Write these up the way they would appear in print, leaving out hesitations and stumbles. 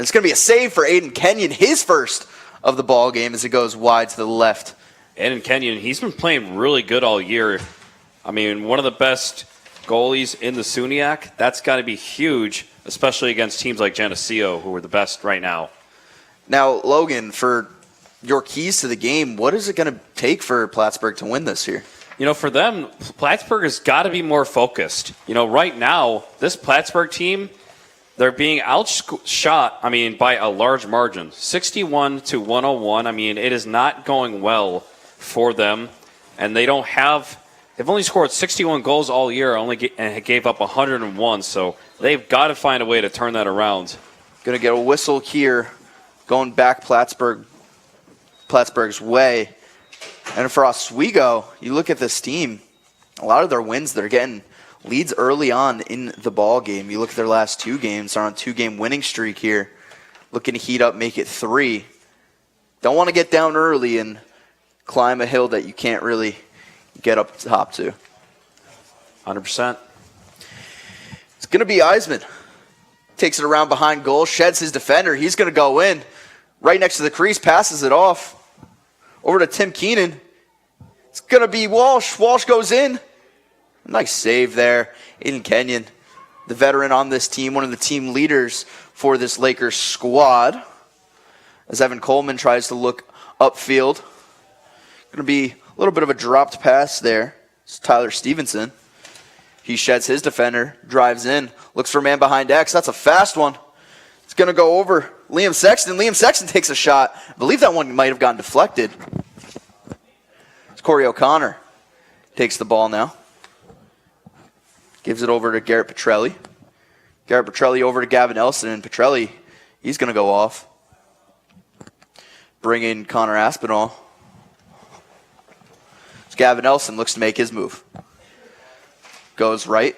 it's going to be a save for Aiden Kenyon, his first of the ball game as it goes wide to the left. Aiden Kenyon, he's been playing really good all year. I mean, one of the best goalies in the SUNY. That's got to be huge, especially against teams like Geneseo, who are the best right now. Now, Logan, for your keys to the game, what is it going to take for Plattsburgh to win this year? You know, for them, Plattsburgh has got to be more focused. You know, right now, this Plattsburgh team, they're being outshot, by a large margin, 61-101. I mean, it is not going well for them, and they've only scored 61 goals all year, and gave up 101, so they've got to find a way to turn that around. Going to get a whistle here, going back Plattsburgh's way. And for Oswego, you look at this team, a lot of their wins, they're getting leads early on in the ball game. You look at their last 2 games, they're on a 2-game winning streak here. Looking to heat up, make it 3. Don't want to get down early and climb a hill that you can't really get up top to. 100%. It's going to be Eisman. Takes it around behind goal, sheds his defender. He's going to go in. Right next to the crease, passes it off. Over to Tim Keenan. It's going to be Walsh. Walsh goes in. Nice save there. Aiden Kenyon, the veteran on this team, one of the team leaders for this Lakers squad. As Evan Coleman tries to look upfield. Going to be a little bit of a dropped pass there. It's Tyler Stevenson. He sheds his defender, drives in, looks for a man behind X. That's a fast one. It's going to go over Liam Sexton. Liam Sexton takes a shot. I believe that one might have gotten deflected. It's Corey O'Connor. Takes the ball now. Gives it over to Garrett Petrelli. Garrett Petrelli over to Gavin Elson, and Petrelli, he's going to go off. Bring in Connor Aspinall. So Gavin Elson looks to make his move. Goes right.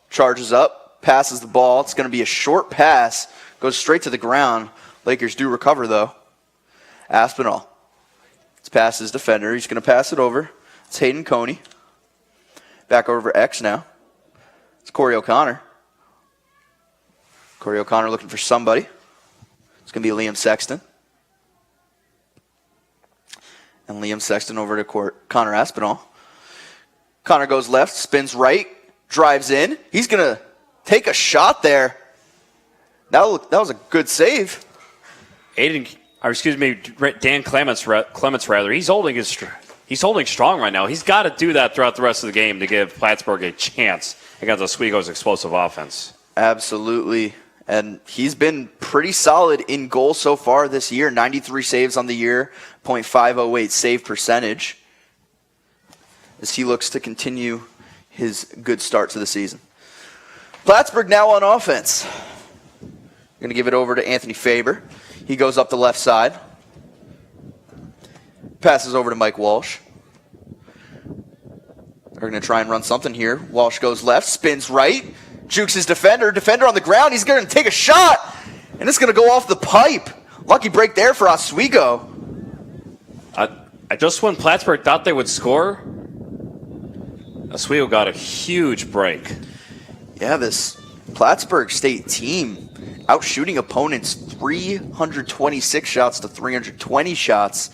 Charges up. Passes the ball. It's going to be a short pass. Goes straight to the ground. Lakers do recover, though. Aspinall. It's past his defender. He's going to pass it over. It's Hayden Coney. Back over X now. It's Corey O'Connor. Corey O'Connor looking for somebody. It's going to be Liam Sexton. And Liam Sexton over to Connor Aspinall. Connor goes left, spins right, drives in. He's going to take a shot there. That was a good save. Dan Clements, he's holding strong right now. He's got to do that throughout the rest of the game to give Plattsburgh a chance against Oswego's explosive offense. Absolutely. And he's been pretty solid in goal so far this year. 93 saves on the year, .508 save percentage, as he looks to continue his good start to the season. Plattsburgh now on offense. Going to give it over to Anthony Faber. He goes up the left side. Passes over to Mike Walsh. They're going to try and run something here. Walsh goes left, spins right, jukes his defender. Defender on the ground. He's going to take a shot, and it's going to go off the pipe. Lucky break there for Oswego. Just when Plattsburgh thought they would score, Oswego got a huge break. Yeah, this Plattsburgh State team out shooting opponents 326 shots to 320 shots,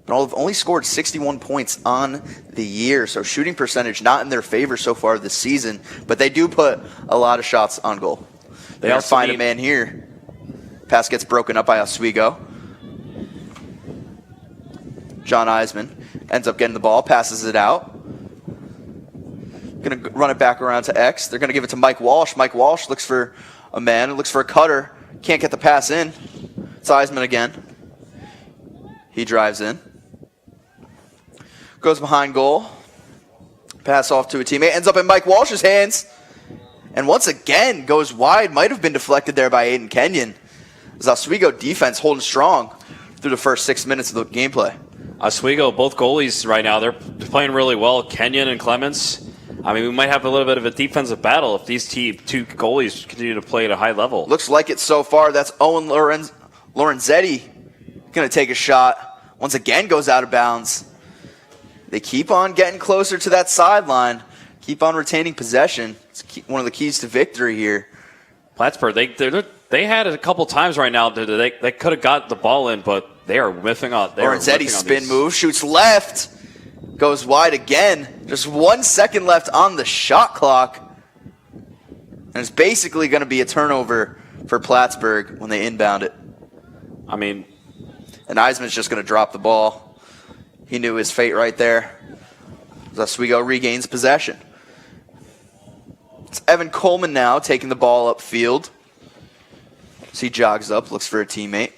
but have only scored 61 points on the year. So shooting percentage not in their favor so far this season, but they do put a lot of shots on goal. They are find a man here. Pass gets broken up by Oswego. John Eisman ends up getting the ball, passes it out. Going to run it back around to X. They're going to give it to Mike Walsh. Mike Walsh looks for a man, looks for a cutter. Can't get the pass in. It's Eisman again. He drives in. Goes behind goal. Pass off to a teammate. Ends up in Mike Walsh's hands. And once again goes wide. Might have been deflected there by Aiden Kenyon. As Oswego defense holding strong through the first 6 minutes of the gameplay. Oswego, both goalies right now, they're playing really well. Kenyon and Clements. We might have a little bit of a defensive battle if these two goalies continue to play at a high level. Looks like it so far. That's Owen Lorenzetti going to take a shot. Once again goes out of bounds. They keep on getting closer to that sideline. Keep on retaining possession. It's one of the keys to victory here. Plattsburgh, They had it a couple times right now. They could have got the ball in, but they are whiffing out. Lorenzetti spin move, shoots left, goes wide again. Just 1 second left on the shot clock. And it's basically going to be a turnover for Plattsburgh when they inbound it. I mean, and Eisman's just going to drop the ball. He knew his fate right there. Oswego regains possession. It's Evan Coleman now taking the ball upfield. So he jogs up, looks for a teammate.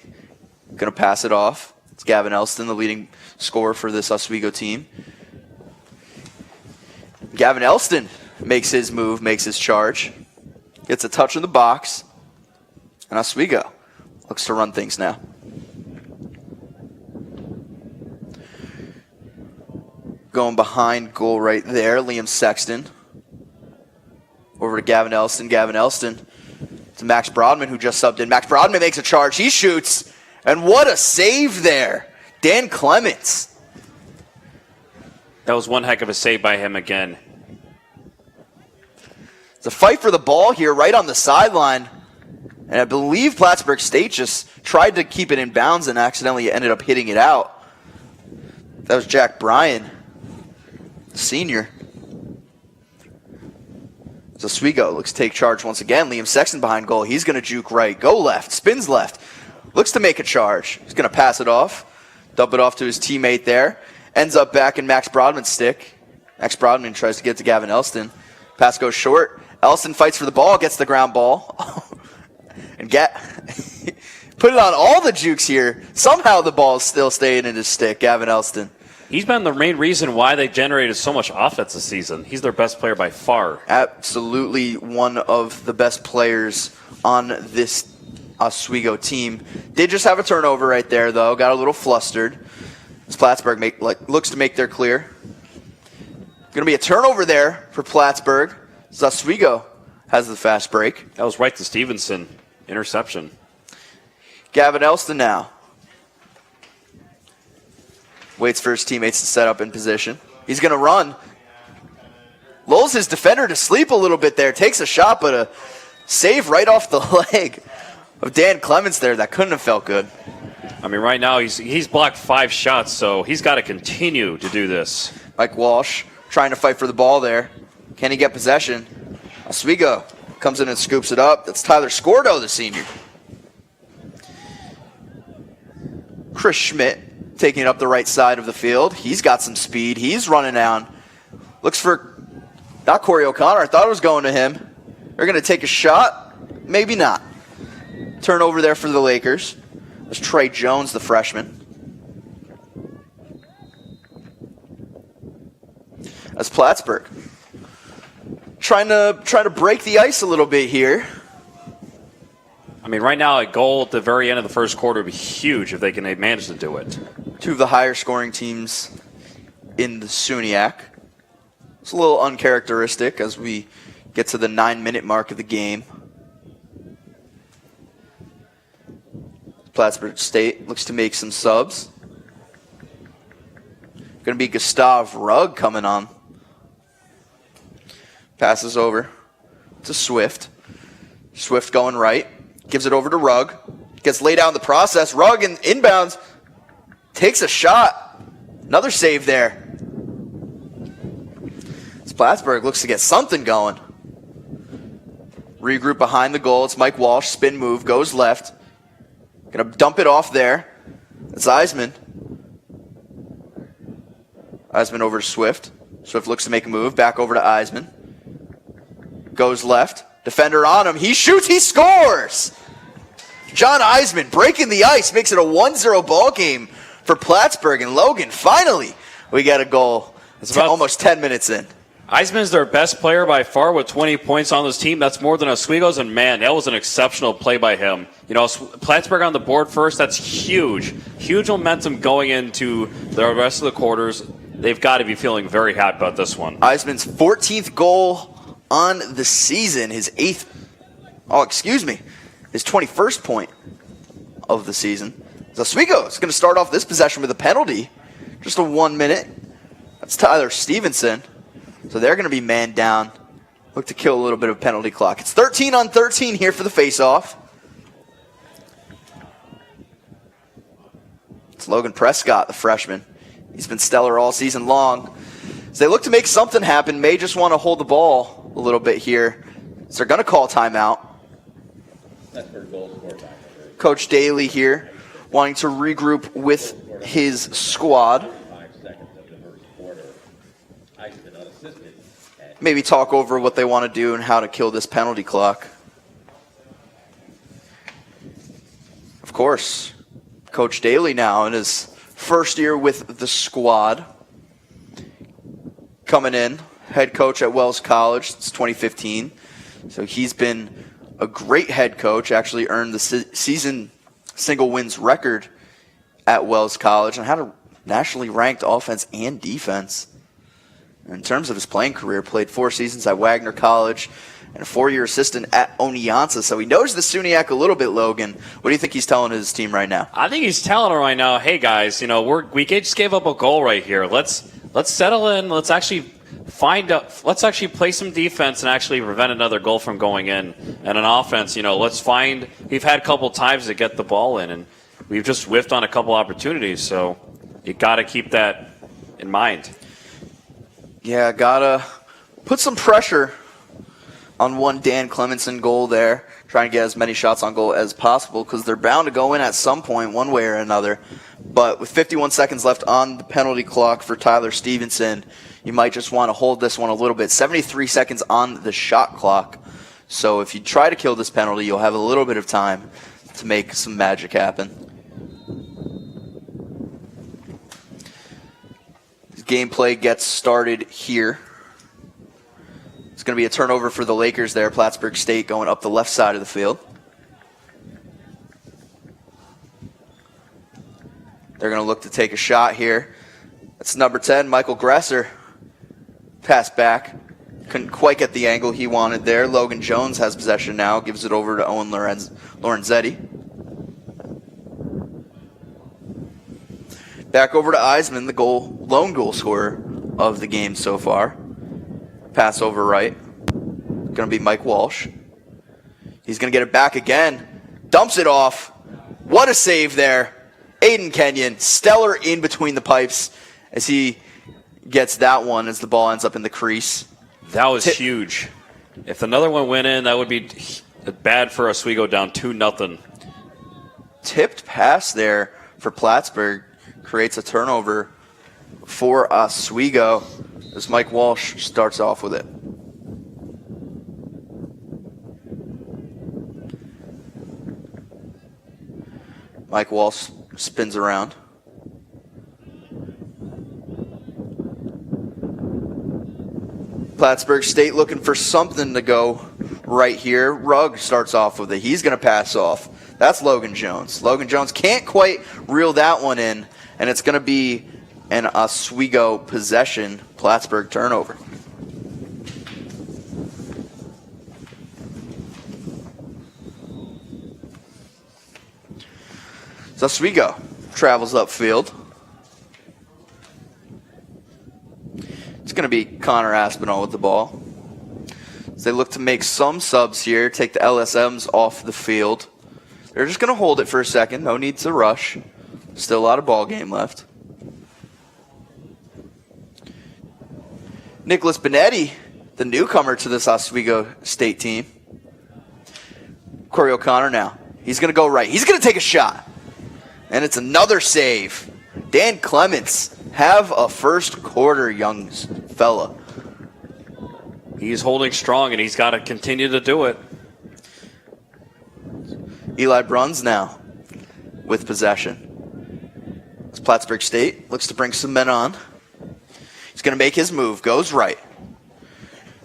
Going to pass it off. It's Gavin Elston, the leading scorer for this Oswego team. Gavin Elston makes his move, makes his charge. Gets a touch in the box. And Oswego looks to run things now. Going behind goal right there, Liam Sexton. Over to Gavin Elston. Gavin Elston to Max Brodman, who just subbed in. Max Brodman makes a charge. He shoots. And what a save there. Dan Clements. That was one heck of a save by him again. It's a fight for the ball here right on the sideline. And I believe Plattsburgh State just tried to keep it in bounds and accidentally ended up hitting it out. That was Jack Bryan, senior. So Oswego looks to take charge once again. Liam Sexton behind goal. He's going to juke right. Go left. Spins left. Looks to make a charge. He's going to pass it off. Dump it off to his teammate there. Ends up back in Max Brodman's stick. Max Brodman tries to get to Gavin Elston. Pass goes short. Elston fights for the ball. Gets the ground ball. And put it on all the jukes here. Somehow the ball is still staying in his stick. Gavin Elston. He's been the main reason why they generated so much offense this season. He's their best player by far. Absolutely one of the best players on this Oswego team. Did just have a turnover right there, though. Got a little flustered. As Plattsburgh looks to make their clear. Going to be a turnover there for Plattsburgh. As Oswego has the fast break. That was right to Stevenson. Interception. Gavin Elston now. Waits for his teammates to set up in position. He's going to run. Lulls his defender to sleep a little bit there. Takes a shot, but a save right off the leg of Dan Clements there. That couldn't have felt good. I mean, right now he's blocked 5 shots, so he's got to continue to do this. Mike Walsh trying to fight for the ball there. Can he get possession? Oswego comes in and scoops it up. That's Tyler Scordo, the senior. Chris Schmidt taking it up the right side of the field. He's got some speed. He's running down. Looks for, not Corey O'Connor. I thought it was going to him. They're going to take a shot. Maybe not. Turnover there for the Lakers. There's Trey Jones, the freshman. That's Plattsburgh. Trying to break the ice a little bit here. I mean, right now, a goal at the very end of the first quarter would be huge if they can manage to do it. Two of the higher scoring teams in the SUNY. It's a little uncharacteristic as we get to the 9-minute mark of the game. Plattsburgh State looks to make some subs. Going to be Gustav Rugg coming on. Passes over to Swift. Swift going right. Gives it over to Rugg. Gets laid out in the process. Rugg in inbounds. Takes a shot. Another save there. Plattsburgh looks to get something going. Regroup behind the goal. It's Mike Walsh. Spin move. Goes left. Going to dump it off there. It's Eisman. Eisman over to Swift. Swift looks to make a move. Back over to Eisman. Goes left. Defender on him. He shoots. He scores. John Eisman breaking the ice. Makes it a 1-0 ball game for Plattsburgh. And Logan, finally, we got a goal. It's almost 10 minutes in. Eisman's their best player by far with 20 points on this team. That's more than Oswego's, and man, that was an exceptional play by him. You know, Plattsburgh on the board first, that's huge. Huge momentum going into the rest of the quarters. They've got to be feeling very happy about this one. Eisman's 14th goal on the season, his 21st point of the season. So Oswego is going to start off this possession with a penalty. Just a 1 minute. That's Tyler Stevenson. So they're going to be man down. Look to kill a little bit of penalty clock. It's 13-on-13 here for the faceoff. Logan Prescott, the freshman. He's been stellar all season long. As they look to make something happen, may just want to hold the ball a little bit here. So they're going to call timeout. Coach Daly here wanting to regroup with his squad. Maybe talk over what they want to do and how to kill this penalty clock. Of course, Coach Daly now in his first year with the squad. Coming in, head coach at Wells College since 2015. So he's been a great head coach, actually earned the season single wins record at Wells College and had a nationally ranked offense and defense. In terms of his playing career, played 4 seasons at Wagner College and a 4-year assistant at Oneonta. So he knows the SUNYAC a little bit, Logan. What do you think he's telling his team right now? I think he's telling them right now, hey guys, we just gave up a goal right here. Let's settle in. Let's actually play some defense and actually prevent another goal from going in. And an offense, we've had a couple times to get the ball in, and we've just whiffed on a couple opportunities. So you got to keep that in mind. Yeah, gotta put some pressure on one Dan Clemenson goal there, trying to get as many shots on goal as possible because they're bound to go in at some point one way or another. But with 51 seconds left on the penalty clock for Tyler Stevenson, you might just want to hold this one a little bit. 73 seconds on the shot clock. So if you try to kill this penalty, you'll have a little bit of time to make some magic happen. Gameplay gets started here. It's going to be a turnover for the Lakers there. Plattsburgh State going up the left side of the field. They're going to look to take a shot here. That's number 10, Michael Gresser. Pass back. Couldn't quite get the angle he wanted there. Logan Jones has possession now. Gives it over to Owen Lorenzetti. Back over to Eisman, the lone goal scorer of the game so far. Pass over right. Going to be Mike Walsh. He's going to get it back again. Dumps it off. What a save there. Aiden Kenyon, stellar in between the pipes as he gets that one as the ball ends up in the crease. That was huge. If another one went in, that would be bad for Oswego down 2-0. Tipped pass there for Plattsburgh. Creates a turnover for Oswego as Mike Walsh starts off with it. Mike Walsh spins around. Plattsburgh State looking for something to go right here. Rugg starts off with it. He's going to pass off. That's Logan Jones. Logan Jones can't quite reel that one in. And it's going to be an Oswego possession, Plattsburgh turnover. So Oswego travels upfield. It's going to be Connor Aspinall with the ball. As they look to make some subs here, take the LSMs off the field. They're just going to hold it for a second. No need to rush. Still a lot of ball game left. Nicholas Benetti, the newcomer to this Oswego State team. Corey O'Connor now. He's going to go right. He's going to take a shot. And it's another save. Dan Clements, have a first quarter, young fella. He's holding strong, and he's got to continue to do it. Eli Bruns now with possession. Plattsburgh State looks to bring some men on. He's going to make his move. Goes right.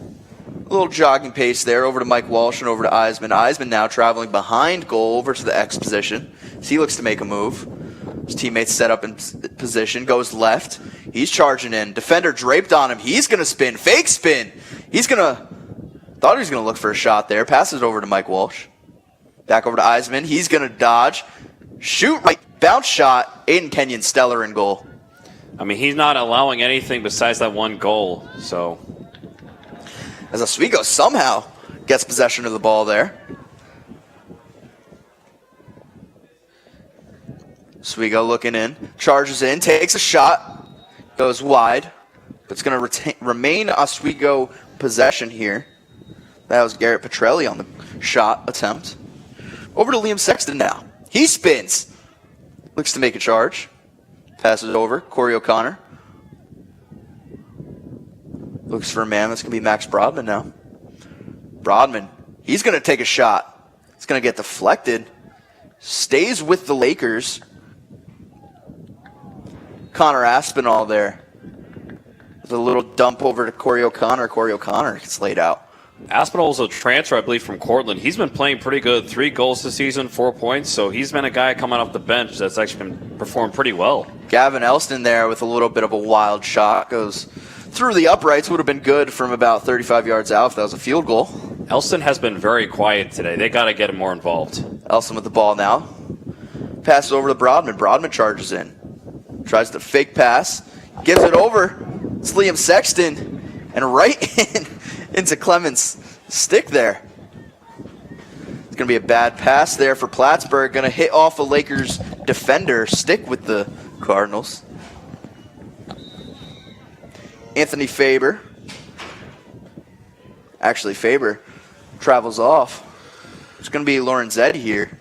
A little jogging pace there over to Mike Walsh and over to Eisman. Eisman now traveling behind goal over to the X position. So he looks to make a move. His teammates set up in position. Goes left. He's charging in. Defender draped on him. He's going to spin. Fake spin. Thought he was going to look for a shot there. Passes over to Mike Walsh. Back over to Eisman. He's going to dodge. Shoot right. Bounce shot. Aiden Kenyon stellar in goal. I mean, he's not allowing anything besides that one goal. So, as Oswego somehow gets possession of the ball there. Oswego looking in, charges in, takes a shot, goes wide. But it's going to remain Oswego possession here. That was Garrett Petrelli on the shot attempt. Over to Liam Sexton now. He spins. Looks to make a charge. Passes it over. Corey O'Connor. Looks for a man. That's going to be Max Brodman now. Brodman. He's going to take a shot. It's going to get deflected. Stays with the Lakers. Connor Aspinall there. There's a little dump over to Corey O'Connor. Corey O'Connor gets laid out. Aspinall's a transfer, I believe, from Cortland. He's been playing pretty good. 3 goals this season, 4 points. So he's been a guy coming off the bench that's actually been performed pretty well. Gavin Elston there with a little bit of a wild shot. Goes through the uprights. Would have been good from about 35 yards out if that was a field goal. Elston has been very quiet today. They got to get him more involved. Elston with the ball now. Passes over to Brodman. Brodman charges in. Tries to fake pass. Gives it over. It's Liam Sexton. And right into Clemens' stick there. It's going to be a bad pass there for Plattsburgh. Going to hit off a Lakers defender. Stick with the Cardinals. Anthony Faber. Actually, Faber travels off. It's going to be Lorenzetti here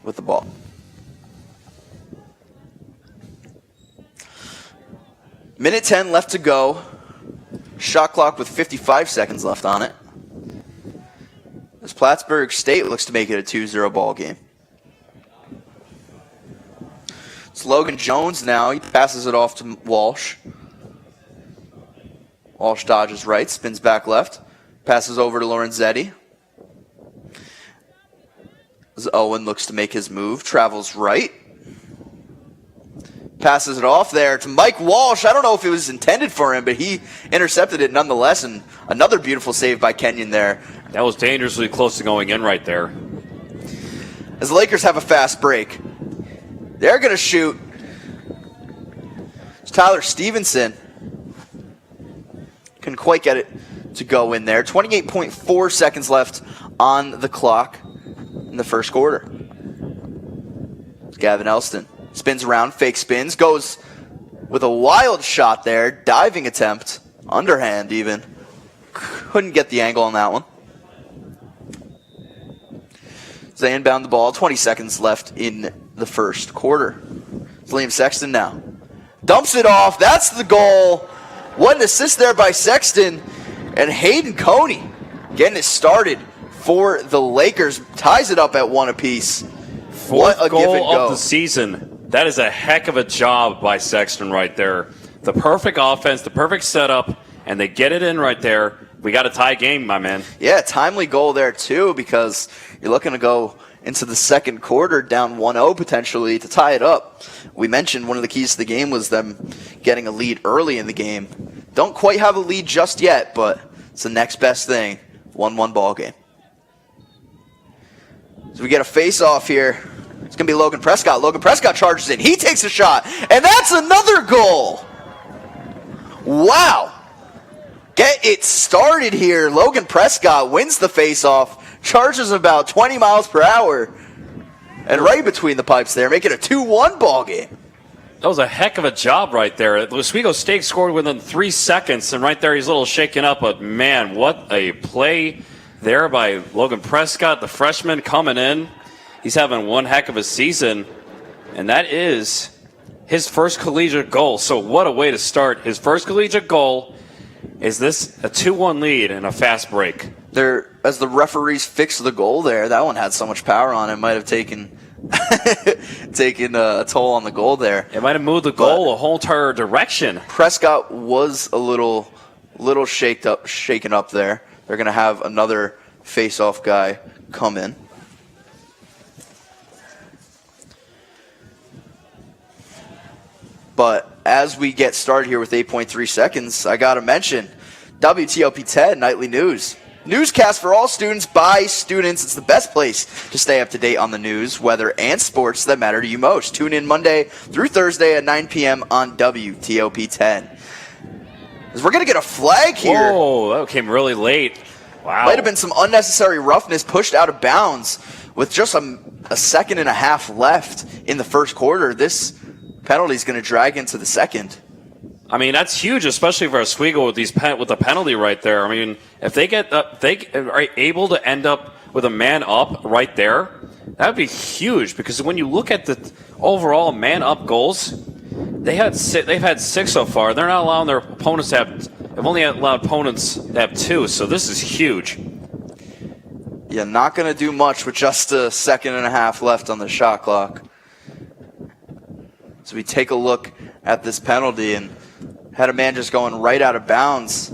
with the ball. Minute 10 left to go. Shot clock with 55 seconds left on it. As Plattsburgh State looks to make it a 2-0 ball game. It's Logan Jones now. He passes it off to Walsh. Walsh dodges right, spins back left. Passes over to Lorenzetti. As Owen looks to make his move. Travels right. Passes it off there to Mike Walsh. I don't know if it was intended for him, but he intercepted it nonetheless. And another beautiful save by Kenyon there. That was dangerously close to going in right there. As the Lakers have a fast break. They're going to shoot. It's Tyler Stevenson. Couldn't quite get it to go in there. 28.4 seconds left on the clock in the first quarter. It's Gavin Elston. Spins around, fake spins, goes with a wild shot there. Diving attempt, underhand even. Couldn't get the angle on that one. So they inbound the ball, 20 seconds left in the first quarter. It's Liam Sexton now. Dumps it off, that's the goal. What an assist there by Sexton. And Hayden Coney getting it started for the Lakers. Ties it up at 1 apiece. What a Fourth give and goal go. of the season. That is a heck of a job by Sexton right there. The perfect offense, the perfect setup, and they get it in right there. We got a tie game, my man. Yeah, timely goal there too, because you're looking to go into the second quarter down 1-0 potentially to tie it up. We mentioned one of the keys to the game was them getting a lead early in the game. Don't quite have a lead just yet, but it's the next best thing. 1-1 ball game. So we get a face-off here. It's going to be Logan Prescott. Logan Prescott charges in. He takes a shot. And that's another goal. Wow. Get it started here. Logan Prescott wins the face-off. Charges about 20 miles per hour. And right between the pipes there, make it a 2-1 ball game. That was a heck of a job right there. Oswego State scored within 3 seconds, and right there he's a little shaken up. But, man, what a play there by Logan Prescott, the freshman coming in. He's having one heck of a season, and that is his first collegiate goal. So what a way to start. His first collegiate goal. Is this a 2-1 lead and a fast break? There, as the referees fixed the goal there, that one had so much power on it. Might have taken a toll on the goal there. It might have moved the goal a whole entire direction. Prescott was a little shaken up there. They're going to have another face-off guy come in. But as we get started here with 8.3 seconds, I got to mention WTOP 10 Nightly News. Newscast for all students by students. It's the best place to stay up to date on the news, weather, and sports that matter to you most. Tune in Monday through Thursday at 9 p.m. on WTOP 10. As we're going to get a flag here. Whoa, that came really late. Wow. Might have been some unnecessary roughness pushed out of bounds with just a second and a half left in the first quarter, this penalty is going to drag into the second. I mean, that's huge, especially for Oswego with the penalty right there. I mean, if they are able to end up with a man up right there, that would be huge. Because when you look at the overall man up goals, they've had 6 so far. They're not allowing their opponents to have. They've only allowed opponents to have 2. So this is huge. Yeah, not going to do much with just a second and a half left on the shot clock. So we take a look at this penalty and had a man just going right out of bounds.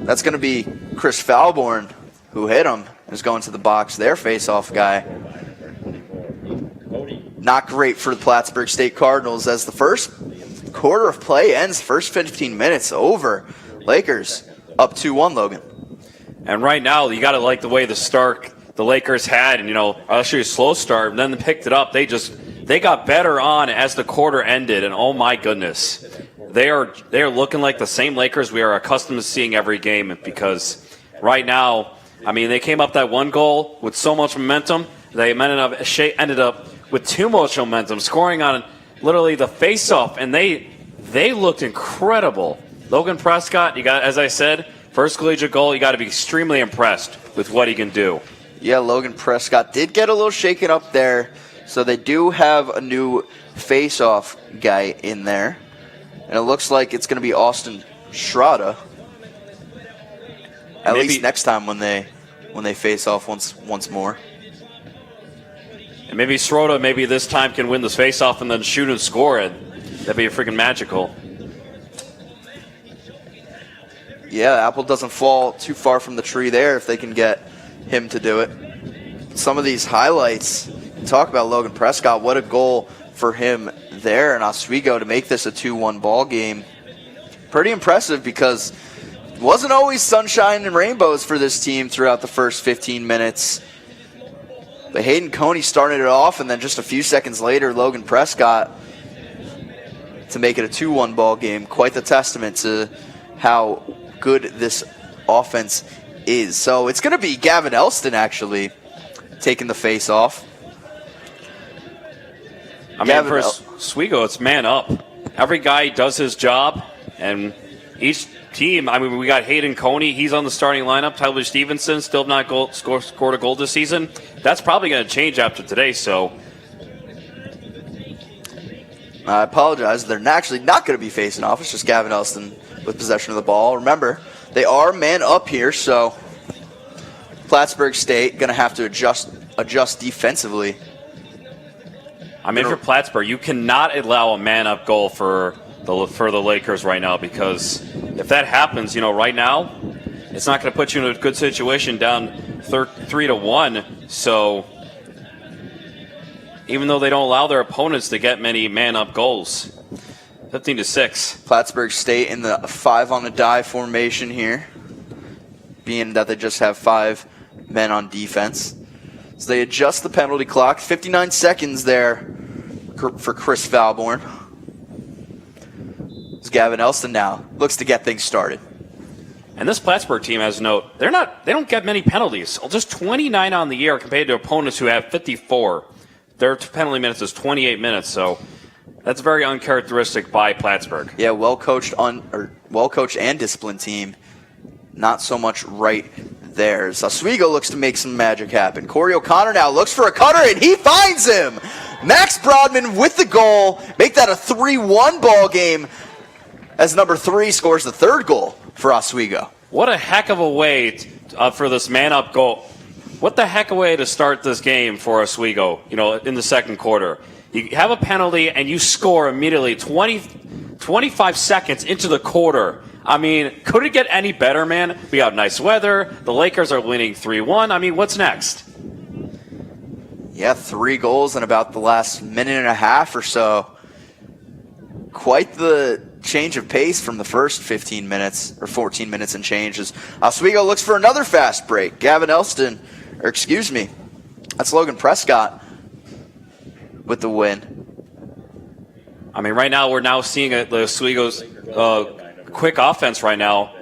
That's going to be Chris Falborn, who hit him, is going to the box. Their face-off guy. Not great for the Plattsburgh State Cardinals as the first quarter of play ends. First 15 minutes over. Lakers up 2-1, Logan. And right now, you got to like the way the Lakers had, and actually a slow start, and then they picked it up. They got better on as the quarter ended, and oh my goodness. They are looking like the same Lakers we are accustomed to seeing every game, because right now, I mean, they came up that one goal with so much momentum. They ended up with too much momentum, scoring on literally the face-off, and they looked incredible. Logan Prescott, as I said, first collegiate goal, you got to be extremely impressed with what he can do. Yeah, Logan Prescott did get a little shaken up there, so they do have a new face-off guy in there. And it looks like it's going to be Austin Schroeder. At least next time when they face off once more. And maybe Schroeder this time can win this face-off and then shoot and score it. That'd be freaking magical. Yeah, apple doesn't fall too far from the tree there if they can get him to do it. Some of these highlights, talk about Logan Prescott, what a goal for him there in Oswego to make this a 2-1 ball game. Pretty impressive, because it wasn't always sunshine and rainbows for this team throughout the first 15 minutes. But Hayden Coney started it off, and then just a few seconds later, Logan Prescott to make it a 2-1 ball game. Quite the testament to how good this offense is. So it's going to be Gavin Elston actually taking the face off. I mean, for Oswego, it's man up. Every guy does his job, and each team, I mean, we got Hayden Coney. He's on the starting lineup. Tyler Stevenson still not scored a goal this season. That's probably going to change after today, so. I apologize. They're actually not going to be facing off. It's just Gavin Elston with possession of the ball. Remember, they are man up here, so Plattsburgh State going to have to adjust defensively. I mean, for Plattsburgh, you cannot allow a man-up goal for the Lakers right now, because if that happens, right now, it's not going to put you in a good situation down 3-1. So even though they don't allow their opponents to get many man-up goals, 15-6. Plattsburgh State in the 5-on-a-die formation here, being that they just have 5 men on defense. So they adjust the penalty clock. 59 seconds there for Chris Falborn. It's Gavin Elston now. Looks to get things started. And this Plattsburgh team, as a note, they don't get many penalties. Just 29 on the year compared to opponents who have 54. Their penalty minutes is 28 minutes, so that's very uncharacteristic by Plattsburgh. Yeah, well coached and disciplined team. Not so much right there. Oswego looks to make some magic happen. Corey O'Connor now looks for a cutter, and he finds him. Max Brodman with the goal. Make that a 3-1 ball game as number 3 scores the 3rd goal for Oswego. What a heck of a way for this man-up goal. What the heck a way to start this game for Oswego, in the second quarter. You have a penalty, and you score immediately 25 seconds into the quarter. I mean, could it get any better, man? We got nice weather. The Lakers are winning 3-1. I mean, what's next? Yeah, 3 goals in about the last minute and a half or so. Quite the change of pace from the first 15 minutes, or 14 minutes and change, as Oswego looks for another fast break. Gavin Elston, that's Logan Prescott with the win. I mean, right now we're now seeing the Oswego's quick offense right now,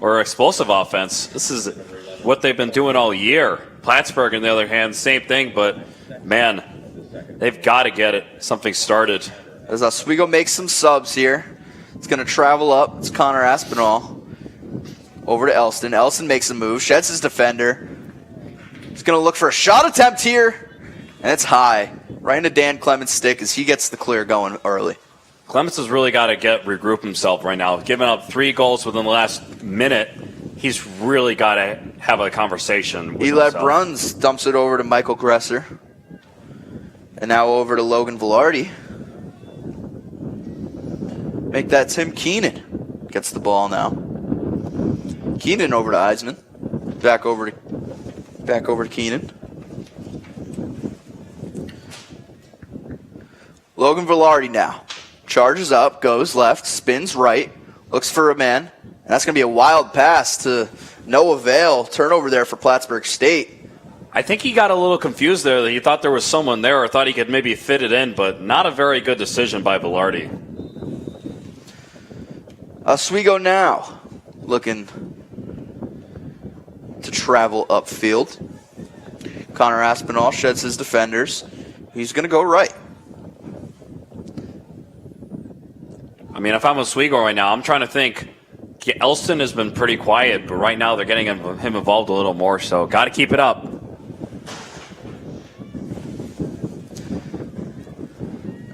or explosive offense. This is what they've been doing all year. Plattsburgh, on the other hand, same thing, but, man, they've got to get something started. As Oswego makes some subs here. It's going to travel up. It's Connor Aspinall. Over to Elston. Elston makes a move. Sheds his defender. He's going to look for a shot attempt here. And it's high. Right into Dan Clements' stick as he gets the clear going early. Clements has really got to regroup himself right now. Giving up 3 goals within the last minute, he's really got to have a conversation with Eli himself. Bruns dumps it over to Michael Gresser. And now over to Logan Velarde. Make that Tim Keenan. Gets the ball now. Keenan over to Eisman. Back over to Keenan. Logan Velarde now. Charges up, goes left, spins right, looks for a man. And that's going to be a wild pass to no avail. Turnover there for Plattsburgh State. I think he got a little confused there. He thought there was someone there or thought he could maybe fit it in, but not a very good decision by Velarde. Oswego now looking to travel upfield. Connor Aspinall sheds his defenders. He's going to go right. I mean, if I'm Oswego right now, I'm trying to think. Elston has been pretty quiet, but right now they're getting him involved a little more, so got to keep it up.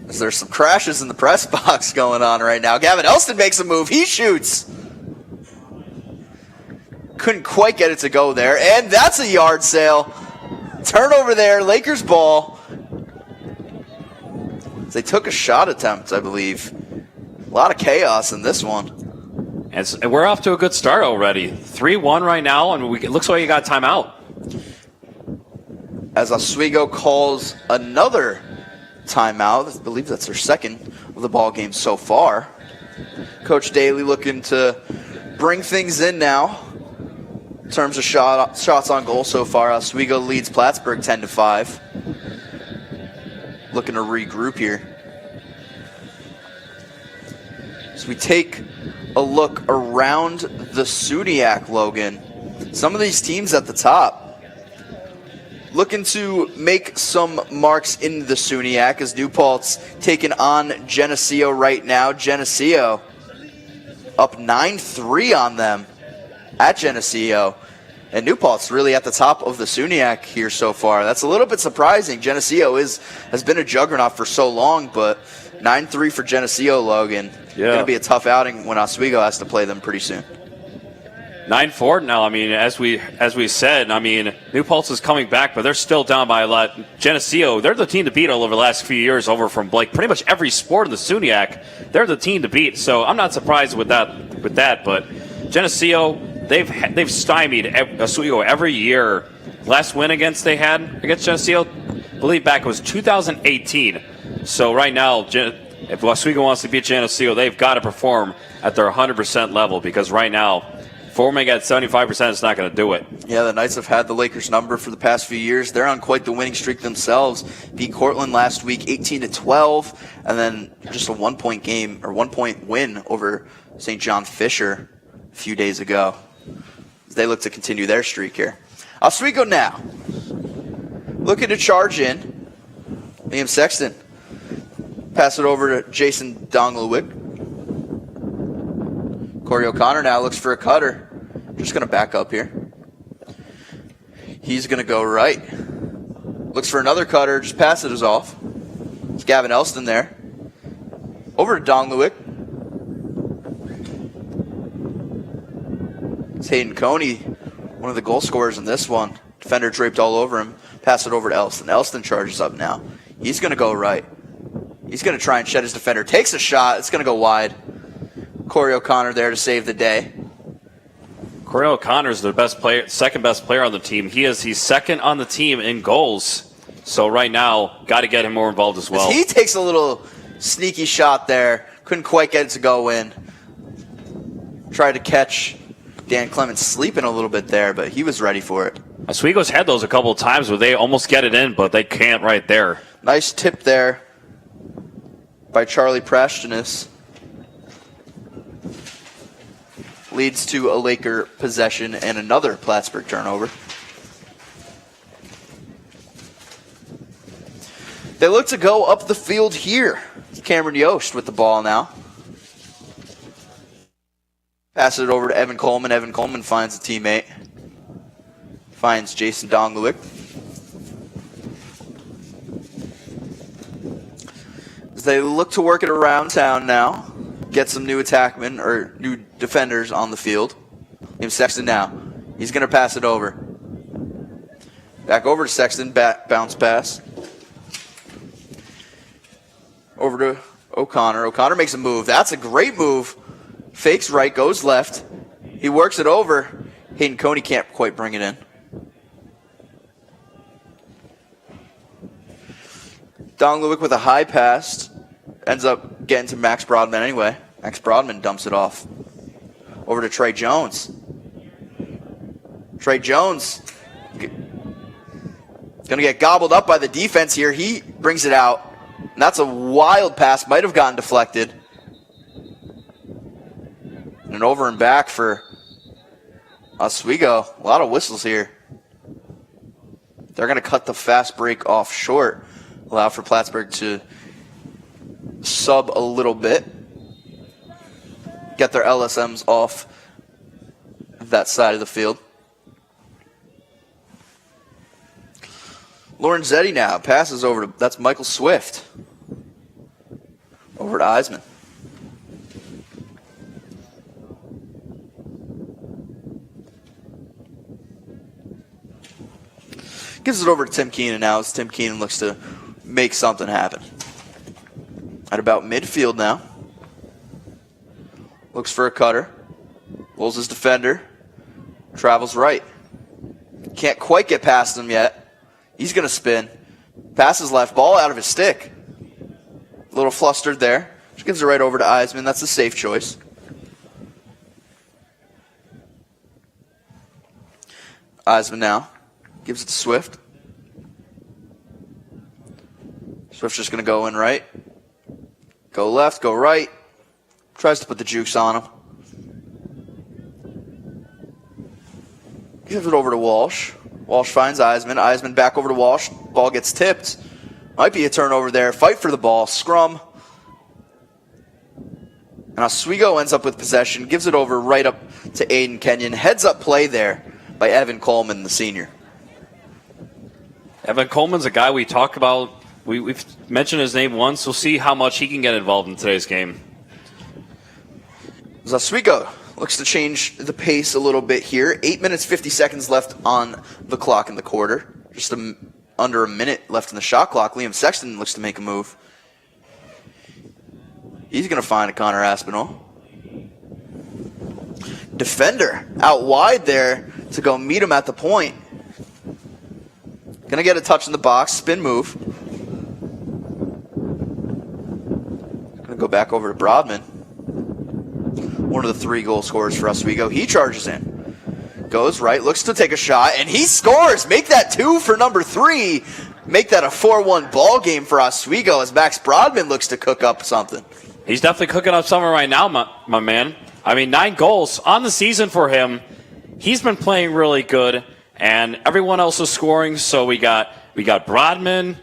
There's some crashes in the press box going on right now. Gavin Elston makes a move. He shoots. Couldn't quite get it to go there. And that's a yard sale. Turnover there. Lakers ball. They took a shot attempt, I believe. A lot of chaos in this one. And we're off to a good start already. 3-1 right now, and it looks like you got timeout. As Oswego calls another timeout. I believe that's their second of the ball game so far. Coach Daly looking to bring things in now in terms of shots on goal so far. Oswego leads Plattsburgh 10-5. Looking to regroup here. So we take a look around the SUNYAC, Logan. Some of these teams at the top looking to make some marks in the SUNYAC as New Paltz taking on Geneseo right now. Geneseo up 9-3 on them at Geneseo. And New Paltz really at the top of the SUNYAC here so far. That's a little bit surprising. Geneseo has been a juggernaut for so long, but 9-3 for Geneseo, Logan. Yeah. Going to be a tough outing when Oswego has to play them pretty soon. 9-4 now. I mean, as we said, I mean, New Paltz is coming back, but they're still down by a lot. Geneseo, they're the team to beat all over the last few years, over from like pretty much every sport in the SUNYAC. They're the team to beat, so I'm not surprised with that. But Geneseo, they've stymied Oswego every year. Last win they had against Geneseo, I believe back it was 2018. So right now, if Oswego wants to beat Geneseo, they've got to perform at their 100% level, because right now, performing at 75% is not going to do it. Yeah, the Knights have had the Lakers number for the past few years. They're on quite the winning streak themselves. Beat Cortland last week 18-12, and then just a 1-point win over St. John Fisher a few days ago. They look to continue their streak here. Oswego now looking to charge in. Liam Sexton. Pass it over to Jason Donglewick. Corey O'Connor now looks for a cutter. Just going to back up here. He's going to go right. Looks for another cutter. Just pass it off. It's Gavin Elston there. Over to Donglewick. It's Hayden Coney, one of the goal scorers in this one. Defender draped all over him. Pass it over to Elston. Elston charges up now. He's going to go right. He's going to try and shed his defender. Takes a shot. It's going to go wide. Corey O'Connor there to save the day. Corey O'Connor is the best player, second best player on the team. He's second on the team in goals. So right now, got to get him more involved as well. He takes a little sneaky shot there. Couldn't quite get it to go in. Tried to catch Dan Clements sleeping a little bit there, but he was ready for it. Oswego's had those a couple of times where they almost get it in, but they can't right there. Nice tip there by Charlie Prashtinis. Leads to a Laker possession and another Plattsburgh turnover. They look to go up the field here. Cameron Yost with the ball now. Passes it over to Evan Coleman. Evan Coleman finds a teammate. Finds Jason Dongluik. As they look to work it around town now. Get some new attackmen or new defenders on the field. Liam Sexton now. He's going to pass it over. Back over to Sexton. Bounce pass. Over to O'Connor. O'Connor makes a move. That's a great move. Fakes right, goes left. He works it over. Hayden Coney can't quite bring it in. Dongluik with a high pass. Ends up getting to Max Broadman anyway. Max Broadman dumps it off. Over to Trey Jones. Trey Jones going to get gobbled up by the defense here. He brings it out. And that's a wild pass. Might have gotten deflected. And over and back for Oswego. A lot of whistles here. They're going to cut the fast break off short. Allow for Plattsburgh to sub a little bit. Get their LSMs off that side of the field. Lorenzetti now passes over to, that's Michael Swift. Over to Eisman. Gives it over to Tim Keenan now as Tim Keenan looks to make something happen. At about midfield now. Looks for a cutter. Rolls his defender. Travels right. Can't quite get past him yet. He's going to spin. Passes left. Ball out of his stick. A little flustered there. Just gives it right over to Eisman. That's a safe choice. Eisman now. Gives it to Swift. Swift's just going to go in right. Go left, go right. Tries to put the jukes on him. Gives it over to Walsh. Walsh finds Eisman. Eisman back over to Walsh. Ball gets tipped. Might be a turnover there. Fight for the ball. Scrum. And Oswego ends up with possession. Gives it over right up to Aiden Kenyon. Heads up play there by Evan Coleman, the senior. Evan Coleman's a guy we talk about. We've mentioned his name once. We'll see how much he can get involved in today's game. Oswego looks to change the pace a little bit here. 8 minutes, 50 seconds left on the clock in the quarter. Just under a minute left in the shot clock. Liam Sexton looks to make a move. He's going to find a Connor Aspinall. Defender out wide there to go meet him at the point. Going to get a touch in the box. Spin move. Going to go back over to Broadman. One of the 3 goal scorers for Oswego. He charges in. Goes right, looks to take a shot, and he scores! Make that 2 for number 3. Make that a 4-1 ball game for Oswego as Max Broadman looks to cook up something. He's definitely cooking up something right now, my man. I mean, 9 goals on the season for him. He's been playing really good, and everyone else is scoring. So we got Broadman,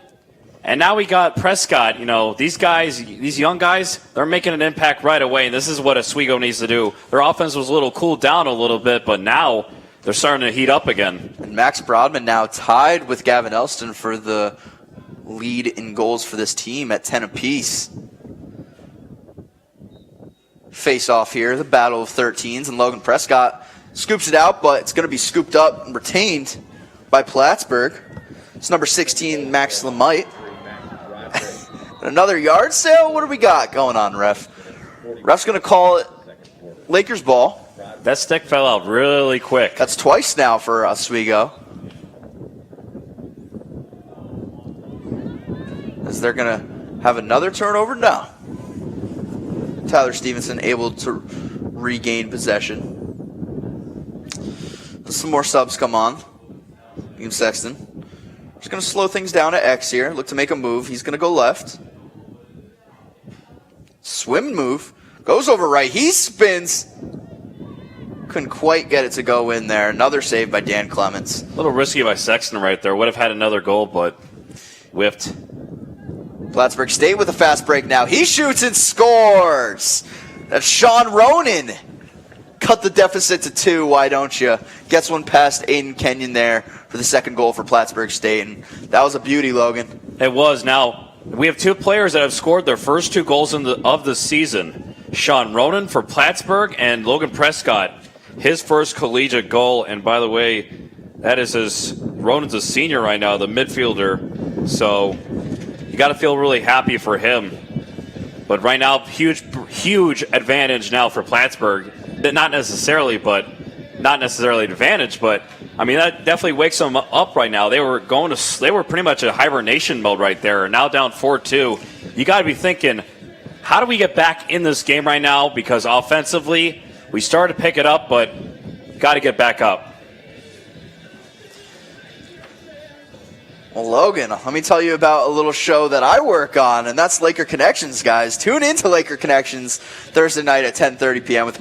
and now we got Prescott. You know, these guys, these young guys, they're making an impact right away, and this is what Oswego needs to do. Their offense was a little cooled down a little bit, but now they're starting to heat up again. And Max Broadman now tied with Gavin Elston for the lead in goals for this team at 10 apiece. Face off here, the battle of 13s, and Logan Prescott scoops it out, but it's going to be scooped up and retained by Plattsburgh. It's number 16, Max Lamite. Another yard sale? What do we got going on, ref? Ref's going to call it Lakers ball. That stick fell out really quick. That's twice now for Oswego. As they're going to have another turnover? No. Tyler Stevenson able to regain possession. Some more subs come on. Liam Sexton. Just going to slow things down at X here. Look to make a move. He's going to go left. Swim move. Goes over right. He spins. Couldn't quite get it to go in there. Another save by Dan Clements. A little risky by Sexton right there. Would have had another goal, but whiffed. Plattsburgh State with a fast break now. He shoots and scores. That's Sean Ronan. Cut the deficit to 2, why don't you? Gets one past Aiden Kenyon there for the second goal for Plattsburgh State. And that was a beauty, Logan. It was. Now, we have 2 players that have scored their first 2 goals of the season. Sean Ronan for Plattsburgh and Logan Prescott, his first collegiate goal. And by the way, that is Ronan's a senior right now, the midfielder. So you got to feel really happy for him. But right now, huge advantage now for Plattsburgh. Not necessarily an advantage, but I mean that definitely wakes them up right now. They were pretty much in hibernation mode right there. And now down 4-2. You got to be thinking, how do we get back in this game right now? Because offensively, we started to pick it up, but got to get back up. Well, Logan, let me tell you about a little show that I work on, and that's Laker Connections, guys. Tune into Laker Connections Thursday night at 10:30 p.m. with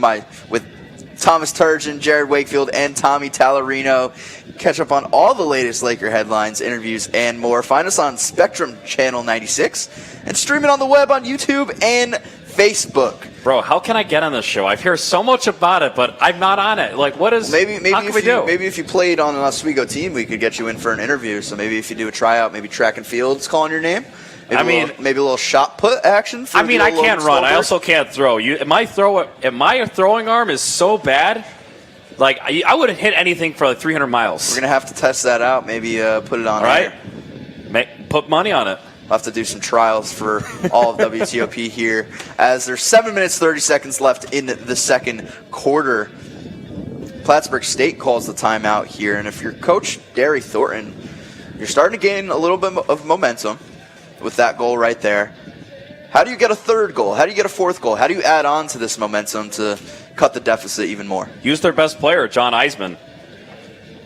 Thomas Turgeon, Jared Wakefield, and Tommy Tallarino. Catch up on all the latest Laker headlines, interviews, and more. Find us on Spectrum Channel 96 and stream it on the web on YouTube and Facebook. Bro, how can I get on this show? I've heard so much about it, but I'm not on it. Like, what is? Maybe how can we do? Maybe if you played on an Oswego team, we could get you in for an interview. So maybe if you do a tryout, maybe track and field's calling your name. Maybe maybe a little shot put action. For I can't run. I also can't throw. My throwing arm is so bad. Like I wouldn't hit anything for like 300 miles. We're gonna have to test that out. Maybe put it on. All right. Put money on it. We'll have to do some trials for all of WTOP here, as there's 7 minutes 30 seconds left in the second quarter. Plattsburgh State calls the timeout here, and if you're Coach Derry Thornton, you're starting to gain a little bit of momentum with that goal right there. How do you get a third goal? How do you get a fourth goal? How do you add on to this momentum to cut the deficit even more? Use their best player, John Eisman.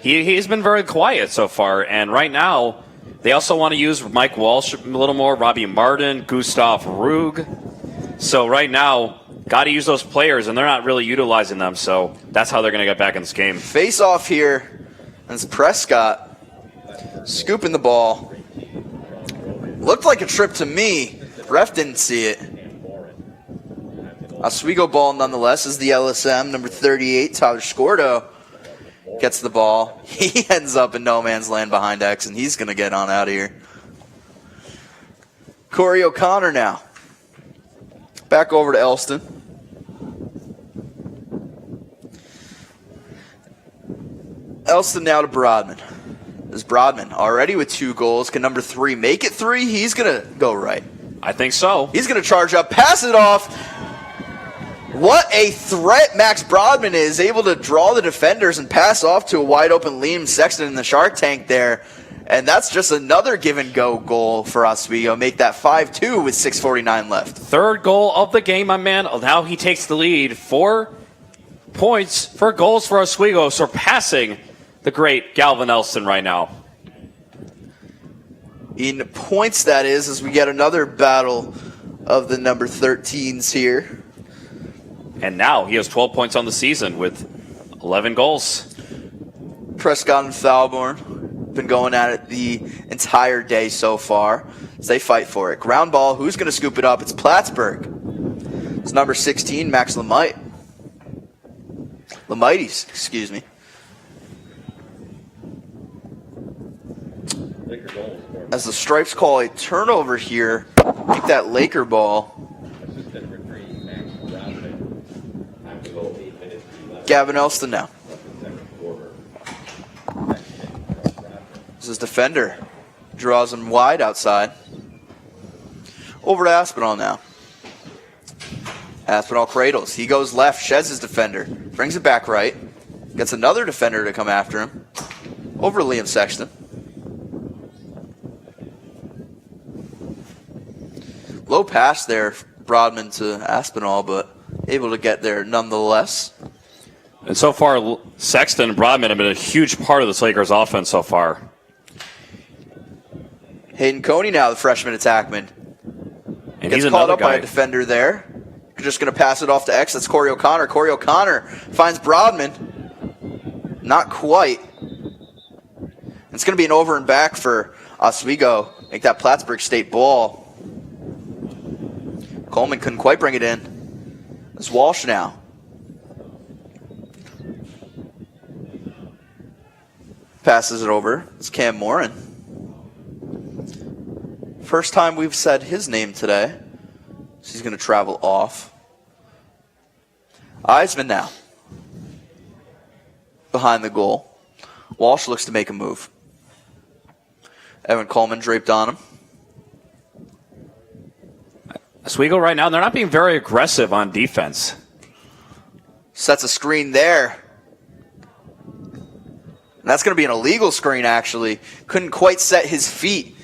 He's been very quiet so far, and right now they also want to use Mike Walsh a little more, Robbie Martin, Gustav Rug. So right now, got to use those players, and they're not really utilizing them, so that's how they're going to get back in this game. Face off here, and it's Prescott scooping the ball. Looked like a trip to me. Ref didn't see it. Oswego ball nonetheless is the LSM, number 38, Tyler Scordo. Gets the ball. He ends up in no man's land behind X, and he's going to get on out of here. Corey O'Connor now. Back over to Elston. Elston now to Brodman. Is Brodman already with 2 goals? Can number 3 make it 3? He's going to go right. I think so. He's going to charge up, pass it off. What a threat Max Brodman is, able to draw the defenders and pass off to a wide-open Liam Sexton in the Shark Tank there. And that's just another give-and-go goal for Oswego. Make that 5-2 with 6:49 left. Third goal of the game, my man. Now he takes the lead. 4 points for goals for Oswego, surpassing the great Galvin Elston right now. In points, that is, as we get another battle of the number 13s here. And now he has 12 points on the season with 11 goals. Prescott and Thalborn been going at it the entire day so far as they fight for it. Ground ball, who's going to scoop it up? It's Plattsburgh. It's number 16, Max Lamaites, excuse me. As the Stripes call a turnover here, keep that Laker ball. Gavin Elston now. This is defender. Draws him wide outside. Over to Aspinall now. Aspinall cradles. He goes left, sheds his defender. Brings it back right. Gets another defender to come after him. Over to Liam Sexton. Low pass there, Brodman to Aspinall, but able to get there nonetheless. And so far, Sexton and Brodman have been a huge part of this Lakers offense so far. Hayden Coney now, the freshman attackman. And Gets he's caught another up by guy. a defender there. Just going to pass it off to X. That's Corey O'Connor. Corey O'Connor finds Brodman. Not quite. It's going to be an over and back for Oswego. Make that Plattsburgh State ball. Coleman couldn't quite bring it in. It's Walsh now. Passes it over. It's Cam Morin. First time we've said his name today. So he's going to travel off. Eisman now. Behind the goal. Walsh looks to make a move. Evan Coleman draped on him. Oswego right now, they're not being very aggressive on defense. Sets a screen there. And that's going to be an illegal screen, actually. Couldn't quite set his feet.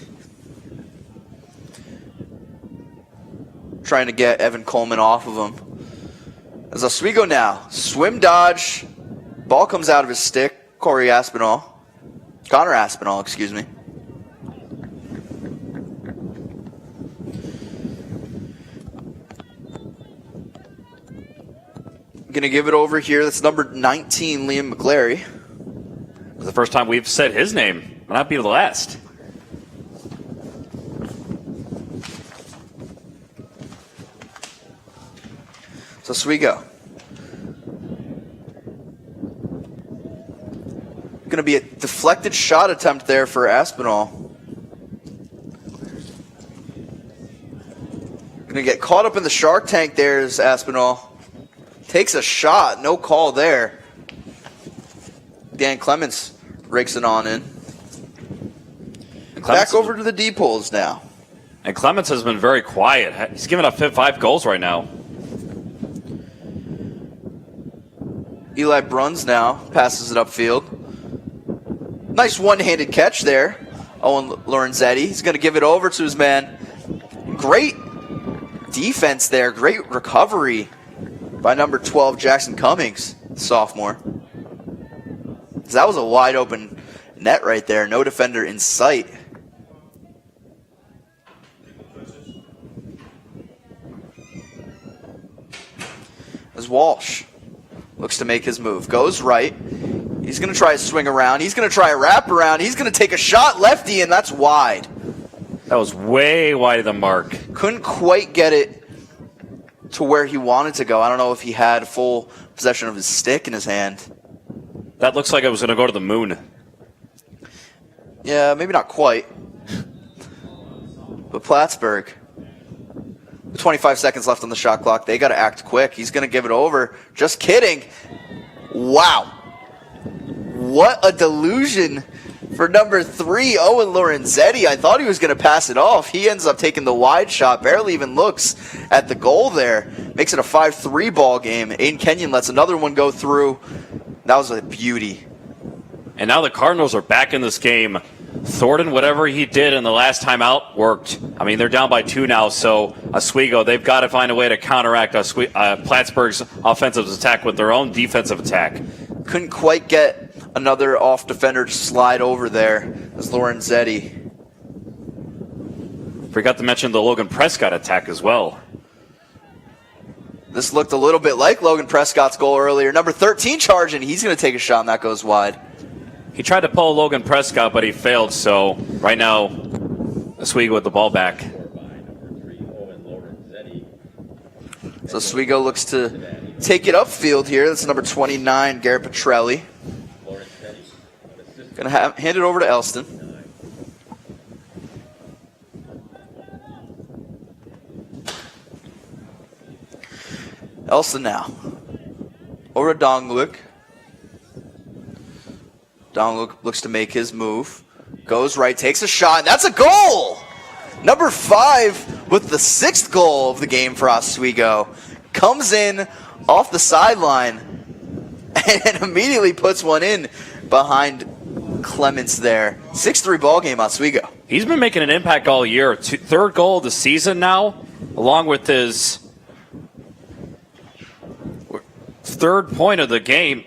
Trying to get Evan Coleman off of him. As Oswego now. Swim dodge. Ball comes out of his stick. Connor Aspinall, excuse me. Going to give it over here. That's number 19, Liam McClary. It's the first time we've said his name. Might not be the last. So Oswego. Going to be a deflected shot attempt there for Aspinall. Going to get caught up in the shark tank there is Aspinall. Takes a shot. No call there. Dan Clements rakes it on in. Back over to the deep holes now. And Clements has been very quiet. He's given up 5 goals right now. Eli Bruns now passes it upfield. Nice one-handed catch there. Owen Lorenzetti. He's going to give it over to his man. Great defense there. Great recovery by number 12, Jackson Cummings, sophomore. That was a wide open net right there. No defender in sight. As Walsh looks to make his move. Goes right. He's going to try a swing around. He's going to try a wrap around. He's going to take a shot lefty, and that's wide. That was way wide of the mark. Couldn't quite get it to where he wanted to go. I don't know if he had full possession of his stick in his hand. That looks like it was going to go to the moon. Yeah, maybe not quite. But Plattsburgh, 25 seconds left on the shot clock. They got to act quick. He's going to give it over. Just kidding. Wow. What a delusion for number 3, Owen Lorenzetti. I thought he was going to pass it off. He ends up taking the wide shot. Barely even looks at the goal there. Makes it a 5-3 ball game. Aiden Kenyon lets another one go through. That was a beauty. And now the Cardinals are back in this game. Thornton, whatever he did in the last time out, worked. I mean, they're down by 2 now, so Oswego, they've got to find a way to counteract Plattsburgh's offensive attack with their own defensive attack. Couldn't quite get another off defender to slide over there as Lorenzetti. Forgot to mention the Logan Prescott attack as well. This looked a little bit like Logan Prescott's goal earlier. Number 13 charging. He's going to take a shot, and that goes wide. He tried to pull Logan Prescott, but he failed. So right now, Oswego with the ball back. So Oswego looks to take it upfield here. That's number 29, Garrett Petrelli. Going to hand it over to Elston. Elston now. Over to Dongluk. Dongluk looks to make his move. Goes right, takes a shot, and that's a goal! Number 5 with the 6th goal of the game for Oswego. Comes in off the sideline and immediately puts one in behind Clements there. 6-3 ball game, Oswego. He's been making an impact all year. 3rd goal of the season now, along with his 3rd point of the game.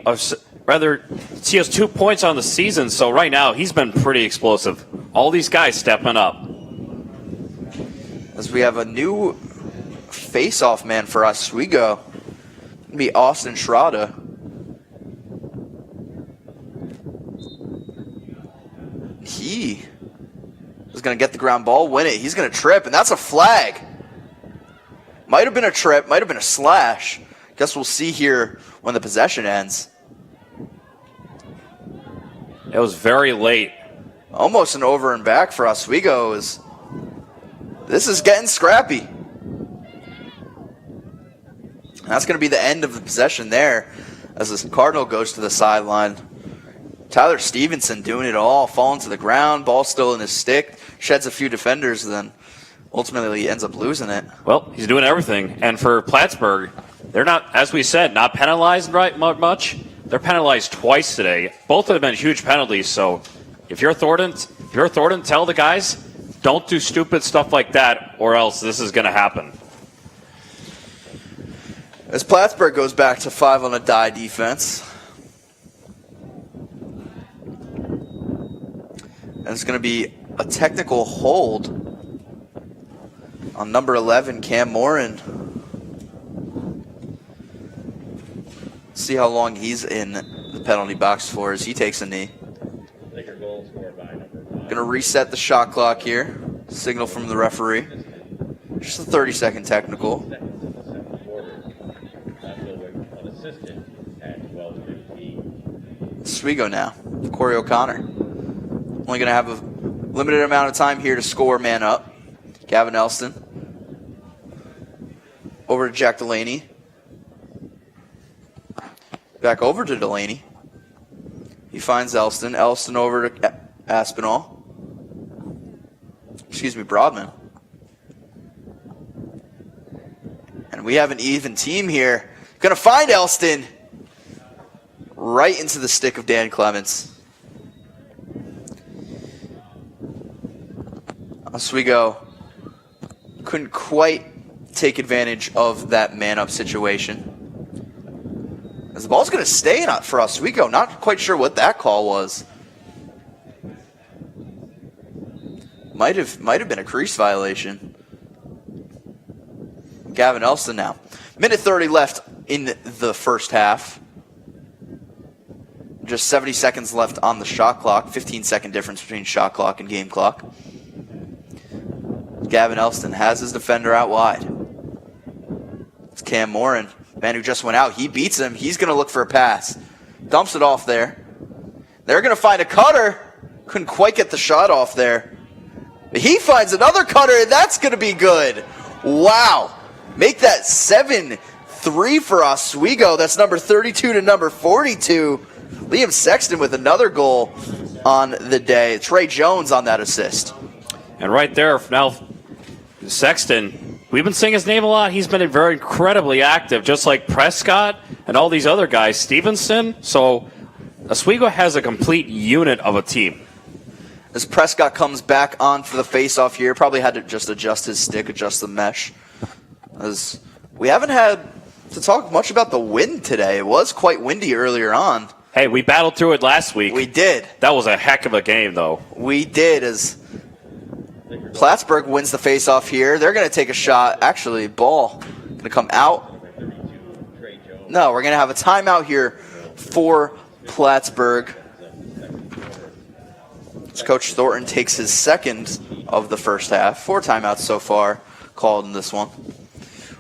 He has 2 points on the season, so right now he's been pretty explosive. All these guys stepping up. As we have a new face-off man for Oswego. It'll be Austin Schroeder. He is going to get the ground ball, win it. He's going to trip, and that's a flag. Might have been a trip, might have been a slash. Guess we'll see here when the possession ends. It was very late. Almost an over and back for Oswego. This is getting scrappy. That's going to be the end of the possession there as the Cardinal goes to the sideline. Tyler Stevenson doing it all, falling to the ground, ball still in his stick, sheds a few defenders, then ultimately ends up losing it. Well, he's doing everything. And for Plattsburgh, they're not, as we said, not penalized right much. They're penalized twice today. Both have been huge penalties, so if you're Thornton, tell the guys, don't do stupid stuff like that or else this is going to happen. As Plattsburgh goes back to 5 on a die defense. And it's going to be a technical hold on number 11, Cam Morin. See how long he's in the penalty box for as he takes a knee. Going to reset the shot clock here. Signal from the referee. Just a 30-second technical. Oswego now. Corey O'Connor. Only going to have a limited amount of time here to score man up. Gavin Elston. Over to Jack Delaney. Back over to Delaney. He finds Elston. Elston over to Aspinall. Broadman. And we have an even team here. Going to find Elston. Right into the stick of Dan Clements. Oswego couldn't quite take advantage of that man-up situation. As the ball's going to stay for Oswego. Not quite sure what that call was. Might have been a crease violation. Gavin Elston now. Minute 30 left in the first half. Just 70 seconds left on the shot clock. 15-second difference between shot clock and game clock. Gavin Elston has his defender out wide. It's Cam Morin, man who just went out. He beats him. He's going to look for a pass. Dumps it off there. They're going to find a cutter. Couldn't quite get the shot off there. But he finds another cutter, and that's going to be good. Wow. Make that 7-3 for Oswego. That's number 32 to number 42. Liam Sexton with another goal on the day. Trey Jones on that assist. And right there, now, Sexton, we've been saying his name a lot. He's been very incredibly active, just like Prescott and all these other guys. Stevenson. So Oswego has a complete unit of a team. As Prescott comes back on for the face-off here, probably had to just adjust his stick, adjust the mesh. As we haven't had to talk much about the wind today. It was quite windy earlier on. Hey, we battled through it last week. We did. That was a heck of a game, though. We did, as Plattsburgh wins the face-off here. They're going to take a shot. Actually, ball going to come out. No, we're going to have a timeout here for Plattsburgh. As Coach Thornton takes his second of the first half. 4 timeouts so far called in this one.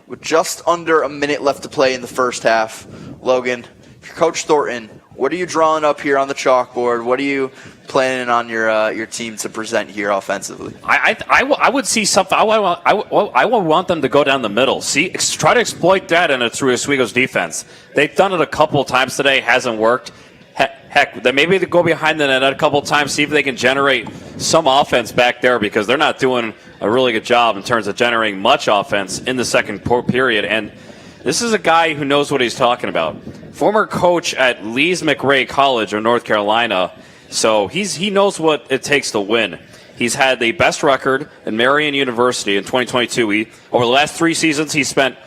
With just under a minute left to play in the first half, Logan, if you're Coach Thornton, what are you drawing up here on the chalkboard? What are you planning on your team to present here offensively? I would see something. I would want them to go down the middle. Try to exploit that in through Oswego's defense. They've done it a couple of times today. Hasn't worked. Heck, maybe they go behind the net a couple of times, see if they can generate some offense back there, because they're not doing a really good job in terms of generating much offense in the second period. And this is a guy who knows what he's talking about. Former coach at Lees McRae College of North Carolina, so he knows what it takes to win. He's had the best record in Marian University in 2022. Over the last 3 seasons, he spent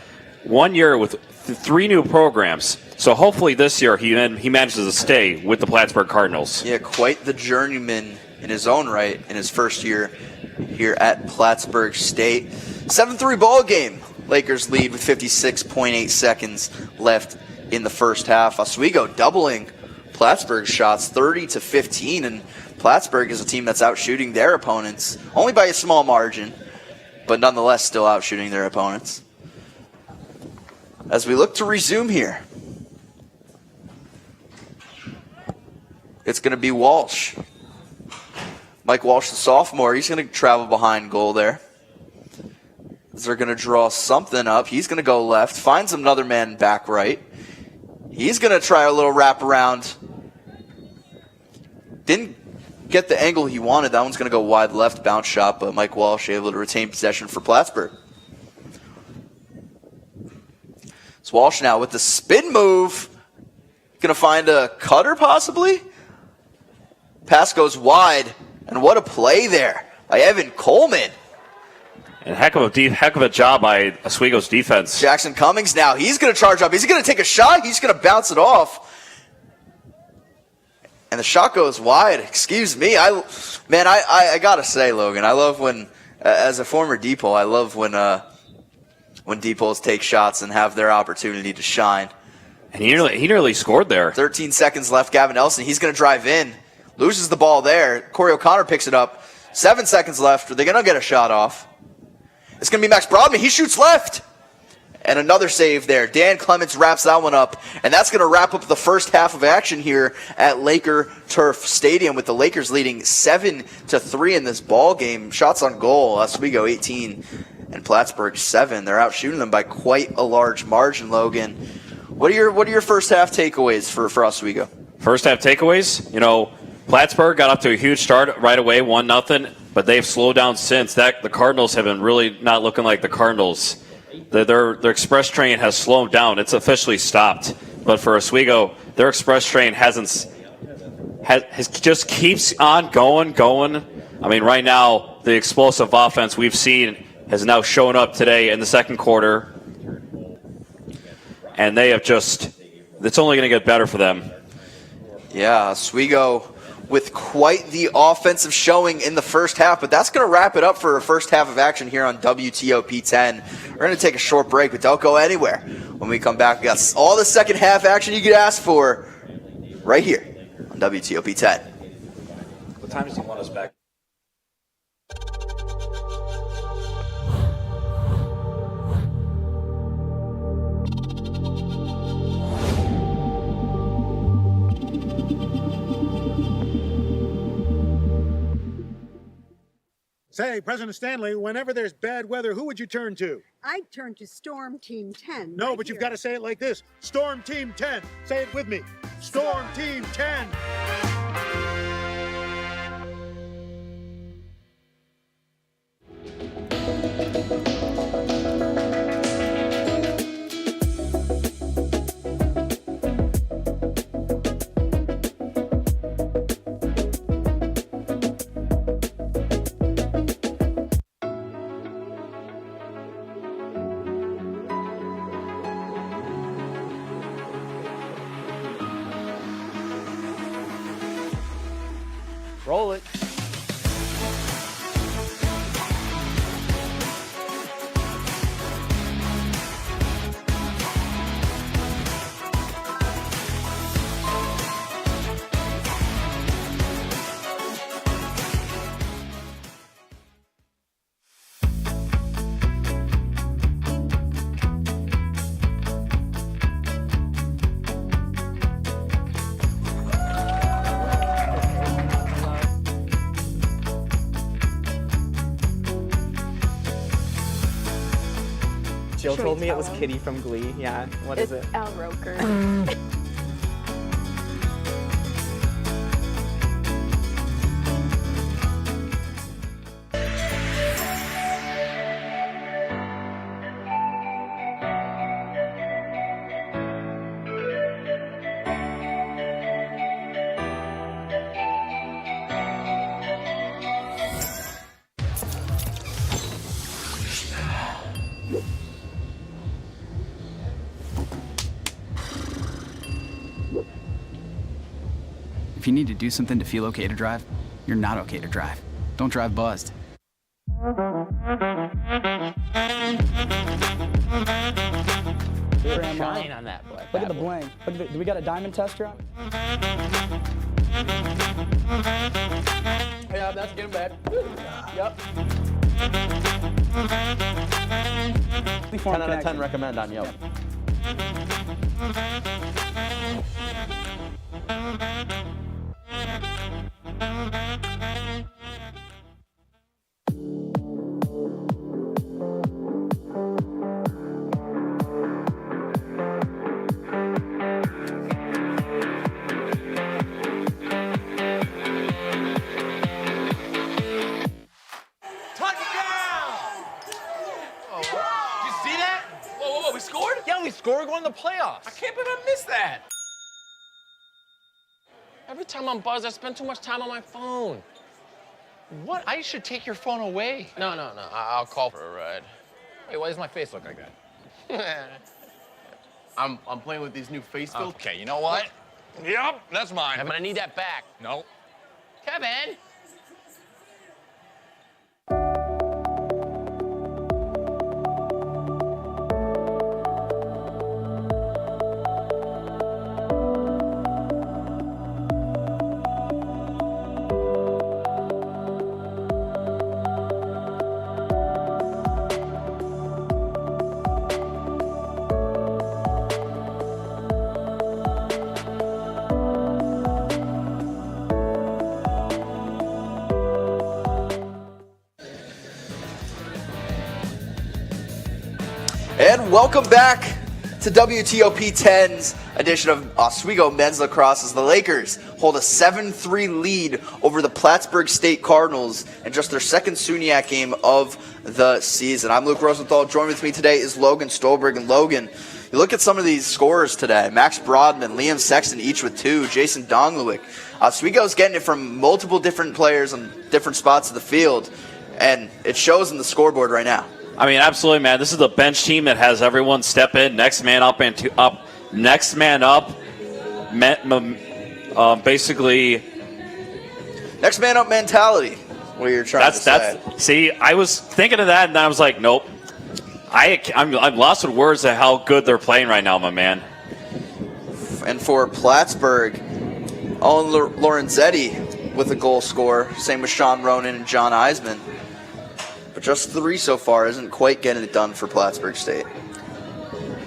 1 year with 3 new programs. So hopefully this year he manages to stay with the Plattsburgh Cardinals. Yeah, quite the journeyman in his own right in his first year here at Plattsburgh State. 7-3 ball game. Lakers lead with 56.8 seconds left in the first half. Oswego doubling Plattsburgh's shots 30-15, and Plattsburgh is a team that's out shooting their opponents only by a small margin, but nonetheless still out shooting their opponents. as we look to resume here. It's going to be Walsh. Mike Walsh, the sophomore, he's going to travel behind goal there. They're going to draw something up. He's going to go left, finds another man back right. He's going to try a little wraparound. Didn't get the angle he wanted. That one's going to go wide left, bounce shot, but Mike Walsh able to retain possession for Plattsburgh. It's Walsh now with the spin move. Going to find a cutter possibly. Pass goes wide, and what a play there by Evan Coleman. And heck of a job by Oswego's defense. Jackson Cummings now. He's going to charge up. He's going to take a shot. He's going to bounce it off. And the shot goes wide. Excuse me. I got to say, Logan, I love when, as a former D-pole, I love when D-poles take shots and have their opportunity to shine. And he nearly scored there. 13 seconds left. Gavin Nelson, he's going to drive in. Loses the ball there. Corey O'Connor picks it up. 7 seconds left. Are they going to get a shot off? It's going to be Max Broadman. He shoots left. And another save there. Dan Clements wraps that one up. And that's going to wrap up the first half of action here at Laker Turf Stadium, with the Lakers leading 7-3 in this ball game. Shots on goal, Oswego 18 and Plattsburgh 7. They're out shooting them by quite a large margin, Logan. What are your first half takeaways for Oswego? First half takeaways, Plattsburgh got up to a huge start right away, 1-0, but they've slowed down since. The Cardinals have been really not looking like the Cardinals. Their express train has slowed down. It's officially stopped. But for Oswego, their express train just keeps on going. I mean, right now, the explosive offense we've seen has now shown up today in the second quarter. And they have it's only going to get better for them. Yeah, Oswego with quite the offensive showing in the first half, but that's going to wrap it up for a first half of action here on WTOP 10. We're going to take a short break, but don't go anywhere. When we come back, we got all the second half action you could ask for right here on WTOP 10. What time does he want us back? Say, President Stanley, whenever there's bad weather, who would you turn to? I'd turn to Storm Team 10. No, right but you've here. got to say it like this. Storm Team 10. Say it with me. Storm Team 10. Roll it. Jill Should we told me it tell was him? Kitty from Glee. Yeah, what is it? Al Roker. If you need to do something to feel okay to drive, you're not okay to drive. Don't drive buzzed. Shine on that black. Look at the bling. Look at do we got a diamond tester on? Yeah, that's getting bad. Yep. 10 out of 10 recommend on Yelp. We scored? Yeah, we scored going to the playoffs. I can't believe I missed that. Every time I'm buzzed, I spend too much time on my phone. What? I should take your phone away. No. I'll call for a ride. Wait, why does my face look like that? I'm playing with these new face filters. Okay, you know what? Yep, that's mine. Kevin, I need that back. No. Kevin! And welcome back to WTOP 10's edition of Oswego Men's Lacrosse as the Lakers hold a 7-3 lead over the Plattsburgh State Cardinals in just their second SUNY game of the season. I'm Luke Rosenthal. Joining with me today is Logan Stolberg. And Logan, you look at some of these scorers today. Max Brodman, Liam Sexton, each with 2. Jason Donglewick. Oswego's getting it from multiple different players on different spots of the field. And it shows in the scoreboard right now. I mean, absolutely, man. This is a bench team that has everyone step in, next man up, next man up. Basically, next man up mentality. What you're trying to say? See, I was thinking of that, and then I was like, nope. I'm lost with words at how good they're playing right now, my man. And for Plattsburgh, Owen Lorenzetti with a goal score. Same with Sean Ronan and John Eisman. But just 3 so far isn't quite getting it done for Plattsburgh State.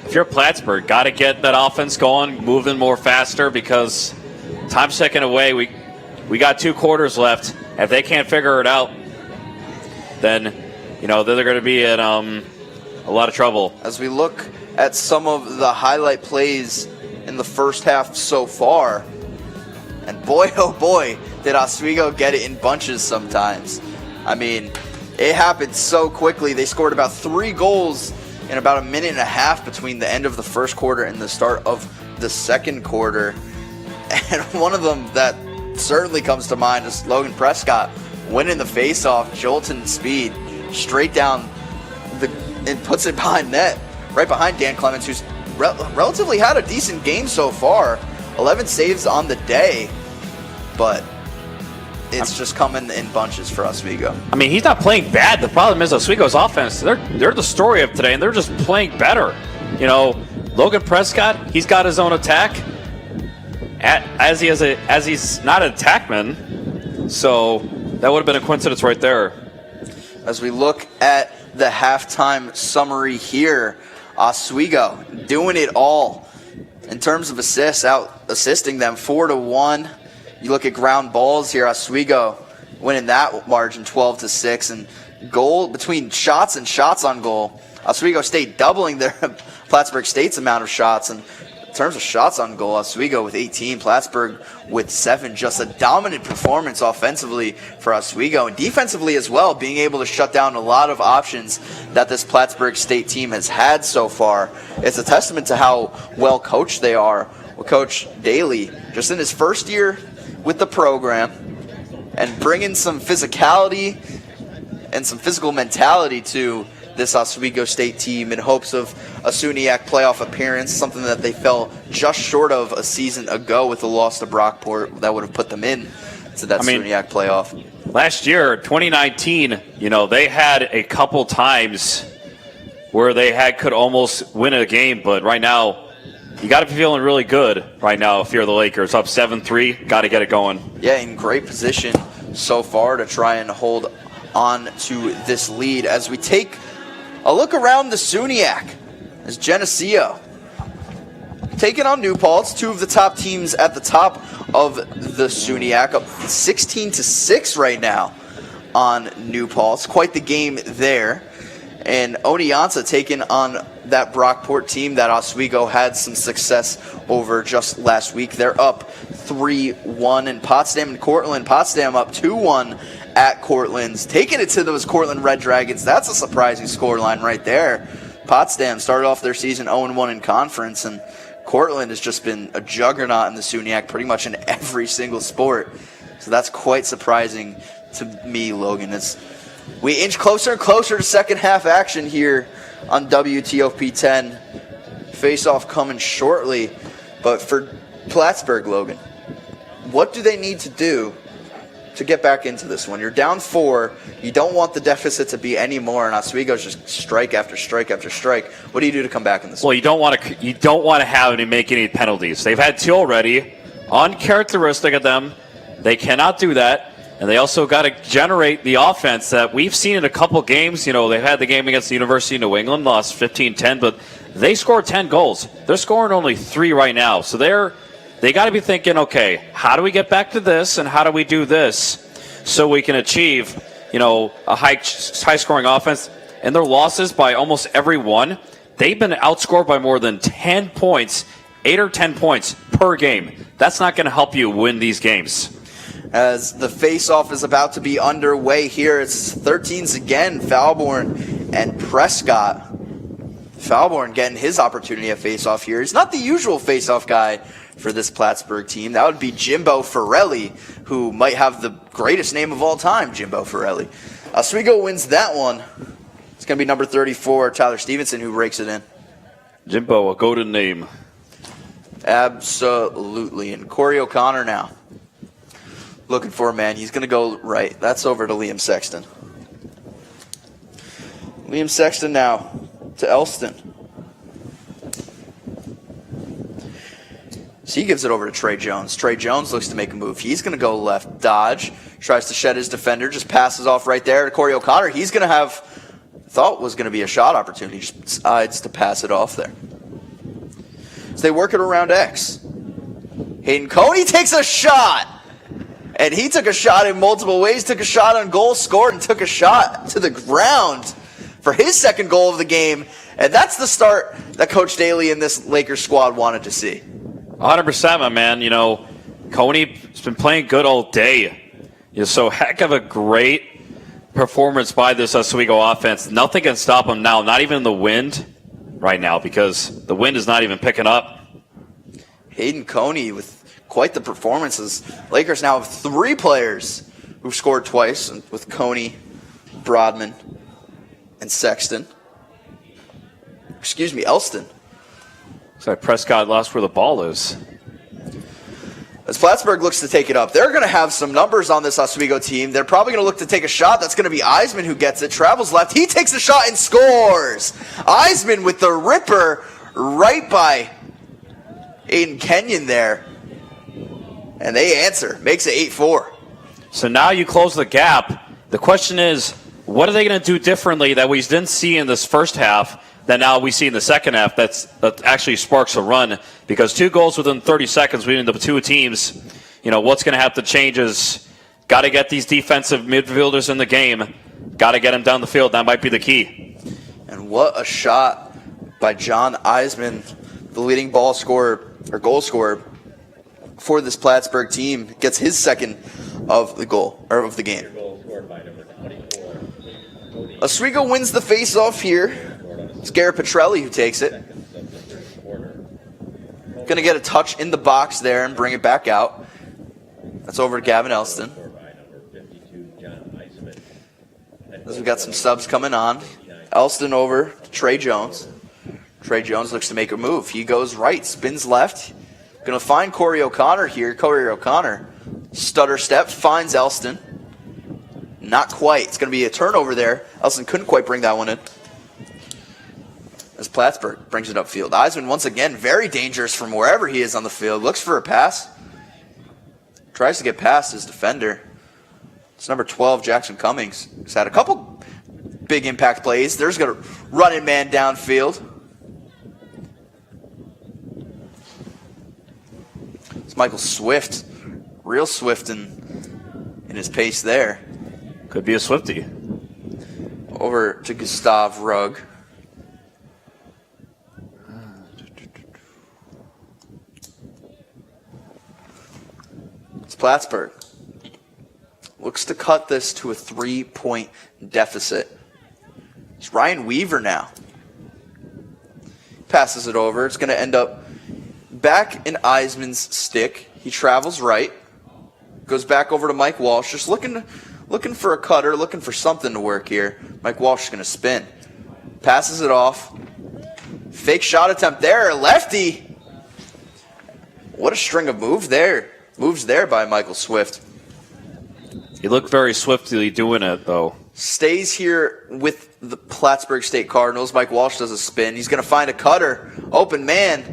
If you're Plattsburgh, got to get that offense going, moving more faster because time's ticking away. We got 2 quarters left. If they can't figure it out, then they're going to be in a lot of trouble. As we look at some of the highlight plays in the first half so far, and boy, oh boy, did Oswego get it in bunches sometimes. I mean, it happened so quickly. They scored about 3 goals in about a minute and a half between the end of the first quarter and the start of the second quarter. And one of them that certainly comes to mind is Logan Prescott winning the faceoff, jolting speed, straight down and puts it behind net, right behind Dan Clements, who's relatively had a decent game so far. 11 saves on the day, but it's just coming in bunches for Oswego. I mean, he's not playing bad. The problem is Oswego's offense. They're the story of today, and they're just playing better. Logan Prescott, he's got his own attack. As he's not an attackman, so that would have been a coincidence right there. As we look at the halftime summary here, Oswego doing it all in terms of assists, out assisting them 4-1. You look at ground balls here, Oswego winning that margin 12-6, and goal between shots and shots on goal, Oswego State doubling their Plattsburgh State's amount of shots. And in terms of shots on goal, Oswego with 18, Plattsburgh with 7. Just a dominant performance offensively for Oswego, and defensively as well, being able to shut down a lot of options that this Plattsburgh State team has had so far. It's a testament to how well coached they are. Well, Coach Daly, just in his first year with the program, and bringing some physicality and some physical mentality to this Oswego State team in hopes of a SUNYAC playoff appearance, something that they fell just short of a season ago with the loss to Brockport that would have put them in to that SUNYAC playoff. Last year, 2019, they had a couple times where they could almost win a game, but right now, you got to be feeling really good right now if you're the Lakers. Up 7-3, got to get it going. Yeah, in great position so far to try and hold on to this lead. As we take a look around the SUNYAC, as Geneseo taking on New Paltz, two of the top teams at the top of the SUNYAC, up 16-6 right now on New Paltz. Quite the game there. And Oneonta taking on that Brockport team that Oswego had some success over just last week. They're up 3-1 in Potsdam and Cortland. Potsdam up 2-1 at Cortland's, taking it to those Cortland Red Dragons. That's a surprising scoreline right there. Potsdam started off their season 0-1 in conference, and Cortland has just been a juggernaut in the SUNYAC pretty much in every single sport. So that's quite surprising to me, Logan. As we inch closer and closer to second half action here on WTOP 10. Face-off coming shortly. But for Plattsburgh, Logan, what do they need to do to get back into this one? You're down 4. You don't want the deficit to be any more, and Oswego's just strike after strike after strike. What do you do to come back in this one? Well, you don't want to have to make any penalties. They've had 2 already. Uncharacteristic of them. They cannot do that. And they also got to generate the offense that we've seen in a couple games. You know, they've had the game against the University of New England, lost 15-10, but they scored 10 goals. They're scoring only 3 right now. So they got to be thinking, okay, how do we get back to this, and how do we do this so we can achieve, you know, a high-scoring offense? And their losses by almost every one, they've been outscored by more than 10 points, 8 or 10 points per game. That's not going to help you win these games. As the face-off is about to be underway here, it's 13s again, Falborn and Prescott. Falborn getting his opportunity at face-off here. He's not the usual face-off guy for this Plattsburgh team. That would be Jimbo Forelli, who might have the greatest name of all time, Jimbo Forelli. Oswego wins that one. It's going to be number 34, Tyler Stevenson, who rakes it in. Jimbo, a golden name. Absolutely. And Corey O'Connor now. Looking for a man. He's going to go right. That's over to Liam Sexton. Liam Sexton now to Elston. So he gives it over to Trey Jones. Trey Jones looks to make a move. He's going to go left. Dodge. Tries to shed his defender. Just passes off right there to Corey O'Connor. He's going to have, thought was going to be a shot opportunity. Just decides to pass it off there. So they work it around X. Hayden Coney takes a shot. And he took a shot in multiple ways, took a shot on goal, scored, and took a shot to the ground for his second goal of the game. And that's the start that Coach Daly and this Lakers squad wanted to see. 100%, my man. You know, Coney's been playing good all day. You know, so heck of a great performance by this Oswego offense. Nothing can stop him now, not even the wind right now, because the wind is not even picking up. Hayden Coney with quite the performances. Lakers now have 3 players who've scored twice, with Coney, Broadman, and Sexton. Excuse me, Elston. Looks like Prescott lost where the ball is. As Plattsburgh looks to take it up, they're going to have some numbers on this Oswego team. They're probably going to look to take a shot. That's going to be Eisman who gets it. Travels left. He takes a shot and scores. Eisman with the ripper right by Aiden Kenyon there. And they answer. Makes it 8-4. So now you close the gap. The question is, what are they going to do differently that we didn't see in this first half that now we see in the second half that actually sparks a run? Because 2 goals within 30 seconds between the 2 teams, you know, what's going to have to change is got to get these defensive midfielders in the game. Got to get them down the field. That might be the key. And what a shot by John Eisman, the leading ball scorer or goal scorer for this Plattsburgh team. Gets his second of the goal or of the game. Oswego wins the face-off here. It's Garrett Petrelli who takes it. Going to get a touch in the box there and bring it back out. That's over to Gavin Elston. As we've got some subs coming on. Elston over to Trey Jones. Trey Jones looks to make a move. He goes right, spins left. Going to find Corey O'Connor here. Corey O'Connor, stutter step, finds Elston. Not quite. It's going to be a turnover there. Elston couldn't quite bring that one in. As Plattsburgh brings it upfield. Eisman, once again, very dangerous from wherever he is on the field. Looks for a pass. Tries to get past his defender. It's number 12, Jackson Cummings. He's had a couple big impact plays. There's going to run in man downfield. It's Michael Swift. Real Swift in his pace there. Could be a Swiftie. Over to Gustav Rugg. It's Plattsburgh. Looks to cut this to a 3-point deficit. It's Ryan Weaver now. Passes it over. It's going to end up back in Eisman's stick. He travels right. Goes back over to Mike Walsh. Just looking for a cutter, looking for something to work here. Mike Walsh is going to spin. Passes it off. Fake shot attempt there. Lefty. What a string of moves there by Michael Swift. He looked very swiftly doing it, though. Stays here with the Plattsburgh State Cardinals. Mike Walsh does a spin. He's going to find a cutter. Open man.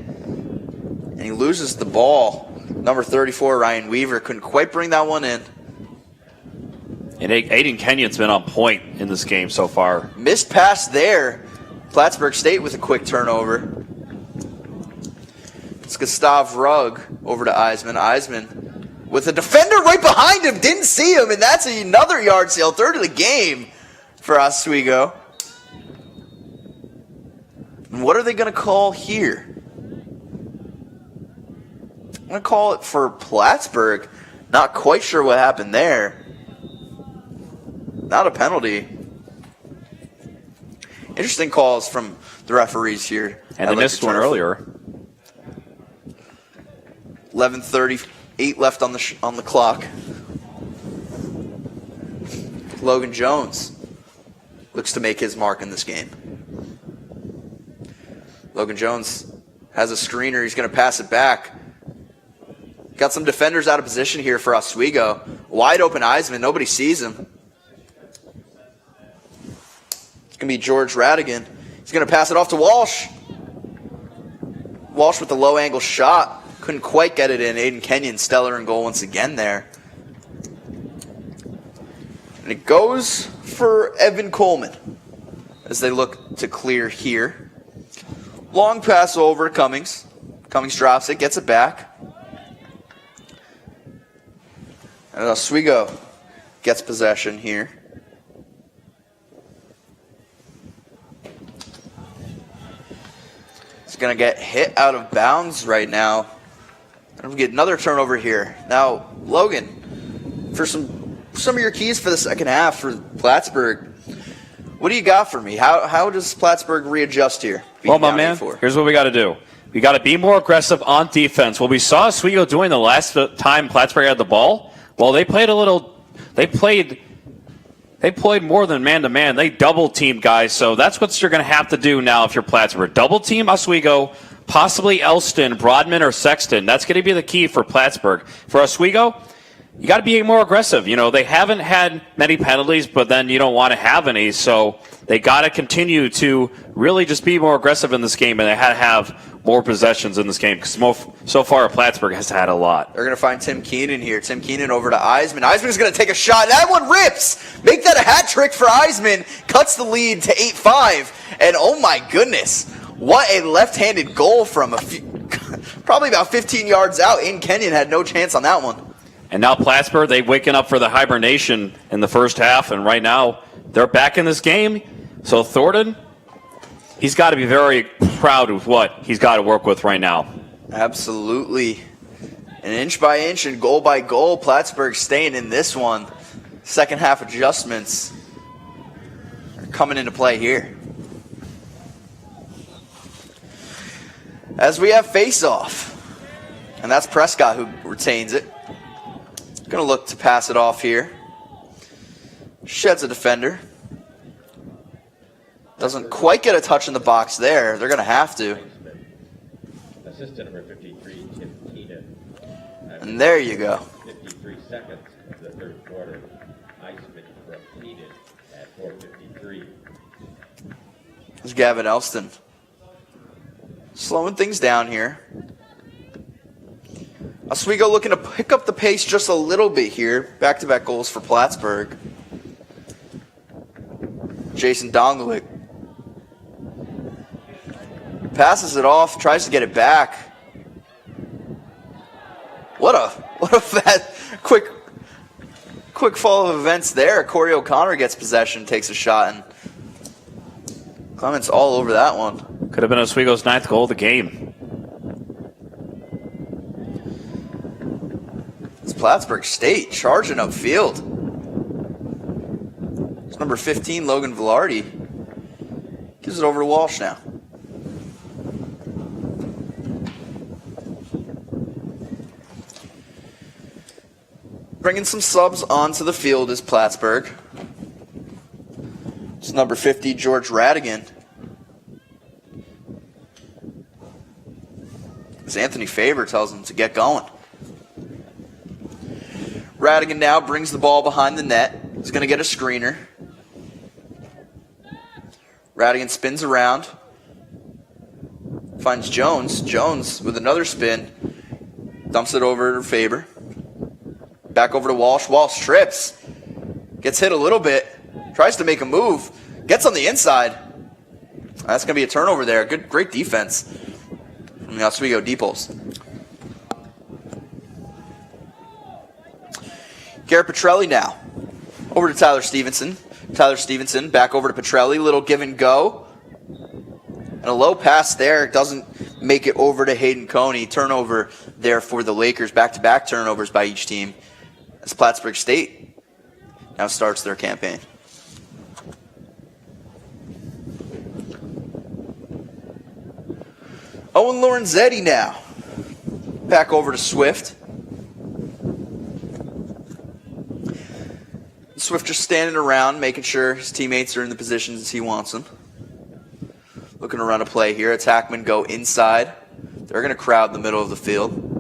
And he loses the ball. Number 34, Ryan Weaver, couldn't quite bring that one in. And Aiden Kenyon's been on point in this game so far. Missed pass there. Plattsburgh State with a quick turnover. It's Gustav Rugg over to Eisman. Eisman with a defender right behind him. Didn't see him, and that's another yard sale. Third of the game for Oswego. And what are they going to call here? I'm going to call it for Plattsburgh. Not quite sure what happened there. Not a penalty. Interesting calls from the referees here. And they missed one earlier. 11:38 left on the clock. Logan Jones looks to make his mark in this game. Logan Jones has a screener. He's going to pass it back. Got some defenders out of position here for Oswego. Wide open Eisman. Nobody sees him. It's going to be George Radigan. He's going to pass it off to Walsh. Walsh with the low angle shot. Couldn't quite get it in. Aiden Kenyon stellar in goal once again there. And it goes for Evan Coleman as they look to clear here. Long pass over to Cummings. Cummings drops it, gets it back. And Oswego gets possession here. He's going to get hit out of bounds right now. And we get another turnover here. Now, Logan, for some of your keys for the second half for Plattsburgh, what do you got for me? How does Plattsburgh readjust here? Well, my man, here's what we got to do. We got to be more aggressive on defense. What we saw Oswego doing the last time Plattsburgh had the ball, well, they played more than man-to-man. They double-teamed guys, so that's what you're going to have to do now if you're Plattsburgh. Double-team Oswego, possibly Elston, Broadman, or Sexton. That's going to be the key for Plattsburgh. For Oswego, you got to be more aggressive. You know, they haven't had many penalties, but then you don't want to have any, so they got to continue to really just be more aggressive in this game, and they had to have more possessions in this game because so far Plattsburgh has had a lot. They're going to find Tim Keenan here. Tim Keenan over to Eisman. Eisman's going to take a shot. That one rips. Make that a hat trick for Eisman. Cuts the lead to 8-5. And oh my goodness, what a left-handed goal from probably about 15 yards out. Aiden Kenyon had no chance on that one. And now Plattsburgh, they've waken up for the hibernation in the first half, and right now they're back in this game. So Thornton, he's got to be very proud of what he's got to work with right now. Absolutely. And inch by inch and goal by goal, Plattsburgh staying in this one. Second half adjustments are coming into play here. As we have face-off. And that's Prescott who retains it. Going to look to pass it off here. Sheds a defender. Doesn't quite get a touch in the box there. They're going to have to. Assistant number 53, Tim Keenan. And there you go. 53 seconds of the third quarter. Eisman from Keenan at 4:53. There's Gavin Elston. Slowing things down here. Oswego looking to pick up the pace just a little bit here. Back-to-back goals for Plattsburgh. Jason Donglick passes it off, tries to get it back. What a quick fall of events there. Corey O'Connor gets possession, takes a shot, and Clement's all over that one. Could have been Oswego's 9th goal of the game. It's Plattsburgh State charging upfield. It's number 15, Logan Velarde. Gives it over to Walsh now. Bringing some subs onto the field is Plattsburgh. It's number 50, George Radigan. As Anthony Faber tells him to get going. Radigan now brings the ball behind the net. He's going to get a screener. Radigan spins around. Finds Jones. Jones with another spin. Dumps it over to Faber. Back over to Walsh. Walsh trips. Gets hit a little bit. Tries to make a move. Gets on the inside. That's going to be a turnover there. Great defense from the Oswego D-Poles. Garrett Petrelli now. Over to Tyler Stevenson. Tyler Stevenson back over to Petrelli. Little give and go. And a low pass there. Doesn't make it over to Hayden Coney. Turnover there for the Lakers. Back-to-back turnovers by each team. As Plattsburgh State now starts their campaign. Owen Lorenzetti now. Back over to Swift. Swift just standing around, making sure his teammates are in the positions as he wants them. Looking to run a play here. Attackmen go inside. They're going to crowd the middle of the field.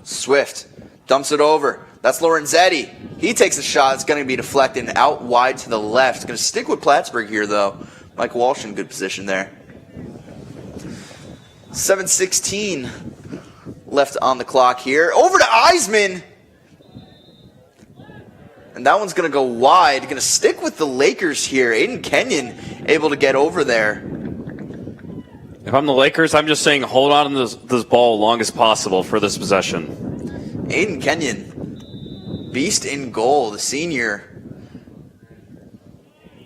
Swift dumps it over. That's Lorenzetti. He takes a shot. It's going to be deflected out wide to the left. Going to stick with Plattsburgh here, though. Mike Walsh in good position there. 7:16 left on the clock here. Over to Eisman. And that one's going to go wide. Going to stick with the Lakers here. Aiden Kenyon able to get over there. If I'm the Lakers, I'm just saying hold on to this ball as long as possible for this possession. Aiden Kenyon, beast in goal, the senior,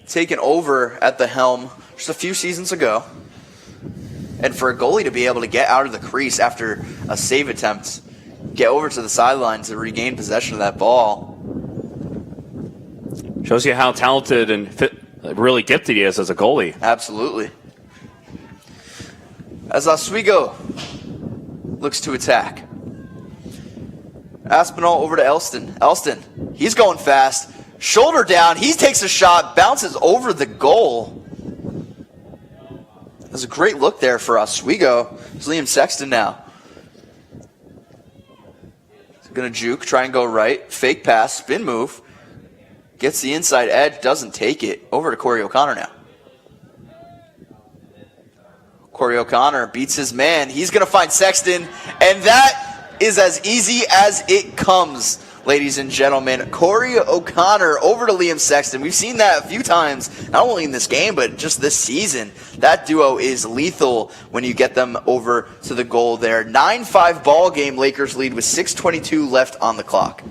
taken over at the helm just a few seasons ago. And for a goalie to be able to get out of the crease after a save attempt, get over to the sideline to regain possession of that ball. Shows you how talented and really gifted he is as a goalie. Absolutely. As Oswego looks to attack. Aspinall over to Elston. Elston, he's going fast. Shoulder down. He takes a shot, bounces over the goal. That's a great look there for Oswego. It's Liam Sexton now. He's going to juke, try and go right. Fake pass, spin move. Gets the inside edge, doesn't take it. Over to Corey O'Connor now. Corey O'Connor beats his man. He's going to find Sexton, and that is as easy as it comes, ladies and gentlemen. Corey O'Connor over to Liam Sexton. We've seen that a few times, not only in this game, but just this season. That duo is lethal when you get them over to the goal there. 9-5 ball game. Lakers lead with 6:22 left on the clock.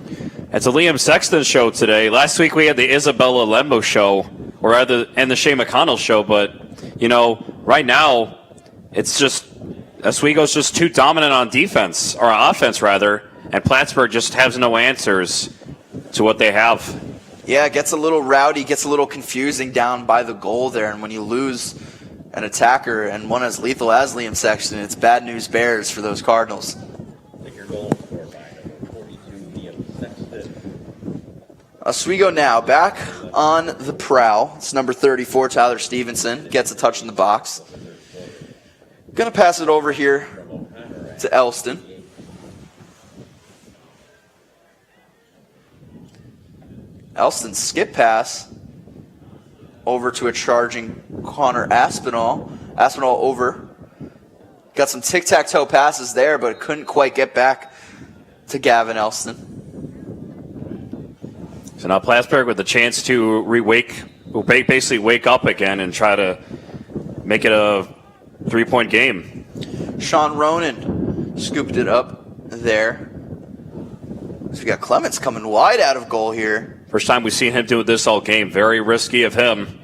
It's a Liam Sexton show today. Last week we had the Isabella Lembo show, and the Shea McConnell show, but, right now, it's just Oswego's just too dominant on defense, or offense rather, and Plattsburgh just has no answers to what they have. Yeah, it gets a little rowdy, gets a little confusing down by the goal there, and when you lose an attacker and one as lethal as Liam Sexton, it's bad news bears for those Cardinals. Take your goal scored by number 42, Liam Sexton. Oswego now back on the prowl. It's number 34, Tyler Stevenson, gets a touch in the box. Going to pass it over here to Elston. Elston skip pass over to a charging Connor Aspinall. Aspinall over. Got some tic-tac-toe passes there, but couldn't quite get back to Gavin Elston. So now Plattsburgh with the chance to basically wake up again and try to make it a 3-point game. Sean Ronan Scooped it up there. So we got Clements coming wide out of goal here. First time we've seen him do this all game. Very risky of him.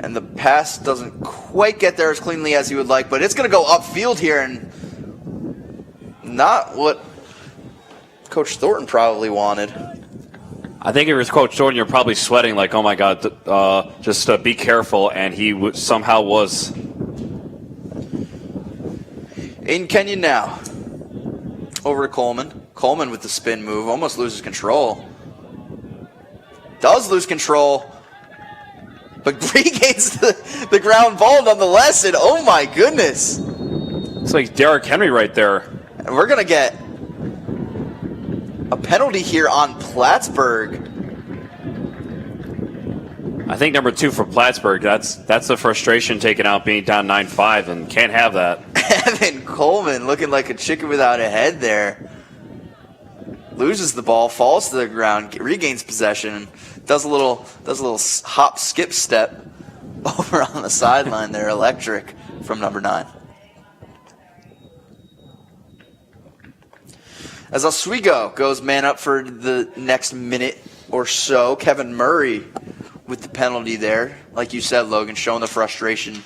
And the pass doesn't quite get there as cleanly as he would like, but it's going to go upfield here, and not what Coach Thornton probably wanted. I think if you're Coach Thornton, you're probably sweating like, oh my God, just be careful, and he somehow was. Aiden Kenyon now. Over to Coleman. Coleman with the spin move, almost loses control. Does lose control, but regains the ground ball nonetheless, and oh my goodness. It's like Derrick Henry right there. And we're going to get a penalty here on Plattsburgh. I think number 2 for Plattsburgh, that's the frustration taken out being down 9-5, and can't have that. Evan Coleman looking like a chicken without a head there. Loses the ball, falls to the ground, regains possession, and does a little hop, skip step over on the sideline there. Electric from number 9. As Oswego goes man up for the next minute or so, Kevin Murray with the penalty there. Like you said, Logan, showing the frustration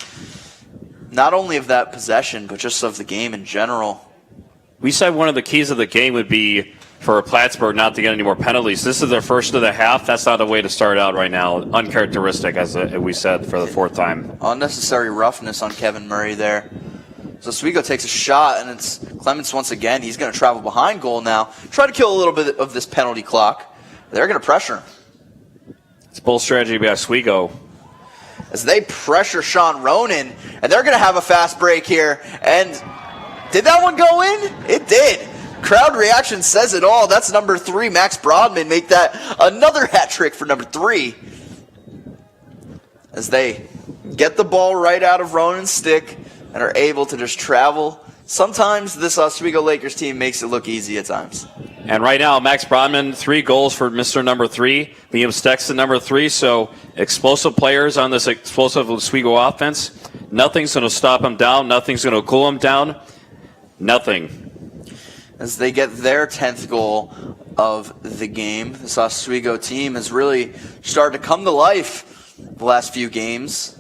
not only of that possession, but just of the game in general. We said one of the keys of the game would be for Plattsburgh not to get any more penalties. This is their first of the half. That's not a way to start out right now. Uncharacteristic, as we said for the 4th time. Unnecessary roughness on Kevin Murray there. So Oswego takes a shot, and it's Clements once again. He's going to travel behind goal now. Try to kill a little bit of this penalty clock. They're going to pressure him. It's bold strategy by Oswego. As they pressure Sean Ronan, and they're going to have a fast break here. And did that one go in? It did. Crowd reaction says it all. That's number 3, Max Brodman, make that another hat trick for number 3. As they get the ball right out of Ronan's stick and are able to just travel. Sometimes this Oswego Lakers team makes it look easy at times. And right now, Max Brodman, 3 goals for Mr. Number 3. Liam Stexton, number 3. So explosive players on this explosive Oswego offense. Nothing's going to stop them down. Nothing's going to cool them down. Nothing. As they get their 10th goal of the game, this Oswego team has really started to come to life the last few games.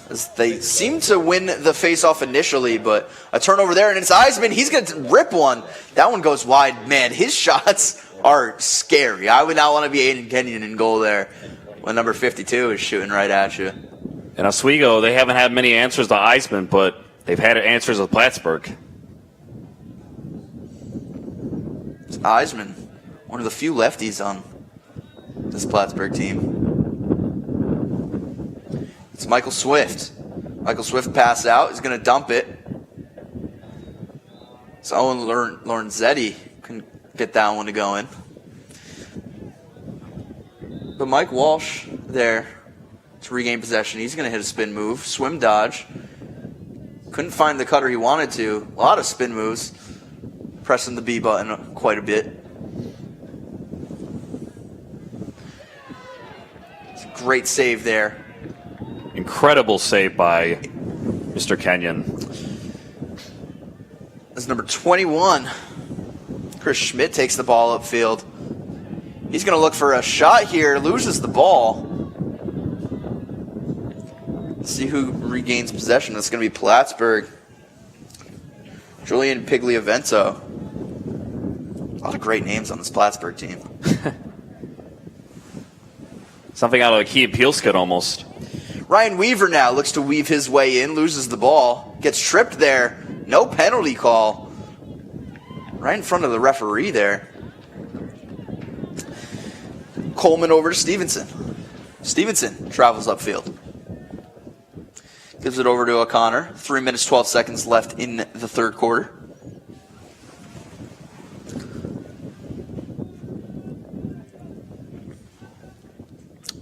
As they seem to win the face-off initially, but a turnover there, and it's Eisman. He's going to rip one. That one goes wide. Man, his shots are scary. I would not want to be Aiden Kenyon in goal there when number 52 is shooting right at you. And Oswego, they haven't had many answers to Eisman, but they've had answers with Plattsburgh. It's Eisman, one of the few lefties on this Plattsburgh team. It's Michael Swift. Michael Swift pass out. He's going to dump it. So Owen Lorenzetti couldn't get that one to go in. But Mike Walsh there to regain possession. He's going to hit a spin move. Swim dodge. Couldn't find the cutter he wanted to. A lot of spin moves. Pressing the B button quite a bit. It's a great save there. Incredible save by Mr. Kenyon. As number 21, Chris Schmidt takes the ball upfield. He's going to look for a shot here, loses the ball. Let's see who regains possession. That's going to be Plattsburgh. Julian Pigliavento. A lot of great names on this Plattsburgh team. Something out of a Key and Peele skit almost. Ryan Weaver now looks to weave his way in, loses the ball, gets tripped there. No penalty call. Right in front of the referee there. Coleman over to Stevenson. Stevenson travels upfield. Gives it over to O'Connor. 3 minutes, 12 seconds left in the third quarter.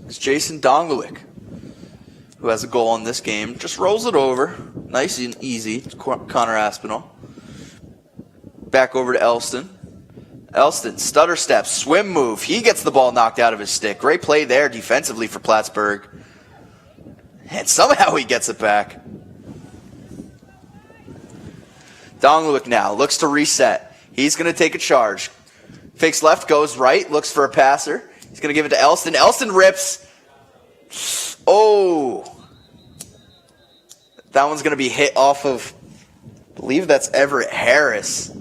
It's Jason Donglewick, who has a goal in this game. Just rolls it over. Nice and easy. It's Connor Aspinall. Back over to Elston. Elston, stutter step, swim move. He gets the ball knocked out of his stick. Great play there defensively for Plattsburgh. And somehow he gets it back. Dongluik now looks to reset. He's going to take a charge. Fakes left, goes right, looks for a passer. He's going to give it to Elston. Elston rips. Oh. That one's going to be hit off of, I believe that's Everett Harris.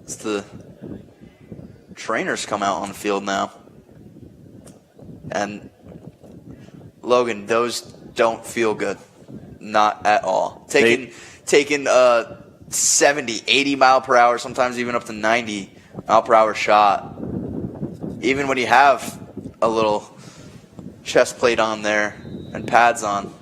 It's the trainers come out on the field now. And Logan, those don't feel good. Not at all. Taking 70, 80 mile per hour, sometimes even up to 90 mile per hour shot. Even when you have a little chest plate on there and pads on.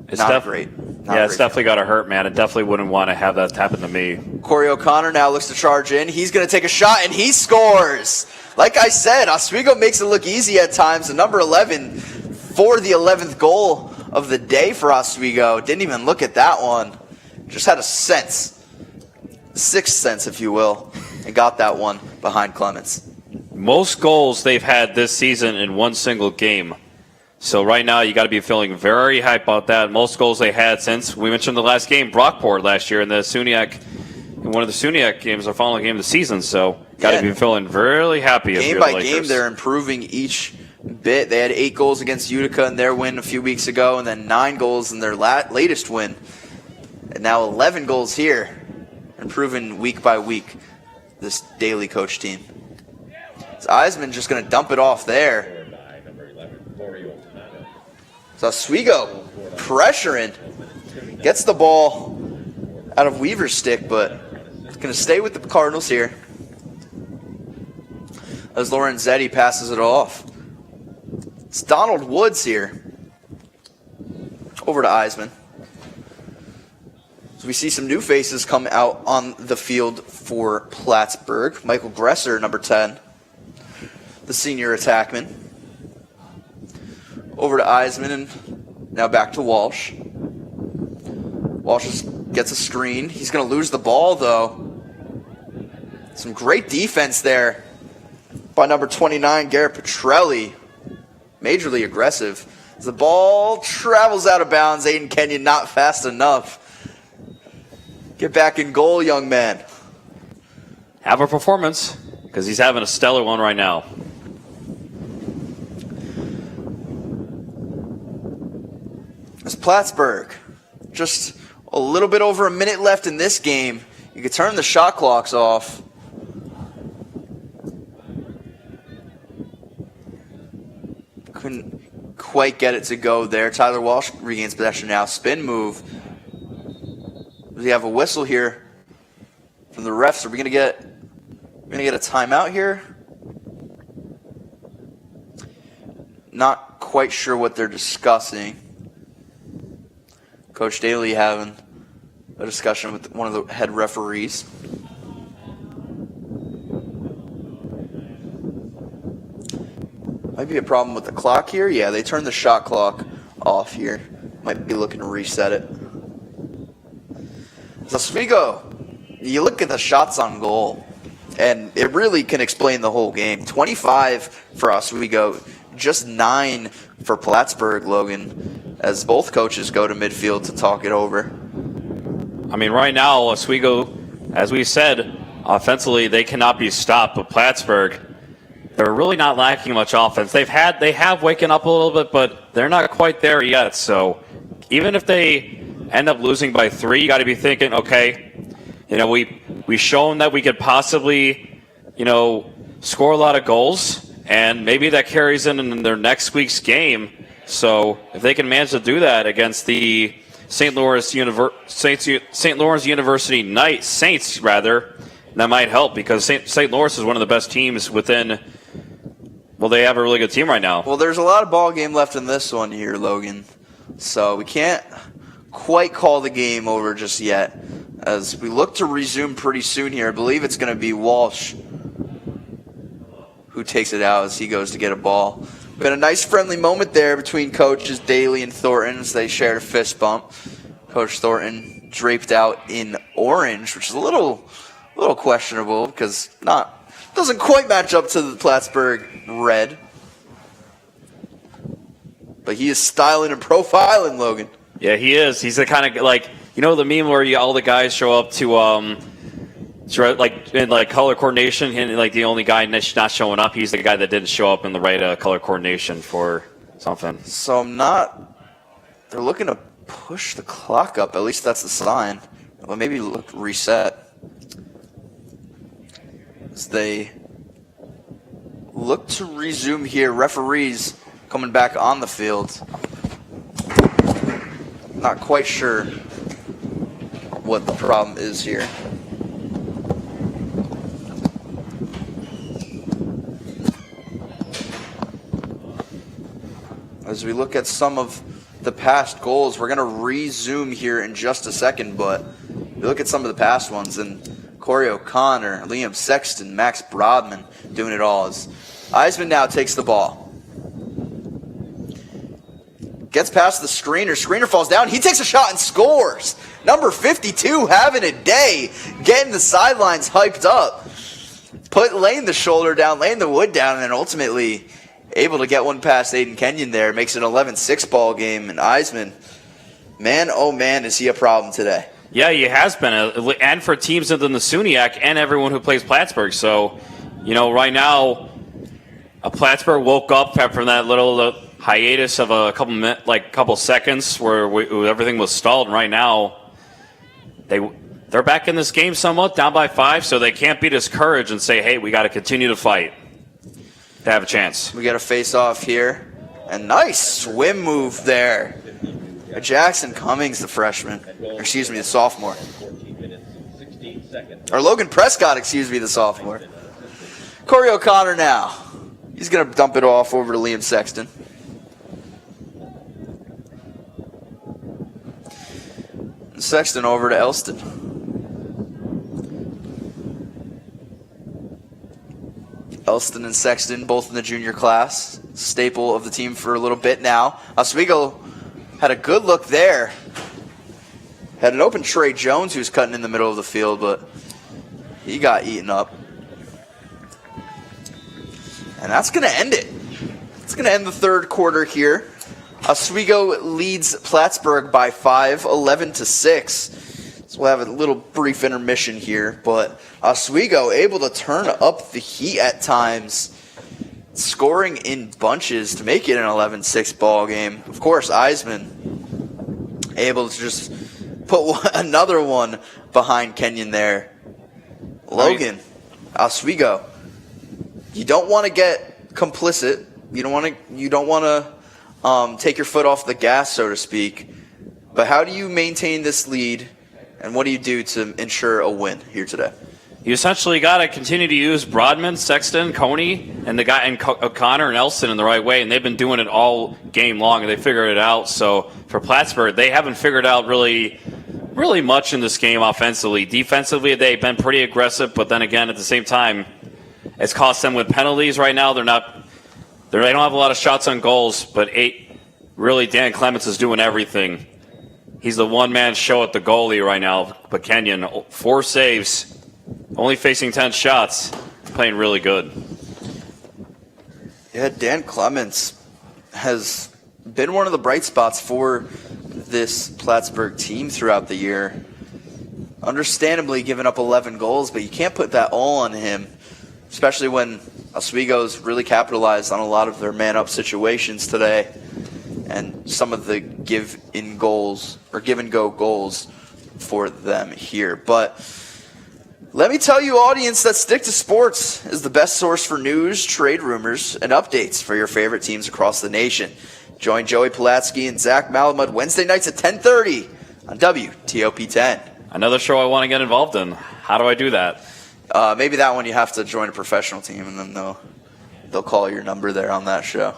It's not great. It's definitely got to hurt, man. I definitely wouldn't want to have that happen to me. Corey O'Connor now looks to charge in. He's going to take a shot, and he scores. Like I said, Oswego makes it look easy at times. The number 11 for the 11th goal of the day for Oswego. Didn't even look at that one. Just had a sense. Sixth sense, if you will, and got that one behind Clements. Most goals they've had this season in one single game. So right now you got to be feeling very hype about that. Most goals they had since, we mentioned the last game, Brockport last year in one of the SUNY games, our final game of the season. So got to be feeling really happy. Game by game, they're improving each bit. They had 8 goals against Utica in their win a few weeks ago, and then 9 goals in their latest win. And now 11 goals here, improving week by week, this daily coach team. So Eisman just going to dump it off there. So Oswego pressuring, gets the ball out of Weaver's stick, but it's going to stay with the Cardinals here. As Lorenzetti passes it off. It's Donald Woods here. Over to Eisman. So we see some new faces come out on the field for Plattsburgh. Michael Gresser, number 10, the senior attackman. Over to Eisman, and now back to Walsh. Walsh gets a screen. He's going to lose the ball, though. Some great defense there by number 29, Garrett Petrelli. Majorly aggressive. As the ball travels out of bounds, Aiden Kenyon not fast enough. Get back in goal, young man. Have a performance, because he's having a stellar one right now. It's Plattsburgh. Just a little bit over a minute left in this game. You could turn the shot clocks off. Couldn't quite get it to go there. Tyler Walsh regains possession now. Spin move. We have a whistle here from the refs. Are we gonna get a timeout here? Not quite sure what they're discussing. Coach Daly having a discussion with one of the head referees. Might be a problem with the clock here. Yeah, they turned the shot clock off here. Might be looking to reset it. Oswego, you look at the shots on goal, and it really can explain the whole game. 25 for Oswego, just 9 for Plattsburgh, Logan, as both coaches go to midfield to talk it over. I mean, right now, Oswego, as we said, offensively, they cannot be stopped, but Plattsburgh, they're really not lacking much offense. They have waken up a little bit, but they're not quite there yet. So even if they end up losing by 3, you got to be thinking, okay, we've shown that we could possibly, score a lot of goals, and maybe that carries in their next week's game. So if they can manage to do that against the St. Lawrence University Saints, that might help, because St. Lawrence is one of the best teams within. Well, they have a really good team right now. Well, there's a lot of ball game left in this one here, Logan. So we can't quite call the game over just yet, as we look to resume pretty soon here. I believe it's going to be Walsh who takes it out as he goes to get a ball. Been a nice friendly moment there between coaches Daly and Thornton as they shared a fist bump. Coach Thornton draped out in orange, which is a little questionable because doesn't quite match up to the Plattsburgh red. But he is styling and profiling, Logan. Yeah, he is. He's the kind of like, you know, the meme where all the guys show up to like in like color coordination, and like the only guy not showing up, he's the guy that didn't show up in the right color coordination for something. So they're looking to push the clock up. At least that's the sign. Well, maybe reset. As they look to resume here. Referees coming back on the field. Not quite sure what the problem is here. As we look at some of the past goals, we're going to resume here in just a second, but we look at some of the past ones, and Corey O'Connor, Liam Sexton, Max Brodman doing it all. As Eisman now takes the ball. Gets past the screener. Screener falls down. He takes a shot and scores. Number 52 having a day. Getting the sidelines hyped up. Laying the shoulder down, laying the wood down, and then ultimately able to get one past Aiden Kenyon there. Makes it an 11-6 ball game. And Eisman, man, oh man, is he a problem today. Yeah, he has been. And for teams other than the SUNYAC and everyone who plays Plattsburgh. So, you know, right now, Plattsburgh woke up from that little hiatus of a couple seconds where everything was stalled. And right now, they're back in this game somewhat, down by 5, so they can't be discouraged and say, hey, we got to continue to fight to have a chance. We got a face-off here. And nice swim move there. Jackson Cummings, the freshman. Or excuse me, the sophomore. Or Logan Prescott, excuse me, the sophomore. Corey O'Connor now. He's going to dump it off over to Liam Sexton. Sexton over to Elston. Elston and Sexton, both in the junior class. Staple of the team for a little bit now. Oswego had a good look there. Had an open Trey Jones who's cutting in the middle of the field, but he got eaten up. And that's going to end it. It's going to end the third quarter here. Oswego leads Plattsburgh by 5, 11-6. So we'll have a little brief intermission here, but Oswego able to turn up the heat at times, scoring in bunches to make it an 11-6 ball game. Of course, Eisman able to just put another one behind Kenyon there. Logan, Oswego, you don't want to get complicit. You don't want to take your foot off the gas, so to speak. But how do you maintain this lead, and what do you do to ensure a win here today? You essentially got to continue to use Brodman, Sexton, Coney, and O'Connor and Elston in the right way, and they've been doing it all game long, and they figured it out. So for Plattsburgh, they haven't figured out really much in this game offensively. Defensively, they've been pretty aggressive, but then again, at the same time, it's cost them with penalties right now. They don't have a lot of shots on goals, but Dan Clements is doing everything. He's the one-man show at the goalie right now. But Kenyon, 4 saves, only facing 10 shots, playing really good. Yeah, Dan Clements has been one of the bright spots for this Plattsburgh team throughout the year. Understandably giving up 11 goals, but you can't put that all on him, especially when Oswego's really capitalized on a lot of their man-up situations today and some of the give-and-go goals for them here. But let me tell you, audience, that Stick to Sports is the best source for news, trade rumors, and updates for your favorite teams across the nation. Join Joey Pulatsky and Zach Malamud Wednesday nights at 10:30 on WTOP 10. Another show I want to get involved in. How do I do that? Maybe that one you have to join a professional team, and then they'll call your number there on that show.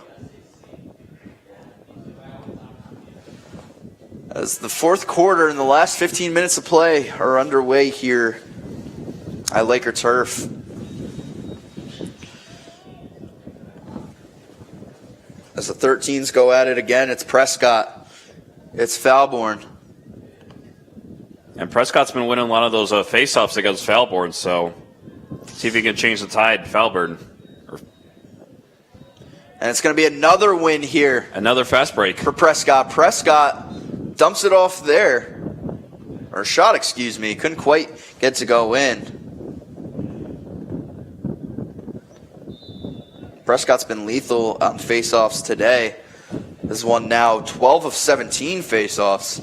As the fourth quarter and the last 15 minutes of play are underway here at Laker Turf. As the 13s go at it again, it's Prescott. It's Falborn. And Prescott's been winning a lot of those face-offs against Falborn, so see if he can change the tide, Falborn. And it's going to be another win here. Another fast break. For Prescott. Prescott dumps it off there. Or shot, excuse me. Couldn't quite get to go in. Prescott's been lethal on faceoffs today. Has won now 12 of 17 faceoffs.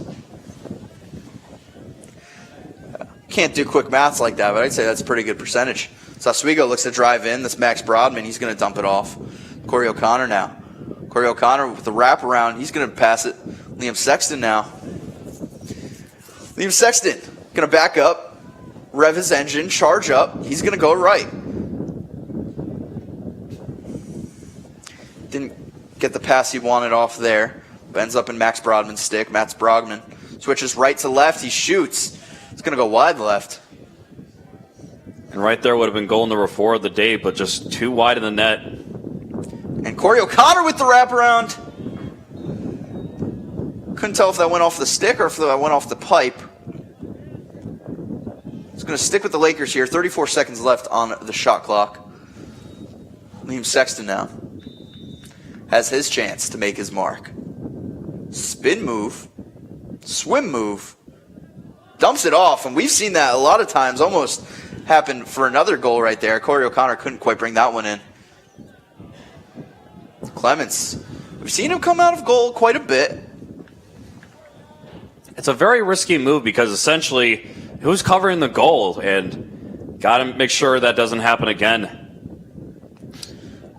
Can't do quick maths like that, but I'd say that's a pretty good percentage. So Oswego looks to drive in. That's Max Brodman. He's going to dump it off. Corey O'Connor now. Corey O'Connor with the wraparound. He's going to pass it. Liam Sexton now. Liam Sexton going to back up, rev his engine, charge up. He's going to go right. Didn't get the pass he wanted off there. Ends up in Max Brodman's stick. Max Brodman switches right to left. He shoots. It's going to go wide left. And right there would have been goal number 4 of the day, but just too wide in the net. And Corey O'Connor with the wraparound. Couldn't tell if that went off the stick or if that went off the pipe. It's going to stick with the Lakers here. 34 seconds left on the shot clock. Liam Sexton now has his chance to make his mark. Spin move. Swim move. Dumps it off, and we've seen that a lot of times almost happen for another goal right there. Corey O'Connor couldn't quite bring that one in. Clements. We've seen him come out of goal quite a bit. It's a very risky move because essentially who's covering the goal, and got to make sure that doesn't happen again.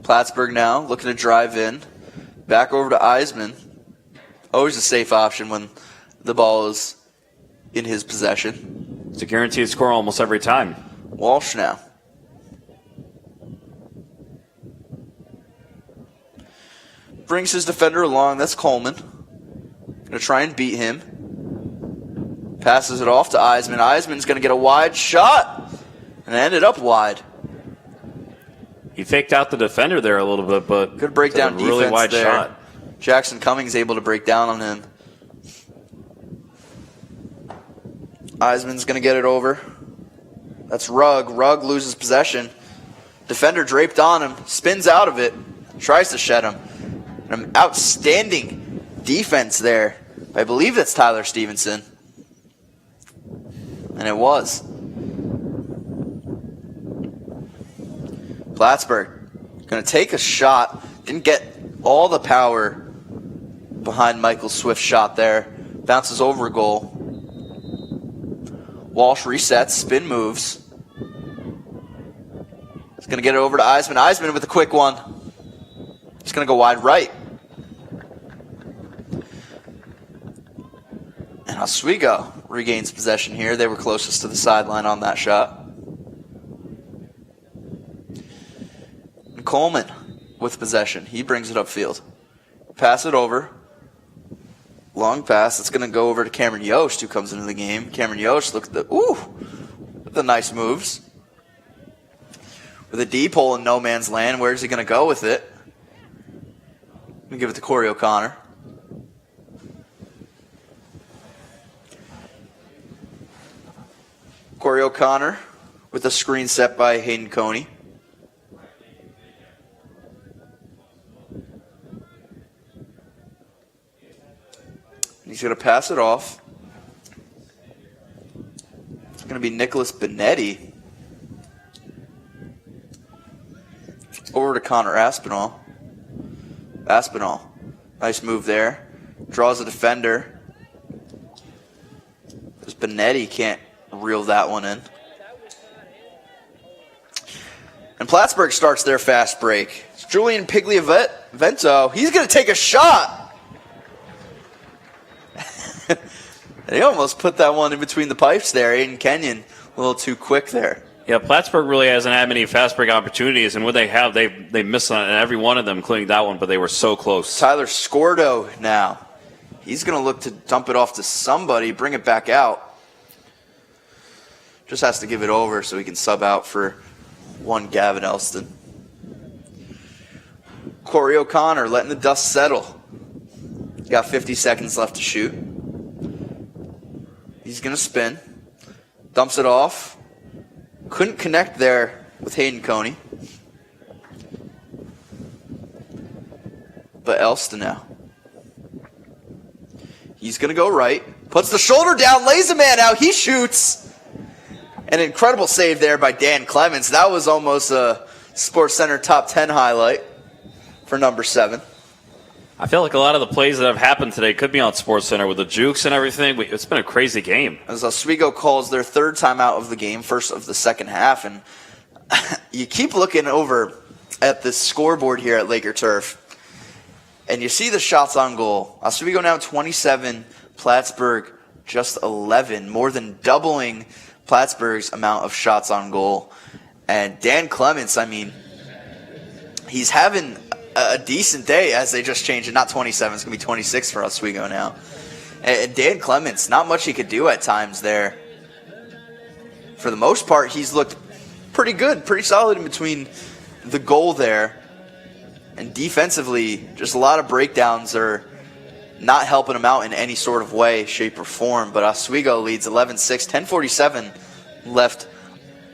Plattsburgh now looking to drive in. Back over to Eisman. Always a safe option when the ball is in his possession. It's a guaranteed score almost every time. Walsh now. Brings his defender along. That's Coleman. Going to try and beat him. Passes it off to Eisman. Eisman's going to get a wide shot. And it ended up wide. He faked out the defender there a little bit, but good breakdown defense really wide there. shot. Jackson Cummings able to break down on him. Eisman's going to get it over. That's Rugg. Rugg loses possession. Defender draped on him. Spins out of it. Tries to shed him. An outstanding defense there. I believe that's Tyler Stevenson. And it was. Plattsburgh going to take a shot. Didn't get all the power behind Michael Swift's shot there. Bounces over a goal. Walsh resets, spin moves. He's going to get it over to Eisman. Eisman with a quick one. He's going to go wide right. And Oswego regains possession here. They were closest to the sideline on that shot. And Coleman with possession. He brings it upfield. Pass it over. Long pass. It's going to go over to Cameron Yost, who comes into the game. Cameron Yost, look at the nice moves. With a deep hole in no man's land, where's he going to go with it? I'm going to give it to Corey O'Connor. Corey O'Connor with a screen set by Hayden Coney. He's going to pass it off. It's going to be Nicholas Benetti. Over to Connor Aspinall. Aspinall. Nice move there. Draws a defender. Just Benetti can't reel that one in. And Plattsburgh starts their fast break. It's Julian Pigliavento. He's going to take a shot. And he almost put that one in between the pipes there. Aiden Kenyon, a little too quick there. Yeah, Plattsburgh really hasn't had many fast break opportunities, and when they have, they missed on every one of them, including that one, but they were so close. Tyler Scordo now. He's going to look to dump it off to somebody, bring it back out. Just has to give it over so he can sub out for one Gavin Elston. Corey O'Connor letting the dust settle. Got 50 seconds left to shoot. He's going to spin. Dumps it off. Couldn't connect there with Hayden Coney. But Elston now. He's going to go right. Puts the shoulder down, lays a man out. He shoots. An incredible save there by Dan Clements. That was almost a Sports Center top 10 highlight for number 7. I feel like a lot of the plays that have happened today could be on Sports Center with the jukes and everything. It's been a crazy game. As Oswego calls their third timeout of the game, first of the second half. And you keep looking over at the scoreboard here at Laker Turf, and you see the shots on goal. Oswego now 27, Plattsburgh just 11, more than doubling Plattsburgh's amount of shots on goal. And Dan Clements, I mean, he's having a decent day as they just changed it. Not 27, it's going to be 26 for Oswego now. And Dan Clements, not much he could do at times there. For the most part, he's looked pretty good, pretty solid in between the goal there. And defensively, just a lot of breakdowns are not helping him out in any sort of way, shape, or form. But Oswego leads 11-6, 10:47 left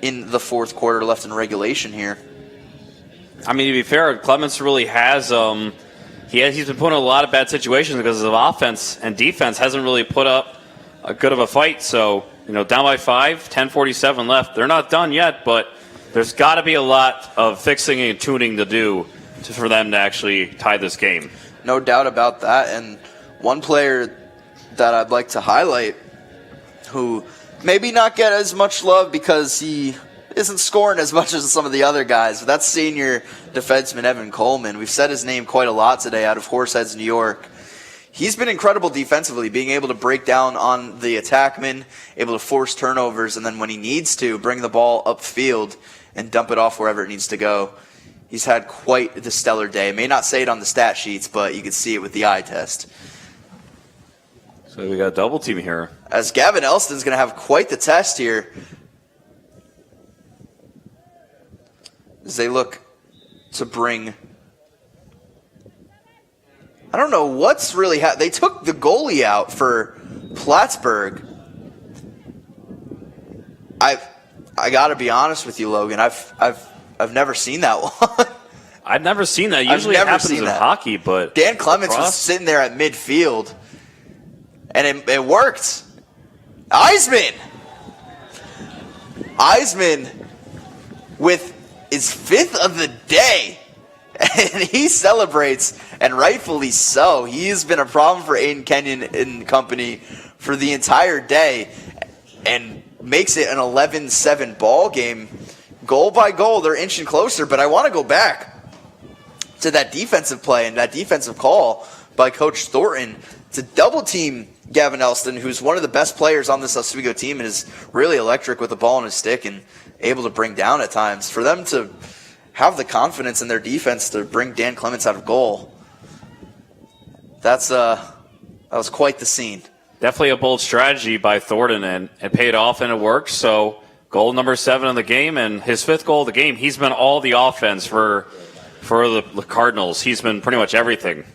in the fourth quarter, left in regulation here. I mean, to be fair, Clements really has he's been put in a lot of bad situations because of offense, and defense hasn't really put up a good of a fight. So, down by 5, 10:47 left. They're not done yet, but there's got to be a lot of fixing and tuning to do for them to actually tie this game. No doubt about that. And one player that I'd like to highlight who maybe not get as much love because he isn't scoring as much as some of the other guys, but that's senior defenseman Evan Coleman. We've said his name quite a lot today out of Horseheads, New York. He's been incredible defensively, being able to break down on the attackman, able to force turnovers, and then when he needs to, bring the ball upfield and dump it off wherever it needs to go. He's had quite the stellar day. May not say it on the stat sheets, but you can see it with the eye test. So we got a double team here. As Gavin Elston's going to have quite the test here as they look to bring... I don't know what's really happened. They took the goalie out for Plattsburgh. I got to be honest with you, Logan. I've never seen that one. I've never seen that. Usually it happens in hockey, but Dan Clements was sitting there at midfield, and it worked. Eisman with his 5th of the day, and he celebrates, and rightfully so. He's been a problem for Aiden Kenyon and company for the entire day, and makes it an 11-7 ball game. Goal by goal, they're inching closer, but I want to go back to that defensive play and that defensive call by Coach Thornton to double team Gavin Elston, who's one of the best players on this Oswego team and is really electric with the ball in his stick and able to bring down at times. For them to have the confidence in their defense to bring Dan Clements out of goal, that was quite the scene. Definitely a bold strategy by Thornton, and it paid off and it worked. So goal number 7 in the game, and his 5th goal of the game. He's been all the offense for the Cardinals. He's been pretty much everything.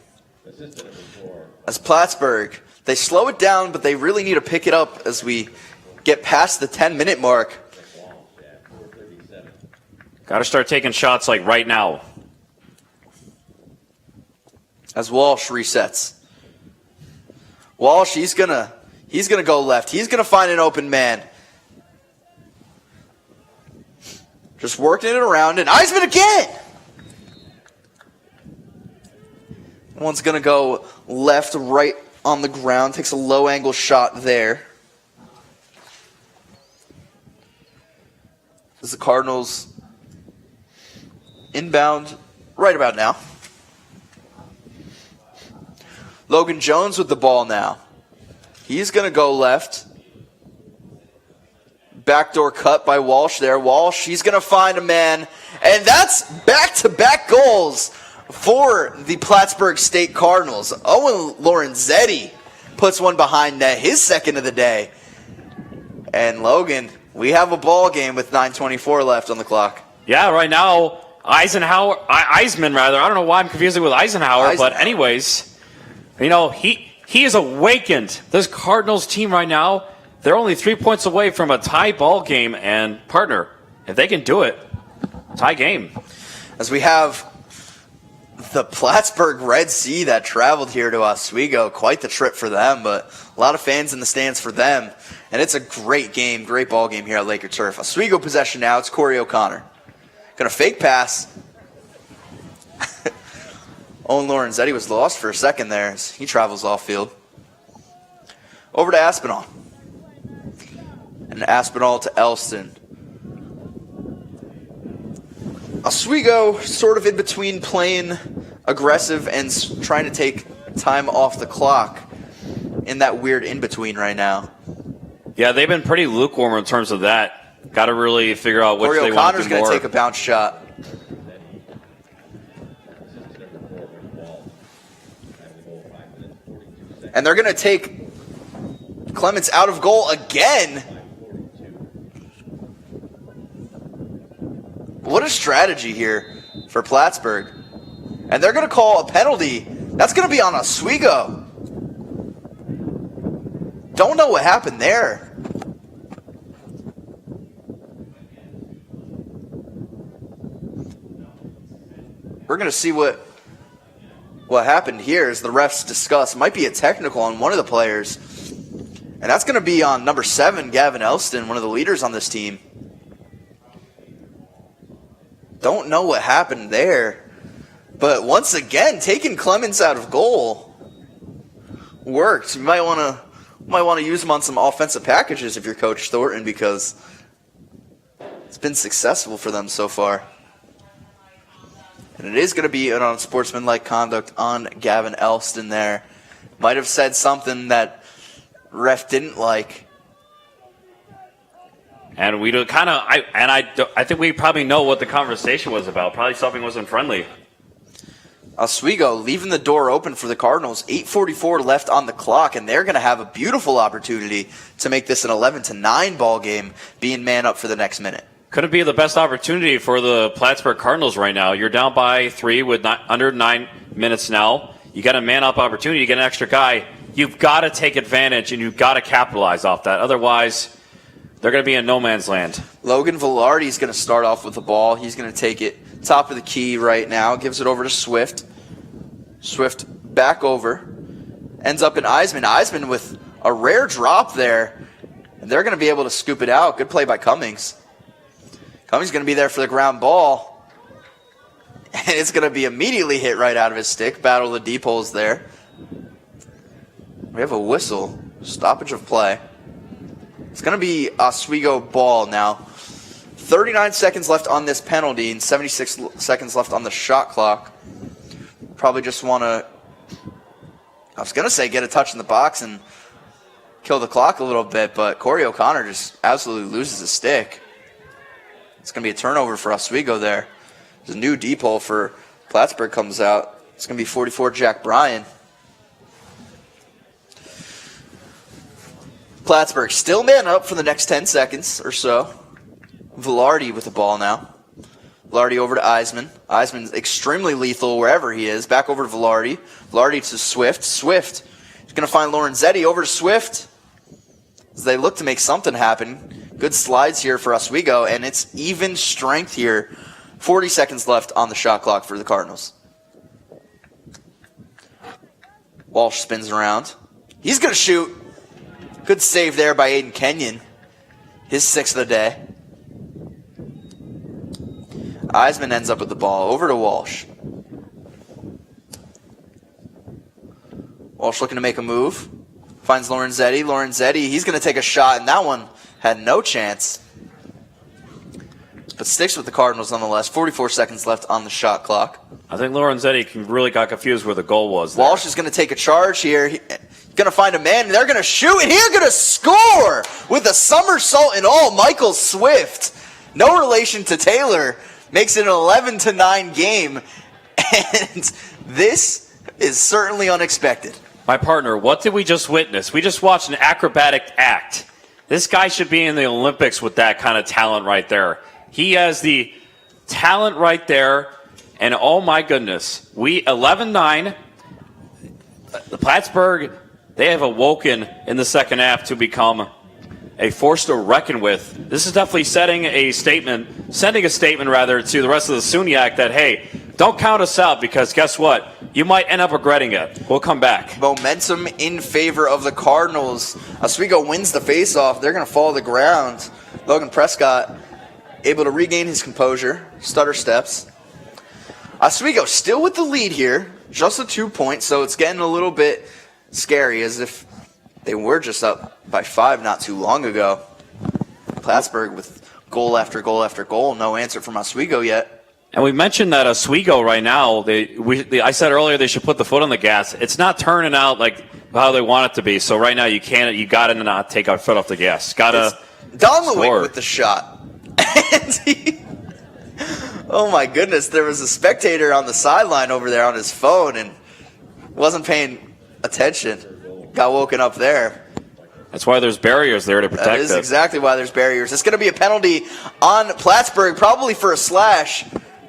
As Plattsburgh, they slow it down, but they really need to pick it up as we get past the 10-minute mark. Got to start taking shots like right now. As Walsh resets. Walsh, he's gonna go left. He's gonna find an open man. Just working it around, and Eisman again! One's going to go left, right on the ground. Takes a low-angle shot there. As the Cardinals inbound right about now. Logan Jones with the ball now. He's going to go left. Backdoor cut by Walsh there. Walsh, he's going to find a man. And that's back-to-back goals for the Plattsburgh State Cardinals. Owen Lorenzetti puts one behind net, his 2nd of the day. And Logan, we have a ball game with 9:24 left on the clock. Yeah, right now, Eisman, I don't know why I'm confusing with Eisenhower, but anyways, he is awakened. This Cardinals team right now, they're only 3 points away from a tie ball game, and partner, if they can do it, tie game. As we have the Plattsburgh Red Sea that traveled here to Oswego. Quite the trip for them, but a lot of fans in the stands for them. And it's a great game, great ball game here at Laker Turf. Oswego possession now. It's Corey O'Connor. Going to fake pass. Owen Lorenzetti was lost for a second there as he travels off field. Over to Aspinall. And Aspinall to Elston. Oswego sort of in between playing aggressive and trying to take time off the clock in that weird in-between right now. Yeah, they've been pretty lukewarm in terms of that. Got to really figure out which Corey they want to O'Connor's do going more. to take a bounce shot. And they're going to take Clements out of goal again. What a strategy here for Plattsburgh. And they're going to call a penalty. That's going to be on Oswego. Don't know what happened there. We're going to see what happened here as the refs discuss. Might be a technical on one of the players. And that's going to be on number 7, Gavin Elston, one of the leaders on this team. Don't know what happened there. But once again, taking Clements out of goal worked. You might want to use him on some offensive packages if you're Coach Thornton, because it's been successful for them so far. And it is going to be an unsportsmanlike conduct on Gavin Elston there. Might have said something that ref didn't like. And we do kind of, I think we probably know what the conversation was about. Probably something wasn't friendly. Oswego leaving the door open for the Cardinals. 8:44 left on the clock, and they're going to have a beautiful opportunity to make this an 11-9 ball game, being man up for the next minute. Couldn't be the best opportunity for the Plattsburgh Cardinals right now. You're down by 3 with under 9 minutes now. You got a man up opportunity. You get an extra guy. You've got to take advantage, and you've got to capitalize off that. Otherwise, they're going to be in no man's land. Logan Velarde is going to start off with the ball. He's going to take it top of the key right now. Gives it over to Swift. Swift back over. Ends up in Eisman. Eisman with a rare drop there. And they're going to be able to scoop it out. Good play by Cummings. Cummings is going to be there for the ground ball. And it's going to be immediately hit right out of his stick. Battle the deep holes there. We have a whistle. Stoppage of play. It's going to be Oswego ball now. 39 seconds left on this penalty and 76 seconds left on the shot clock. Probably just want to, I was going to say get a touch in the box and kill the clock a little bit, but Corey O'Connor just absolutely loses his stick. It's going to be a turnover for Oswego there. There's a new deep hole for Plattsburgh comes out. It's going to be 44 Jack Bryan. Plattsburgh still man up for the next 10 seconds or so. Velarde with the ball now. Velarde over to Eisman. Eisman's extremely lethal wherever he is. Back over to Velarde. Velarde to Swift. Swift is going to find Lorenzetti. Over to Swift as they look to make something happen. Good slides here for Oswego, and it's even strength here. 40 seconds left on the shot clock for the Cardinals. Walsh spins around. He's going to shoot. Good save there by Aiden Kenyon. His 6th of the day. Eisman ends up with the ball. Over to Walsh. Walsh looking to make a move. Finds Lorenzetti. Lorenzetti, he's going to take a shot, and that one had no chance. But sticks with the Cardinals nonetheless. 44 seconds left on the shot clock. I think Lorenzetti really got confused where the goal was there. Walsh is going to take a charge here. He's going to find a man, and they're going to shoot, and he's going to score with a somersault and all. Michael Swift, no relation to Taylor, makes it an 11-9 game, and this is certainly unexpected. My partner, what did we just witness? We just watched an acrobatic act. This guy should be in the Olympics with that kind of talent right there. He has the talent right there, and oh my goodness, 11-9. The Plattsburgh, they have awoken in the second half to become a force to reckon with. This is definitely sending a statement rather to the rest of the SUNYAC that, hey, don't count us out because guess what? You might end up regretting it. We'll come back. Momentum in favor of the Cardinals. Oswego wins the faceoff. They're going to fall to the ground. Logan Prescott able to regain his composure. Stutter steps. Oswego still with the lead here. Just a 2 point, so it's getting a little bit scary as if they were just up by 5 not too long ago. Plattsburgh with goal after goal after goal. No answer from Oswego yet. And we mentioned that Oswego right now, I said earlier they should put the foot on the gas. It's not turning out like how they want it to be. So right now you got to not take our foot off the gas. Got to Donlewicz with the shot. Oh my goodness, there was a spectator on the sideline over there on his phone and wasn't paying attention. Got woken up there. That's why there's barriers there to protect That is it. exactly why there's barriers. It's going to be a penalty on Plattsburgh, probably for a slash.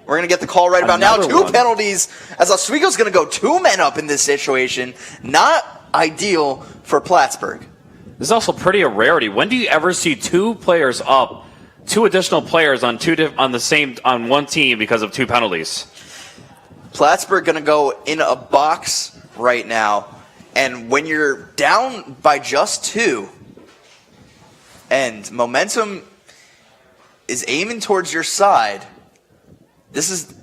We're going to get the call right about now. Two penalties, as Oswego's going to go 2 men up in this situation. Not ideal for Plattsburgh. This is also pretty a rarity. When do you ever see 2 players up, 2 additional players on on one team because of 2 penalties? Plattsburgh going to go in a box right now. And when you're down by just 2 and momentum is aiming towards your side, this is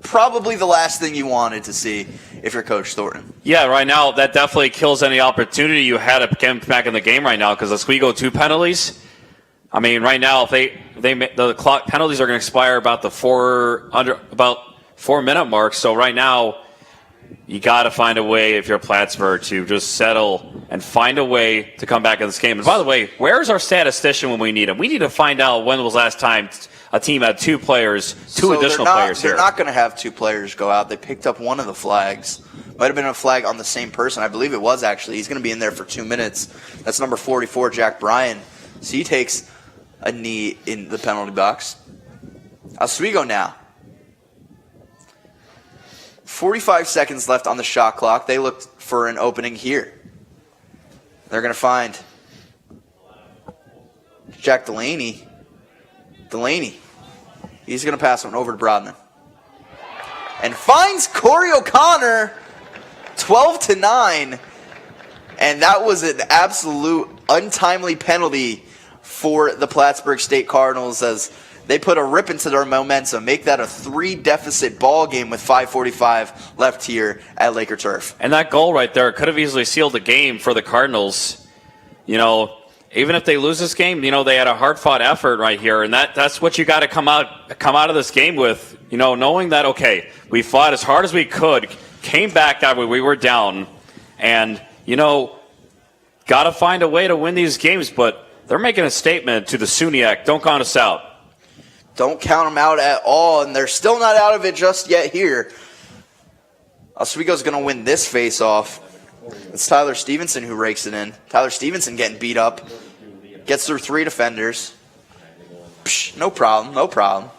probably the last thing you wanted to see if you're Coach Thornton. Yeah, right now that definitely kills any opportunity you had to get back in the game right now because Oswego 2 penalties. I mean, right now if the clock penalties are going to expire about the 4 minute mark. So right now, you got to find a way, if you're Plattsburgh, to just settle and find a way to come back in this game. And by the way, where's our statistician when we need him? We need to find out when was the last time a team had 2 players, 2 additional players here. They're not going to have 2 players go out. They picked up one of the flags. Might have been a flag on the same person. I believe it was, actually. He's going to be in there for 2 minutes. That's number 44, Jack Bryan. So he takes a knee in the penalty box. Oswego now. 45 seconds left on the shot clock. They look for an opening here. They're going to find Jack Delaney. He's going to pass one over to Brodman. And finds Corey O'Connor, 12-9. And that was an absolute untimely penalty for the Plattsburgh State Cardinals as they put a rip into their momentum, make that a 3-deficit ball game with 5:45 left here at Laker Turf. And that goal right there could have easily sealed the game for the Cardinals. You know, even if they lose this game, you know, they had a hard-fought effort right here, and that's what you got to come out of this game with, you know, knowing that, okay, we fought as hard as we could, came back after we were down, and, you know, got to find a way to win these games, but they're making a statement to the SUNY, don't count us out. Don't count them out at all, and they're still not out of it just yet here. Oswego's going to win this face-off. It's Tyler Stevenson who rakes it in. Tyler Stevenson getting beat up. Gets through 3 defenders. Psh, no problem.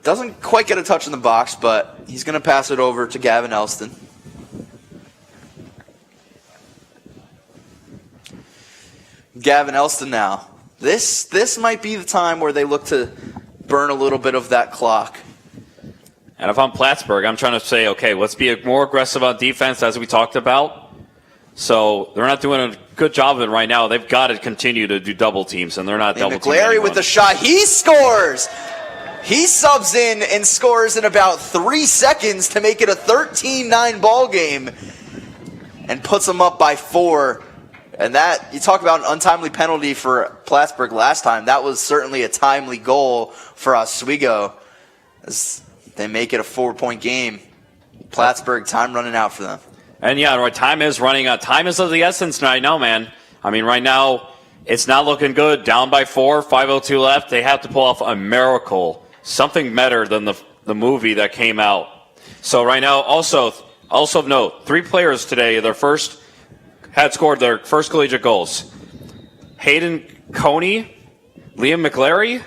Doesn't quite get a touch in the box, but he's going to pass it over to Gavin Elston. Gavin Elston now. This might be the time where they look to burn a little bit of that clock. And if I'm Plattsburgh, I'm trying to say, okay, let's be more aggressive on defense as we talked about. So they're not doing a good job of it right now. They've got to continue to do double teams, and they're not double teaming McClary with the shot. He scores! He subs in and scores in about 3 seconds to make it a 13-9 ball game and puts them up by 4. And that, you talk about an untimely penalty for Plattsburgh last time. That was certainly a timely goal for Oswego as they make it a 4-point game. Plattsburgh, time running out for them. And yeah, right, time is running out. Time is of the essence right now, man. I mean, right now, it's not looking good. Down by 4, 5:02 left. They have to pull off a miracle. Something better than the movie that came out. So right now, also of note, 3 players today, had scored their first collegiate goals. Hayden Coney, Liam McClary,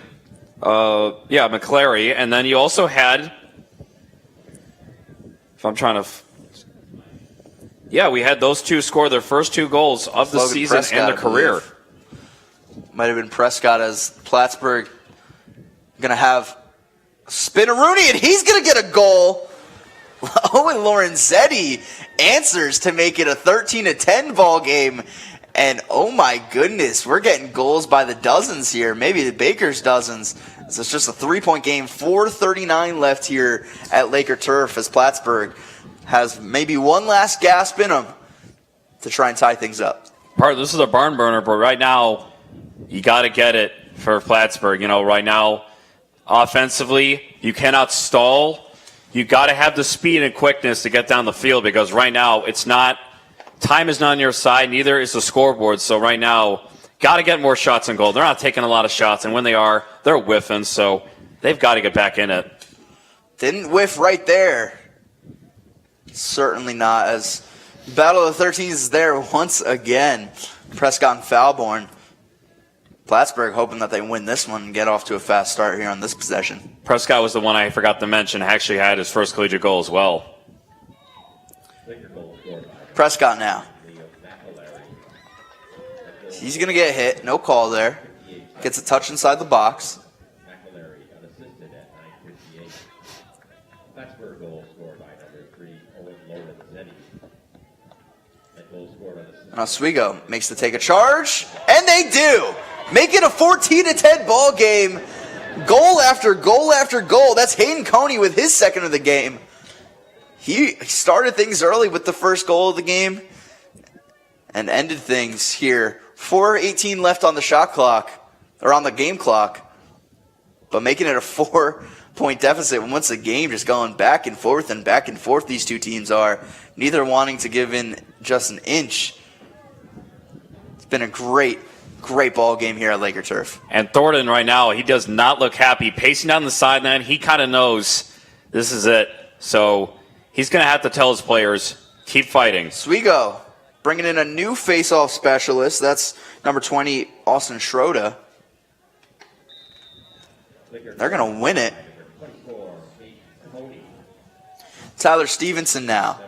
McClary, and then you also had, we had those 2 score their first 2 goals of the season Prescott, and their career. Might have been Prescott, as Plattsburgh going to have Spinaroonie, and he's going to get a goal. Owen Lorenzetti answers to make it a 13-10 ball game. And oh my goodness, we're getting goals by the dozens here, maybe the Baker's dozens. So it's just a 3-point game, 4:39 left here at Laker Turf as Plattsburgh has maybe one last gasp in them to try and tie things up. This is a barn burner, but right now you got to get it for Plattsburgh. Right now, offensively, you cannot stall. You got to have the speed and quickness to get down the field because right now time is not on your side. Neither is the scoreboard. So right now, got to get more shots on goal. They're not taking a lot of shots, and when they are, they're whiffing. So they've got to get back in it. Didn't whiff right there. Certainly not. As Battle of the 13s is there once again. Prescott and Falborn. Plattsburgh hoping that they win this one and get off to a fast start here on this possession. Prescott was the one I forgot to mention. Actually had his first collegiate goal as well. Prescott now. He's going to get hit. No call there. Gets a touch inside the box. And Oswego makes the take a charge. And they do. Make it a 14-10 ball game. Goal after goal after goal. That's Hayden Coney with his second of the game. He started things early with the first goal of the game and ended things here. 4:18 left on the shot clock, or on the game clock, but making it a 4-point deficit once a game, just going back and forth these two teams are, neither wanting to give in just an inch. It's been a great ball game here at Laker Turf. And Thornton right now, he does not look happy. Pacing down the sideline, he kind of knows this is it. So he's going to have to tell his players, keep fighting. Oswego bringing in a new face-off specialist. That's number 20, Austin Schroeder. They're going to win it. Tyler Stevenson now.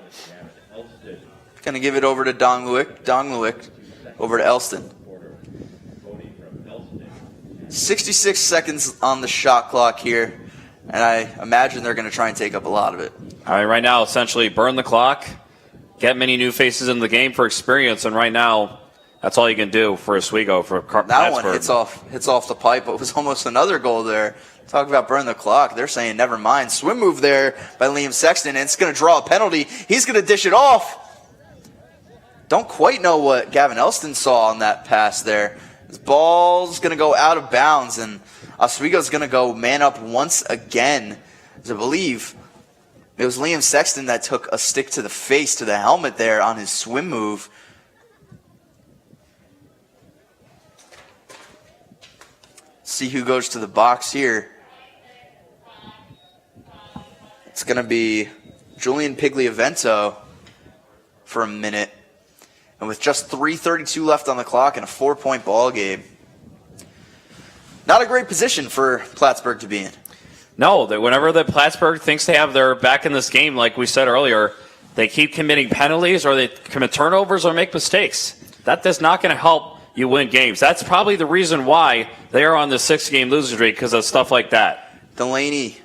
Going to give it over to Dong Lewick over to Elston. 66 seconds on the shot clock here, and I imagine they're going to try and take up a lot of it. All right, right now, essentially, burn the clock, get many new faces in the game for experience, and right now, that's all you can do for Oswego, for Plattsburgh. That one hits off the pipe, but it was almost another goal there. Talk about burn the clock. They're saying never mind. Swim move there by Liam Sexton, and it's going to draw a penalty. He's going to dish it off. Don't quite know what Gavin Elston saw on that pass there. His ball's going to go out of bounds, and Oswego's going to go man up once again. As I believe it was Liam Sexton that took a stick to the face, to the helmet there on his swim move. See who goes to the box here. It's going to be Julian Pigliavento for a minute. And with just 3:32 left on the clock and a 4-point ball game. Not a great position for Plattsburgh to be in. No, whenever the Plattsburgh thinks they have their back in this game, like we said earlier, they keep committing penalties or they commit turnovers or make mistakes. That is not going to help you win games. That's probably the reason why they are on the 6-game losing streak, because of stuff like that. Delaney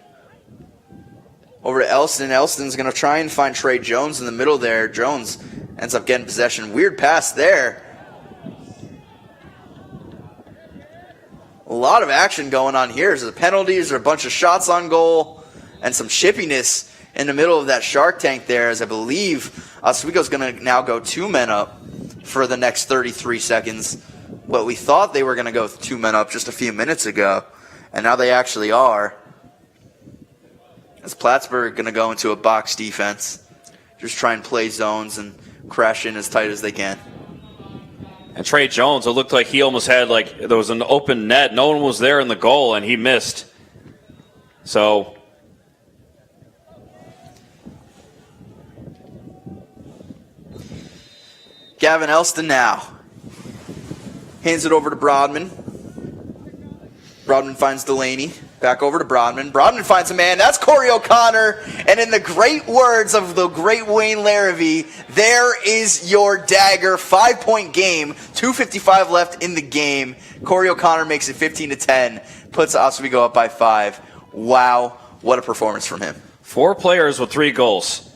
over to Elston. Elston's going to try and find Trey Jones in the middle there. Jones ends up getting possession. Weird pass there. A lot of action going on here. There's the penalties, there's a bunch of shots on goal, and some chippiness in the middle of that shark tank there, as I believe Oswego's going to now go 2 men up for the next 33 seconds. What we thought they were going to go 2 men up just a few minutes ago, and now they actually are. As Plattsburgh going to go into a box defense, just try and play zones and crash in as tight as they can. And Trey Jones, it looked like he almost had, there was an open net. No one was there in the goal, and he missed. So Gavin Elston now hands it over to Brodman. Brodman finds Delaney. Back over to Brodman. Brodman finds a man. That's Corey O'Connor. And in the great words of the great Wayne Larrabee, there is your dagger. 5-point game. 2:55 left in the game. Corey O'Connor makes it 15-10. Puts Oswego up by 5. Wow. What a performance from him. 4 players with 3 goals.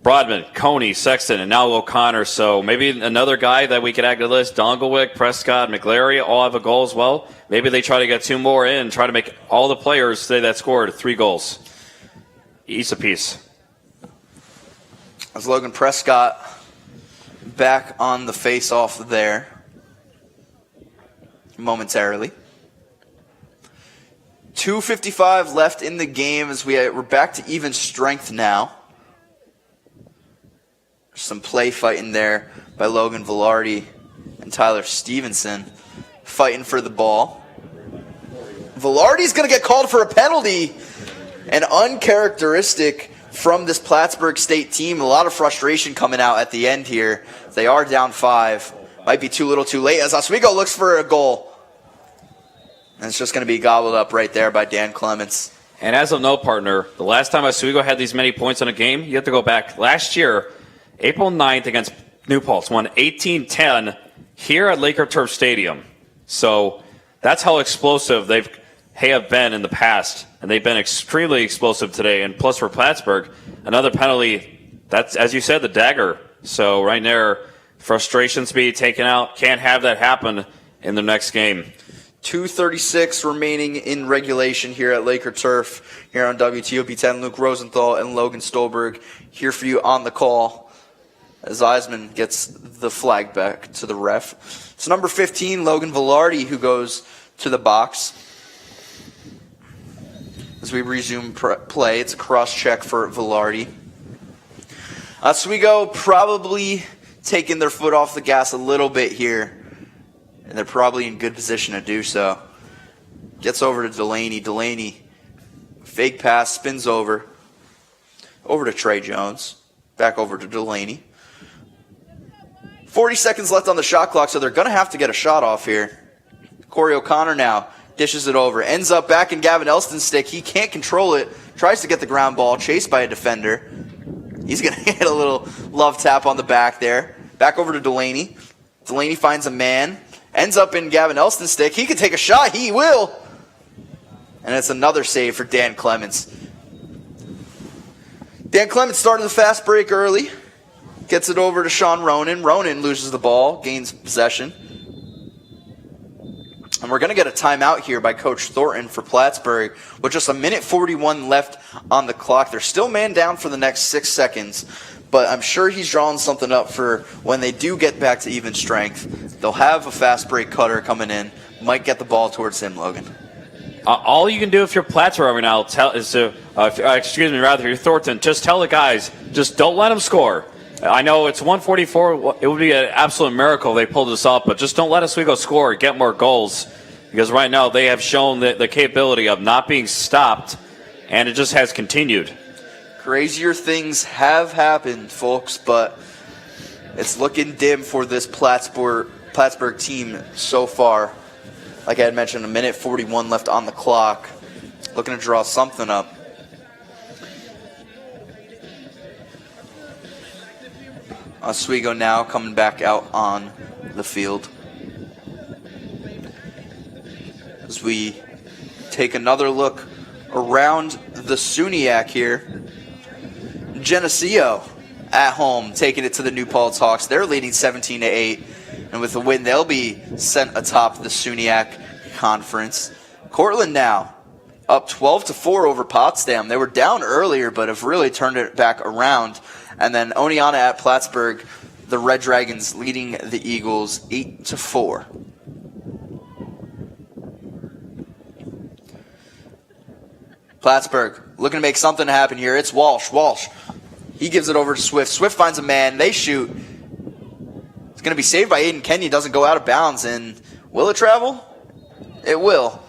Broadman, Coney, Sexton, and now O'Connor. So maybe another guy that we could add to the list. Dongelwick, Prescott, McLary all have a goal as well. Maybe they try to get 2 more in, try to make all the players today that scored 3 goals. Each apiece. As Logan Prescott back on the face-off there momentarily. 2:55 left in the game as we're back to even strength now. Some play fighting there by Logan Velarde and Tyler Stevenson fighting for the ball. Velarde's going to get called for a penalty, and uncharacteristic from this Plattsburgh State team. A lot of frustration coming out at the end here. They are down 5. Might be too little too late as Oswego looks for a goal. And it's just going to be gobbled up right there by Dan Clements. And as of note, partner, the last time Oswego had these many points in a game, you have to go back last year, April 9th against New Paltz, won 18-10 here at Laker Turf Stadium. So that's how explosive they have been in the past, and they've been extremely explosive today. And plus for Plattsburgh, another penalty, that's, as you said, the dagger. So right there, frustrations being taken out. Can't have that happen in the next game. 2:36 remaining in regulation here at Laker Turf, here on WTOP 10. Luke Rosenthal and Logan Stolberg here for you on the call as Eisman gets the flag back to the ref. It's number 15, Logan Velarde, who goes to the box. As we resume play, it's a cross-check for Velarde. Oswego probably taking their foot off the gas a little bit here, and they're probably in good position to do so. Gets over to Delaney. Delaney, fake pass, spins over to Trey Jones. Back over to Delaney. 40 seconds left on the shot clock, so they're going to have to get a shot off here. Corey O'Connor now dishes it over. Ends up back in Gavin Elston's stick. He can't control it. Tries to get the ground ball, chased by a defender. He's going to get a little love tap on the back there. Back over to Delaney. Delaney finds a man. Ends up in Gavin Elston's stick. He can take a shot. He will. And it's another save for Dan Clements. Dan Clements started the fast break early. Gets it over to Sean Ronan. Ronan loses the ball, gains possession. And we're going to get a timeout here by Coach Thornton for Plattsburgh with just 1:41 left on the clock. They're still man down for the next 6 seconds, but I'm sure he's drawing something up for when they do get back to even strength. They'll have a fast break cutter coming in. Might get the ball towards him, Logan. All you can do if you're Plattsburgh right now if you're Thornton, just tell the guys, just don't let them score. I know it's 144. It would be an absolute miracle if they pulled this off, but just don't let Oswego score, get more goals, because right now they have shown the capability of not being stopped, and it just has continued. Crazier things have happened, folks, but it's looking dim for this Plattsburgh team so far. Like I had mentioned, 1:41 left on the clock. Looking to draw something up. Oswego now coming back out on the field. As we take another look around the SUNYAC here. Geneseo at home taking it to the New Paltz Hawks. They're leading 17-8. And with the win, they'll be sent atop the SUNYAC conference. Cortland now up 12-4 over Potsdam. They were down earlier, but have really turned it back around. And then Oneonta at Plattsburgh, the Red Dragons leading the Eagles 8-4. Plattsburgh looking to make something happen here. It's Walsh. Walsh, he gives it over to Swift. Swift finds a man. They shoot. It's going to be saved by Aiden Kenyon. Doesn't go out of bounds. And will it travel? It will.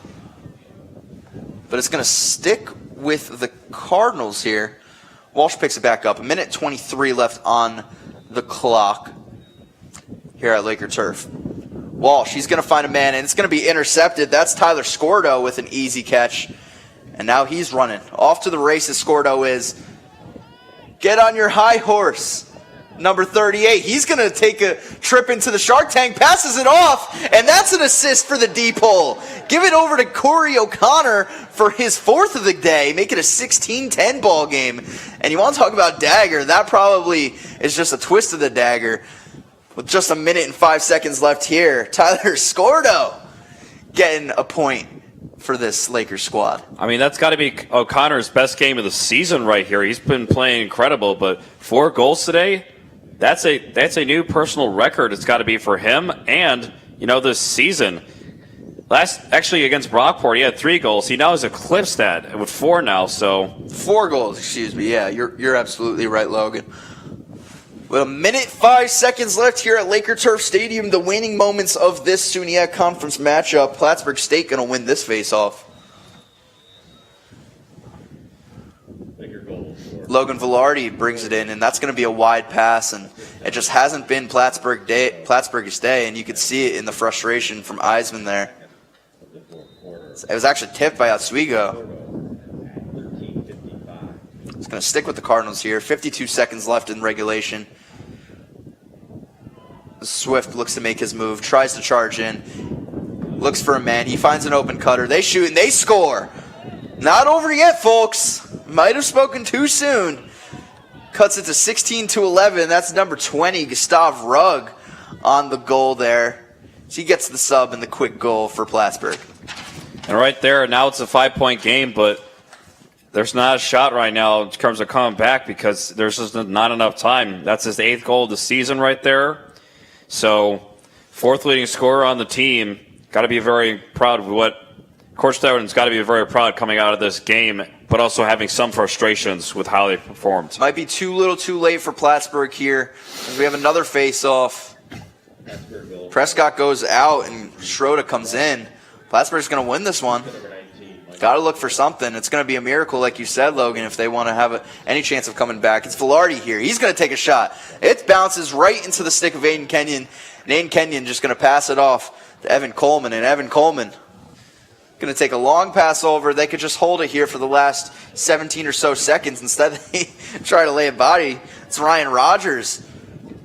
But it's going to stick with the Cardinals here. Walsh picks it back up. 1:23 left on the clock here at Laker Turf. Walsh, he's going to find a man, and it's going to be intercepted. That's Tyler Scordo with an easy catch. And now he's running. Off to the races, Scordo is. Get on your high horse. Number 38, he's going to take a trip into the Shark Tank, passes it off, and that's an assist for the deep hole. Give it over to Corey O'Connor for his 4th of the day, make it a 16-10 ball game. And you want to talk about dagger, that probably is just a twist of the dagger. With just a minute and 5 seconds left here, Tyler Scordo getting a point for this Lakers squad. I mean, that's got to be O'Connor's best game of the season right here. He's been playing incredible, but 4 goals today, that's a new personal record. It's got to be for him. And, this season, actually against Brockport, he had 3 goals. He now has eclipsed that with 4 now. So 4 goals, excuse me. Yeah, you're absolutely right, Logan. With a minute 5 seconds left here at Laker Turf Stadium, the waning moments of this SUNY Conference matchup. Plattsburgh State going to win this face-off. Logan Velarde brings it in, and that's going to be a wide pass, and it just hasn't been Plattsburgh's day, and you could see it in the frustration from Eisman there. It was actually tipped by Oswego. It's going to stick with the Cardinals here. 52 seconds left in regulation. Swift looks to make his move, tries to charge in, looks for a man. He finds an open cutter. They shoot and they score. Not over yet, folks. Might have spoken too soon. Cuts it to 16-11. That's number 20, Gustav Rugg, on the goal there. So he gets the sub and the quick goal for Plattsburgh. And right there, now it's a 5-point game, but there's not a shot right now in terms of coming back because there's just not enough time. That's his 8th goal of the season right there. So, 4th leading scorer on the team. Got to be very proud of what Coach Stoughton's got to be very proud coming out of this game, but also having some frustrations with how they performed. Might be too little too late for Plattsburgh here. We have another face-off. Prescott goes out and Schroeder comes in. Plattsburgh's going to win this one. Got to look for something. It's going to be a miracle, like you said, Logan, if they want to have any chance of coming back. It's Velarde here. He's going to take a shot. It bounces right into the stick of Aiden Kenyon. And Aiden Kenyon just going to pass it off to Evan Coleman. And Evan Coleman going to take a long pass over. They could just hold it here for the last 17 or so seconds. Instead, they try to lay a body. It's Ryan Rogers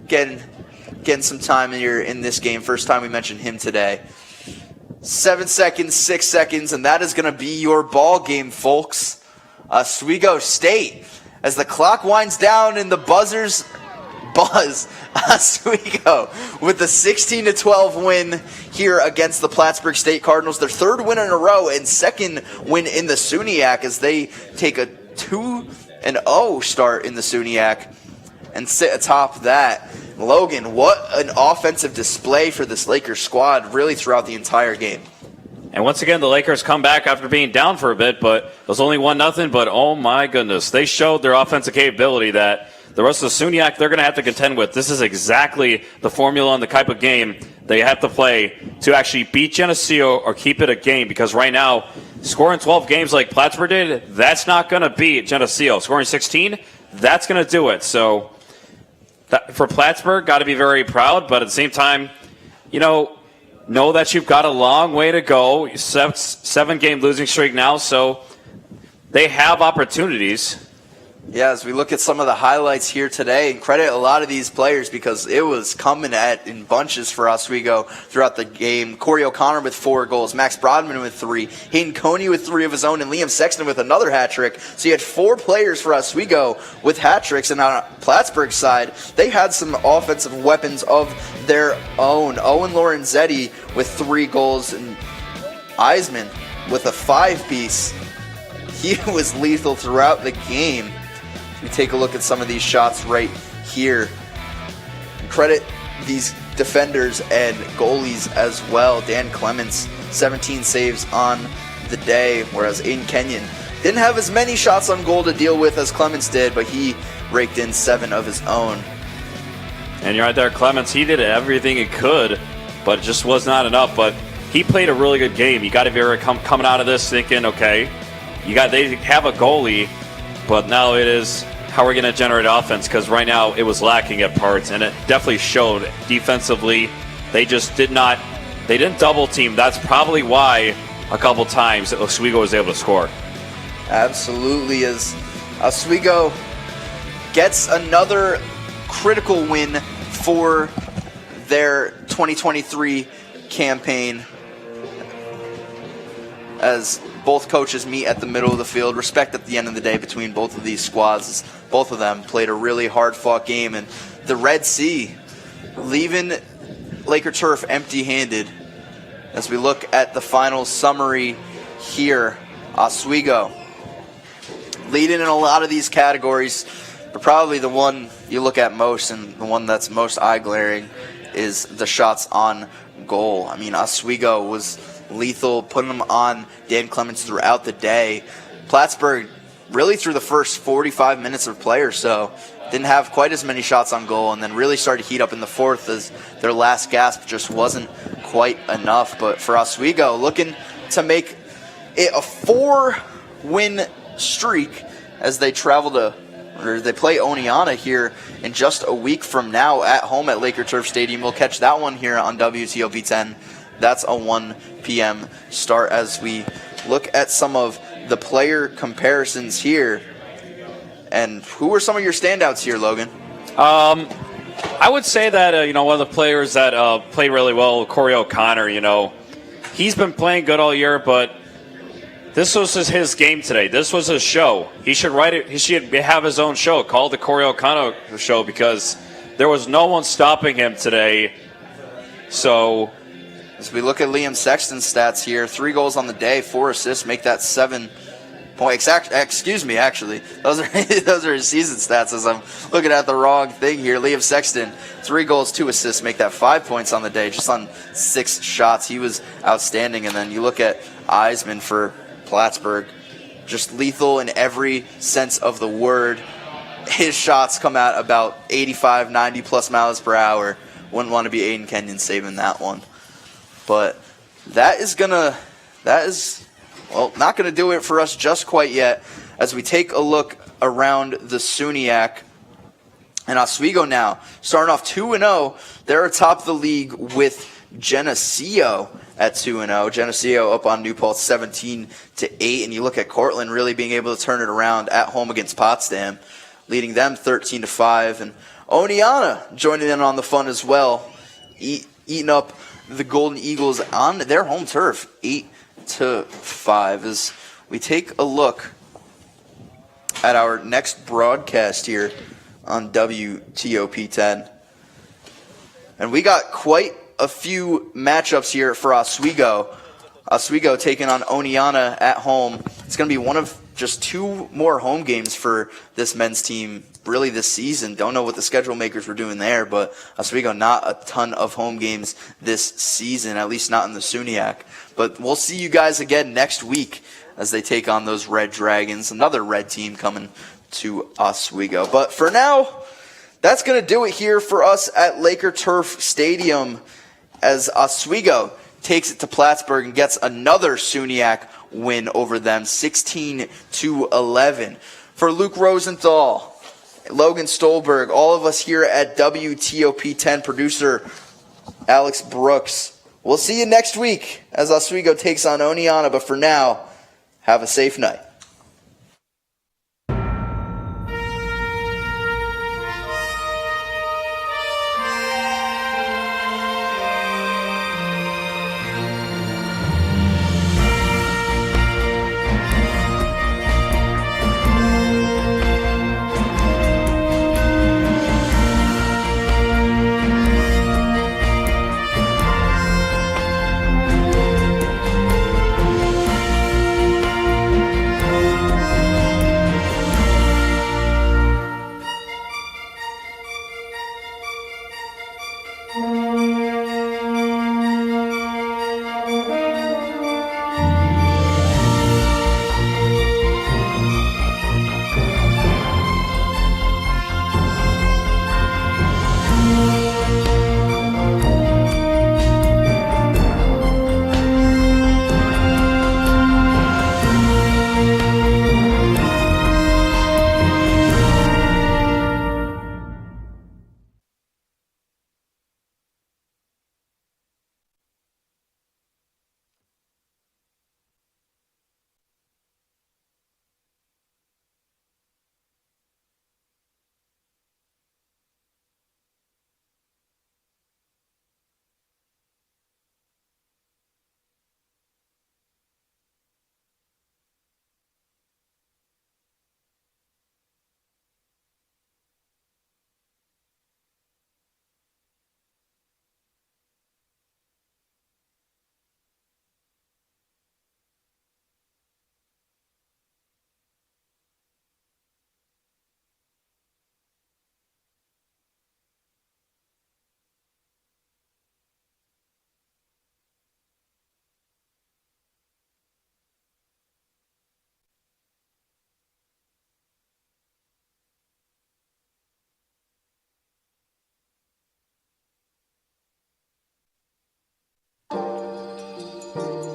getting some time here in this game. First time we mentioned him today. 7 seconds, 6 seconds, and that is going to be your ball game, folks. Oswego State, as the clock winds down and the buzzers buzz, Oswego with the 16-12 win here against the Plattsburgh State Cardinals. Their 3rd win in a row and 2nd win in the SUNYAC as they take a 2-0 start in the SUNYAC and sit atop that. Logan, what an offensive display for this Lakers squad really throughout the entire game. And once again, the Lakers come back after being down for a bit, but it was only 1-0, but oh my goodness. They showed their offensive capability that the rest of the SUNYAC they're going to have to contend with. This is exactly the formula and the type of game they have to play to actually beat Geneseo or keep it a game, because right now, scoring 12 games like Plattsburgh did, that's not going to beat Geneseo. Scoring 16, that's going to do it. So for Plattsburgh, got to be very proud, but at the same time, know that you've got a long way to go. 7-game losing streak now, so they have opportunities. Yeah, as we look at some of the highlights here today, and credit a lot of these players because it was coming in bunches for Oswego throughout the game. Corey O'Connor with 4 goals, Max Brodman with 3, Hayden Coney with 3 of his own, and Liam Sexton with another hat trick. So you had 4 players for Oswego with hat tricks, and on Plattsburgh's side, they had some offensive weapons of their own. Owen Lorenzetti with 3 goals, and Eisman with a 5-piece. He was lethal throughout the game. We take a look at some of these shots right here. Credit these defenders and goalies as well. Dan Clements, 17 saves on the day, whereas Aiden Kenyon didn't have as many shots on goal to deal with as Clements did, but he raked in 7 of his own. And you're right there, Clements. He did everything he could, but it just was not enough. But he played a really good game. You got to be coming out of this thinking, okay, they have a goalie, but now it is how we're going to generate offense, because right now it was lacking at parts, and it definitely showed defensively. They just didn't double team. That's probably why a couple times Oswego was able to score. Absolutely, as Oswego gets another critical win for their 2023 campaign, as both coaches meet at the middle of the field. Respect at the end of the day between both of these squads. Both of them played a really hard-fought game, and the Red Sea leaving Laker Turf empty-handed. As we look at the final summary here, Oswego leading in a lot of these categories, but probably the one you look at most and the one that's most eye-glaring is the shots on goal. I mean, Oswego was lethal, putting them on Dan Clements throughout the day. Plattsburgh, really through the first 45 minutes of play or so, didn't have quite as many shots on goal, and then really started to heat up in the fourth as their last gasp just wasn't quite enough. But for Oswego, looking to make it a 4-win streak as they they play Oneonta here in just a week from now at home at Laker Turf Stadium. We'll catch that one here on WTOP 10. That's a 1 p.m. start as we look at some of the player comparisons here. And who were some of your standouts here, Logan? I would say that, one of the players that played really well, Corey O'Connor, he's been playing good all year, but this was his game today. This was his show. He should write it. He should have his own show called the Corey O'Connor Show, because there was no one stopping him today. So, as we look at Liam Sexton's stats here, 3 goals on the day, 4 assists, make that 7 points. Excuse me, actually. Those are his season stats, as I'm looking at the wrong thing here. Liam Sexton, 3 goals, 2 assists, make that 5 points on the day, just on 6 shots. He was outstanding. And then you look at Eisman for Plattsburgh, just lethal in every sense of the word. His shots come out about 85, 90 plus miles per hour. Wouldn't want to be Aiden Kenyon saving that one. But that is not going to do it for us just quite yet, as we take a look around the SUNYAC. And Oswego now, starting off 2-0, they're atop the league with Geneseo at 2-0. Geneseo up on New Paltz 17-8, and you look at Cortland really being able to turn it around at home against Potsdam, leading them 13-5. And Oneonta joining in on the fun as well, eating up the Golden Eagles on their home turf, 8-5. As we take a look at our next broadcast here on WTOP 10, and we got quite a few matchups here for Oswego. Oswego taking on Oneonta at home. It's going to be one of just 2 more home games for this men's team really this season. Don't know what the schedule makers were doing there, but Oswego not a ton of home games this season, at least not in the SUNYAC. But we'll see you guys again next week as they take on those Red Dragons, another red team coming to Oswego. But for now, that's going to do it here for us at Laker Turf Stadium, as Oswego takes it to Plattsburgh and gets another SUNYAC win over them, 16-11. For Luke Rosenthal, Logan Stolberg, all of us here at WTOP 10, producer Alex Brooks, we'll see you next week as Oswego takes on Oneonta. But for now, have a safe night. Bye.